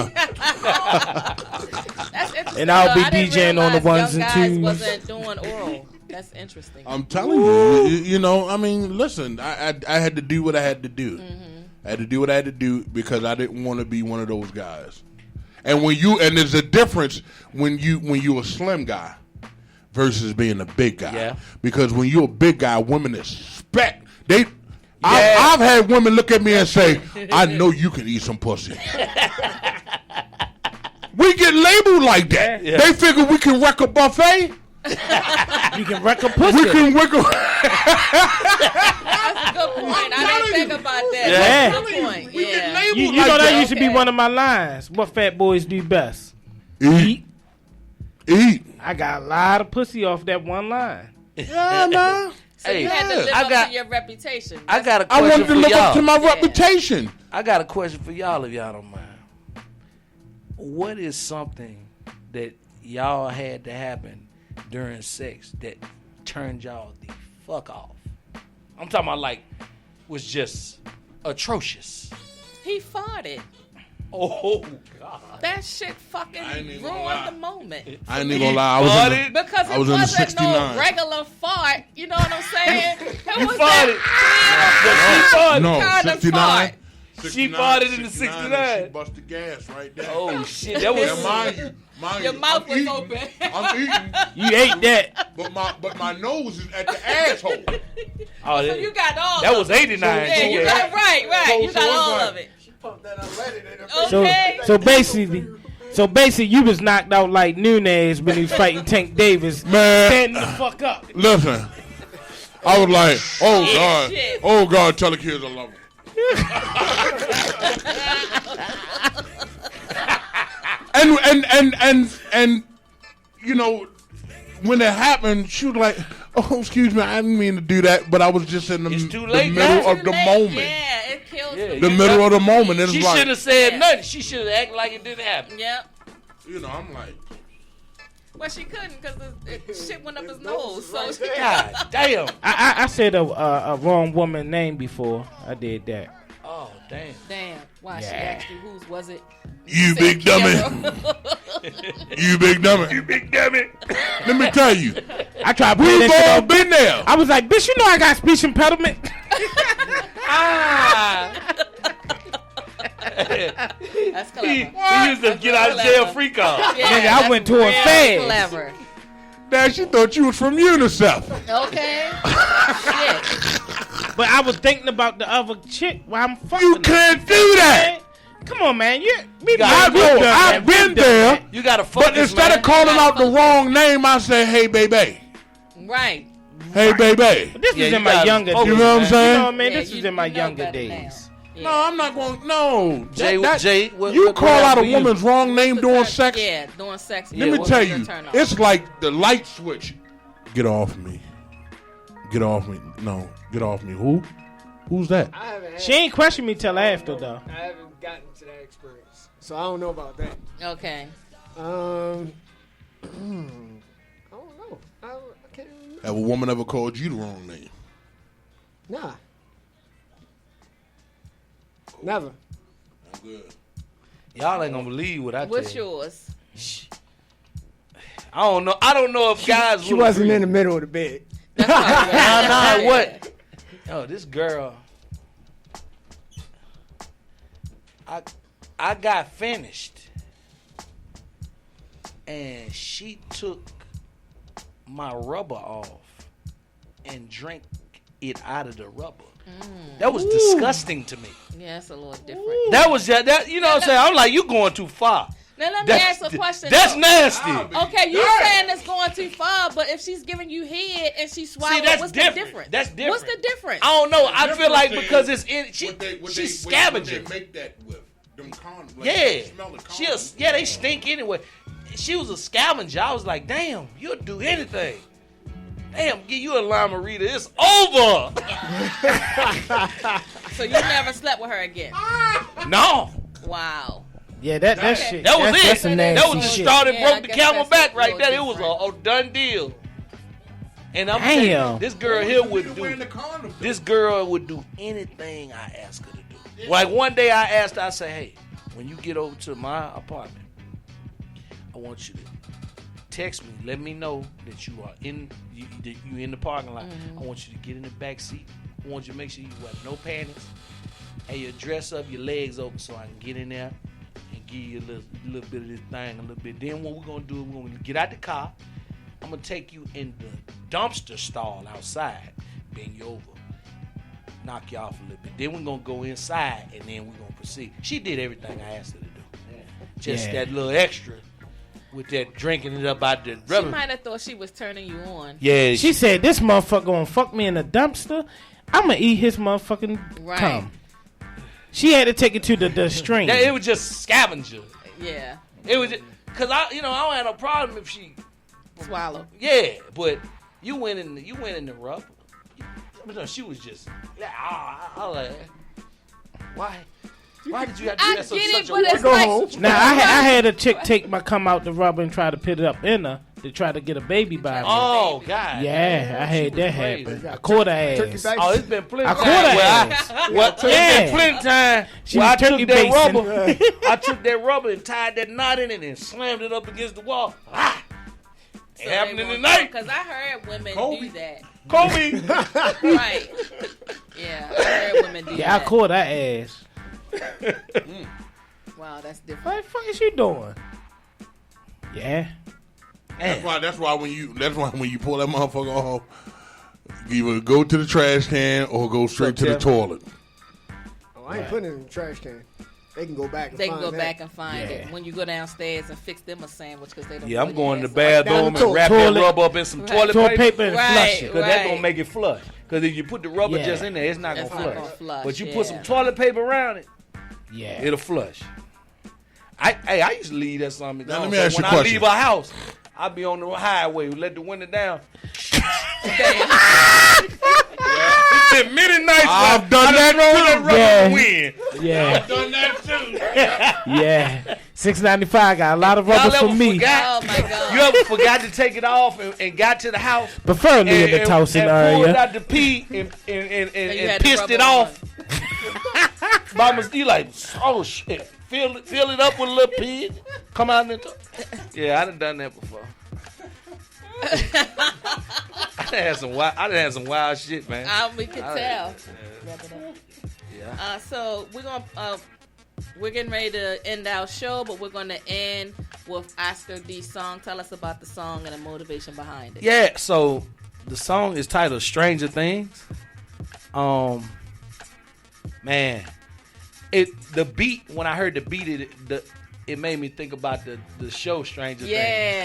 That's interesting. And I'll be though. I didn't DJing on the realize ones young and guys twos. wasn't doing oral. That's interesting. I'm telling you, you know. I mean, listen. I had to do what I had to do. I had to do what I had to do because I didn't want to be one of those guys. And there's a difference when you're a slim guy versus being a big guy. Yeah. Because when you're a big guy, women expect I've had women look at me and say, "I know you can eat some pussy." We get labeled like that. Yeah. They figure we can wreck a buffet. You can wreck a pussy. We can wiggle. That's a good point. I didn't think about that. Yeah. That's a good point. We get Yeah. labeled You like know that that. used to be one of my lines. What fat boys do best? Eat. I got a lot of pussy off that one line. Yeah, man. So you had to live up to your reputation. I got a I question wanted to for live up to y'all. my reputation. I got a question for y'all if y'all don't mind. What is something that y'all had to happen during sex that turned y'all the fuck off? I'm talking about like was just atrocious. He farted. Oh God! That shit fucking I ain't even gonna lie. ruined the moment. I ain't even gonna lie. I was in the, Because I it was in the wasn't 69. no regular fart. You know what I'm saying? It was farted. that No, kind of 69. fart. She farted in the 69. She busted gas right there. Oh shit! That was Now, mind Your you, mouth I'm was eating, open. I'm eating, You ate that. but my nose is at the asshole. oh, So you got all that of was it. 89. Yeah, you Yeah. got right. You got so all it's of it. She pumped that unleaded in her Okay. So basically, you was knocked out like Nunez when he was fighting Tank Davis. Man. Standing the fuck up. Listen, I was like, oh God, shit. oh God, tell the kids I love them. and you know, when it happened, she was like, oh, excuse me, I didn't mean to do that, but I was just in the, It's too the late middle now. of the moment. Yeah, it kills Yeah, The middle of the moment. It's She like, should have said Yeah. nothing. She should have acted like it didn't happen. Yep. you know, I'm like, Well, she couldn't because the shit went up his nose. So she God damn. I said a wrong woman name before. I did that. Oh damn. damn. Why she Yeah. asked you whose was it? you Said big dummy, Kiara. you big dummy, you big dummy. Let me tell you, I tried to play we've that all shit. been there. I was like, bitch, you know I got speech impediment. That's clever. He used to get out of jail free card. Yeah, Nigga, I that's went to a real fast. Clever. Now she thought you was from UNICEF. Okay. Shit. But I was thinking about the other chick while I'm fucking. You her. can't do that. Come on, man. I've been there. You gotta focus, But instead man. of calling out the wrong name, I say, hey, baby. Right. Hey, baby. This Yeah, was you in my gotta younger focus, days. You know what I'm You saying? know what I mean? Yeah, This you- was in my you know younger better now. days. Yeah. No, I'm not going to. No. Jay, what you what call out happened a for you? woman's wrong name during sex? Yeah, doing sex. Let me what's tell your you, turn off? it's like the light switch. Get off me. Get off me. No, get off me. Who? Who's that? I haven't had, She ain't questioned me till after, though. I haven't gotten to that experience, so I don't know about that. Okay. I don't know. I can't remember. Have a woman ever called you the wrong name? Nah. Never. I'm good. Y'all ain't gonna believe what I What's tell you. yours? I don't know. I don't know if guys. She wasn't in the middle of the bed. That's probably right. Nah, what? Oh, this girl. I got finished, and she took my rubber off and drank it out of the rubber. That was disgusting to me. Yeah, it's a little different. That was that. You know what I'm saying? I'm like, you going too far. Now let me ask a question. That's though. nasty. Okay, you saying it's going too far, but if she's giving you head and she swallowed, that's what's different. the difference? That's different. What's the difference? I don't know. I feel like difference because is it's in. She's What they scavenger. make that with? Them condoms. Like, Yeah, you smell the condoms. they stink anyway. She was a scavenger. I was like, damn, you'll do anything. Damn, give you a lima Rita. It's over. So you never slept with her again? No, Wow. Yeah, that shit. that was that's it. a nasty That was the shit. straw that Yeah, I broke the guess camel that's back a right little there. It was different. a done deal. And I'm Damn. telling you, this girl here would Wearing do. the condom. This girl would do anything I ask her to do. Like one day I asked her, I said, hey, when you get over to my apartment, I want you to text me. Let me know that you are in you in the parking lot. I want you to get in the back seat. I want you to make sure you wear no panties. And you dress up your legs open so I can get in there and give you a little bit of this thing, a little bit. Then what we're going to do, we're going to get out the car. I'm going to take you in the dumpster stall outside, bend you over, knock you off a little bit. Then we're going to go inside, and then we're going to proceed. She did everything I asked her to do. Just Yeah. that little extra with that drinking it up out the She rubber. might have thought she was turning you on. Yeah, She said, "This motherfucker gonna fuck me in the dumpster. I'm gonna eat his motherfucking Right. cum." She had to take it to the stream. it was just scavenger. Yeah. It was because I don't have no problem if she. Swallow. Yeah, but you went in the rubber. She was just. I was like, why? Why did you have to do I that? get it, Such but it's a like Now I had a chick take my cum out the rubber and try to put it up in her to try to get a baby by me. Oh God! Yeah, I had that crazy. happen. I caught her Turkey ass. bacon. Oh, it's been plenty. I of caught times her where ass. It's been plenty of time. She where was I took turkey that basting. rubber. I took that rubber and tied that knot in it and slammed it up against the wall. It happened in the night. Because I heard women Kobe. do that. Kobe. Right. Yeah, I heard women do Yeah, I that. caught her ass. Wow, that's different. What the fuck is you doing? Yeah. That's why when you pull that motherfucker off, you either go to the trash can or go straight to the toilet. Oh, I ain't putting it in the trash can. They can go back and They can find go that. back and find Yeah. it when you go downstairs and fix them a sandwich because they don't. Yeah, I'm put going to it the in. bathroom Down and the wrap toilet. that rubber up in some Right. toilet Toilet paper. paper and Right. flush it. Because that's going to make it flush. Because if you put the rubber Yeah. just in there, it's not going It's to not flush. gonna flush, But you yeah. put some toilet paper around it, Yeah. it'll flush. I used to leave that something. Now, let me So ask you when a I question. leave a house, I be on the highway, let the window down. It's been many nights I've done that too. Yeah. win. Yeah. Done that too. Yeah. $6.95 got a lot of rubber Y'all for ever me. forgot? Oh my god. You ever forgot to take it off and got to the house? Preferably in the toasting pulled area. out the pee and you and had the pissed rubber it off. You like, oh shit. Fill it up with a little pee. Come out in the Yeah, I done that before. I done had some wild shit, man. We could tell. Yeah. So we're getting ready to end our show, but we're going to end with Osker D's song. Tell us about the song and the motivation behind it. Yeah, so the song is titled Stranger Things. Man, the beat, when I heard the beat, it made me think about the show Stranger Yeah.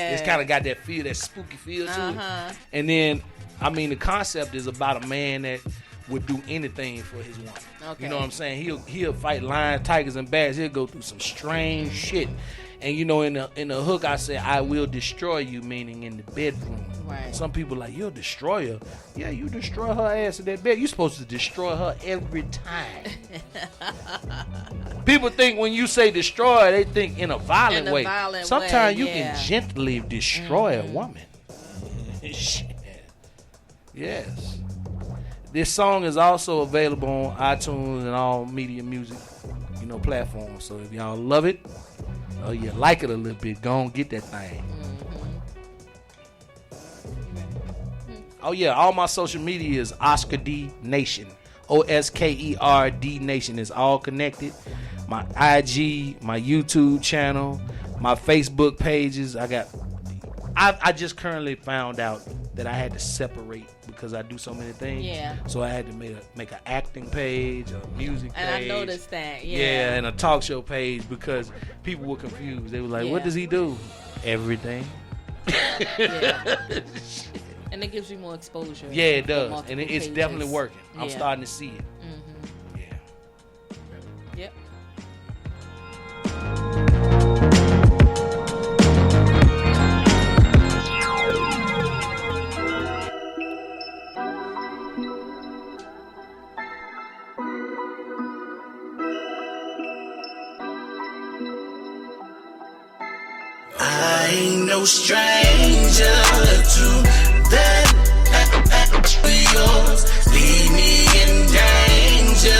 Things. It's kind of got that feel, that spooky feel to Uh-huh. it. And then, I mean, the concept is about a man that would do anything for his woman. Okay. You know what I'm saying? He'll fight lions, tigers, and bears. He'll go through some strange shit. And you know, in the hook, I say, "I will destroy you," meaning in the bedroom. Right. Some people like, "You'll destroy her." Yeah, you destroy her ass in that bed. You're supposed to destroy her every time. People think when you say destroy, they think in a violent In a way. violent Sometimes way, you yeah. can gently destroy a woman. Shit. Yes. This song is also available on iTunes and all media music, platforms. So if y'all love it or you like it a little bit, go on get that thing. Oh yeah, all my social media is Osker D Nation. OSKERD Nation is all connected. My IG, my YouTube channel, my Facebook pages. I just currently found out that I had to separate because I do so many things. Yeah. So I had to make an acting page, a music And page. I noticed that. Yeah, and a talk show page because people were confused. They were like, Yeah. "What does he do?" Everything. Yeah. And it gives you more exposure. Yeah, it for does, multiple and it's pages. definitely working. I'm Yeah. starting to see it. Yeah. Yep. I ain't no stranger to that yours. Leave me in danger. I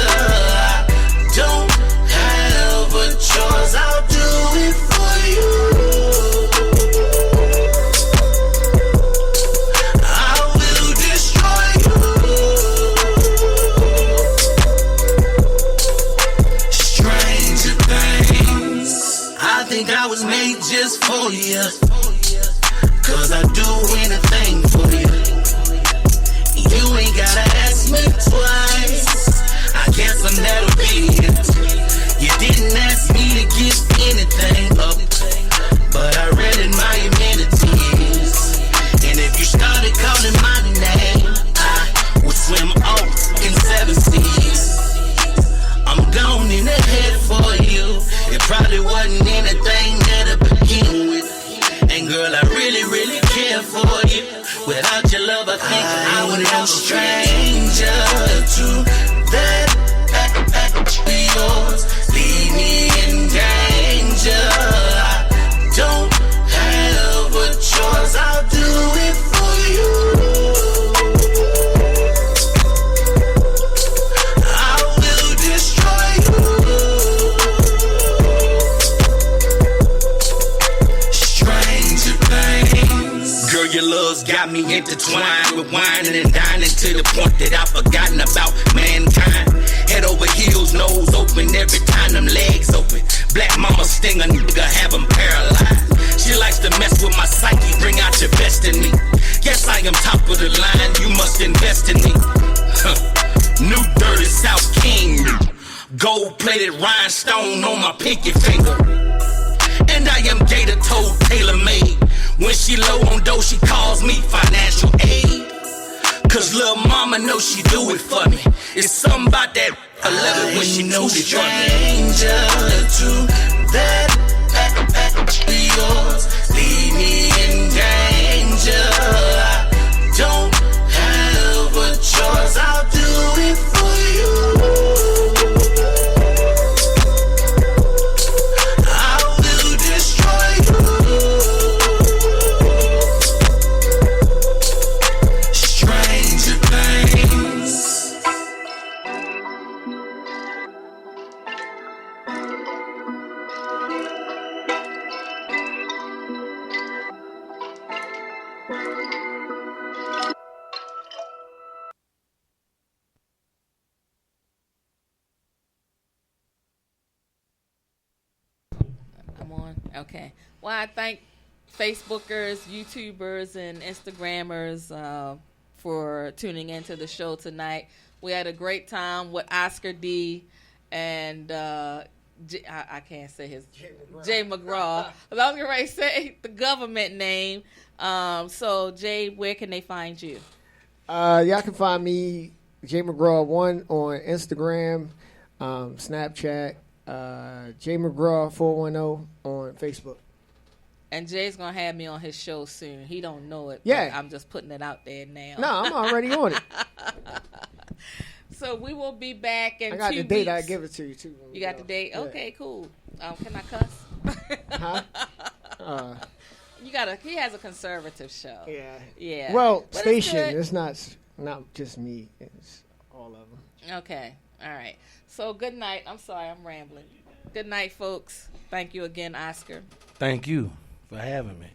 don't have a choice. I'll do it for you. I will destroy you. Stranger things. I think I was made just for you, 'cause I do anything for you. You ain't gotta ask me twice. I guess I'm that'll be it. You didn't ask me to give anything up, but I read in my probably wasn't anything there to begin with. And girl, I really, really care for you. Without your love, I think I would no stranger to that yours. Leave me in danger. I don't have a choice. I'll do it for you. I will destroy you. Stranger things. Girl, your love's got me intertwined with whining and dining to the point that I've forgotten about mankind. Head over heels, nose open every time them legs open. Black mama sting a nigga, have him paralyzed. She likes to mess with my psyche, bring out your best in me. Yes, I am top of the line, you must invest in me. New dirty South King, gold-plated rhinestone on my pinky finger. And I am gator-toed, tailor-made. When she low on dough, she calls me financial aid. Cause lil' mama knows she do it for me. It's something about that I love it when she knows it for me. Stranger to that yours. Leave me in danger. I don't have a choice. I'll do it for you. I will destroy you. Stranger things. I'm on. Okay. Well, I thank Facebookers, YouTubers, and Instagrammers for tuning into the show tonight. We had a great time with Osker D and I can't say his Jay McGraw. I was going to say the government name. So Jay, where can they find you? Y'all can find me, Jay McGraw1, on Instagram, Snapchat, Jay McGraw 410 on Facebook. And Jay's gonna have me on his show soon. He don't know it. Yeah. But I'm just putting it out there now. No, I'm already on it. So we will be back in 2 I got weeks. the date. I give it to you too. You got the date? Yeah. Okay, cool. Can I cuss? Huh? He has a conservative show. Yeah. Yeah. Well, But station. it's It's not just me. It's all of them. good. Okay. All right. So good night. I'm sorry, I'm rambling. Good night, folks. Thank you again, Osker. Thank you for having me.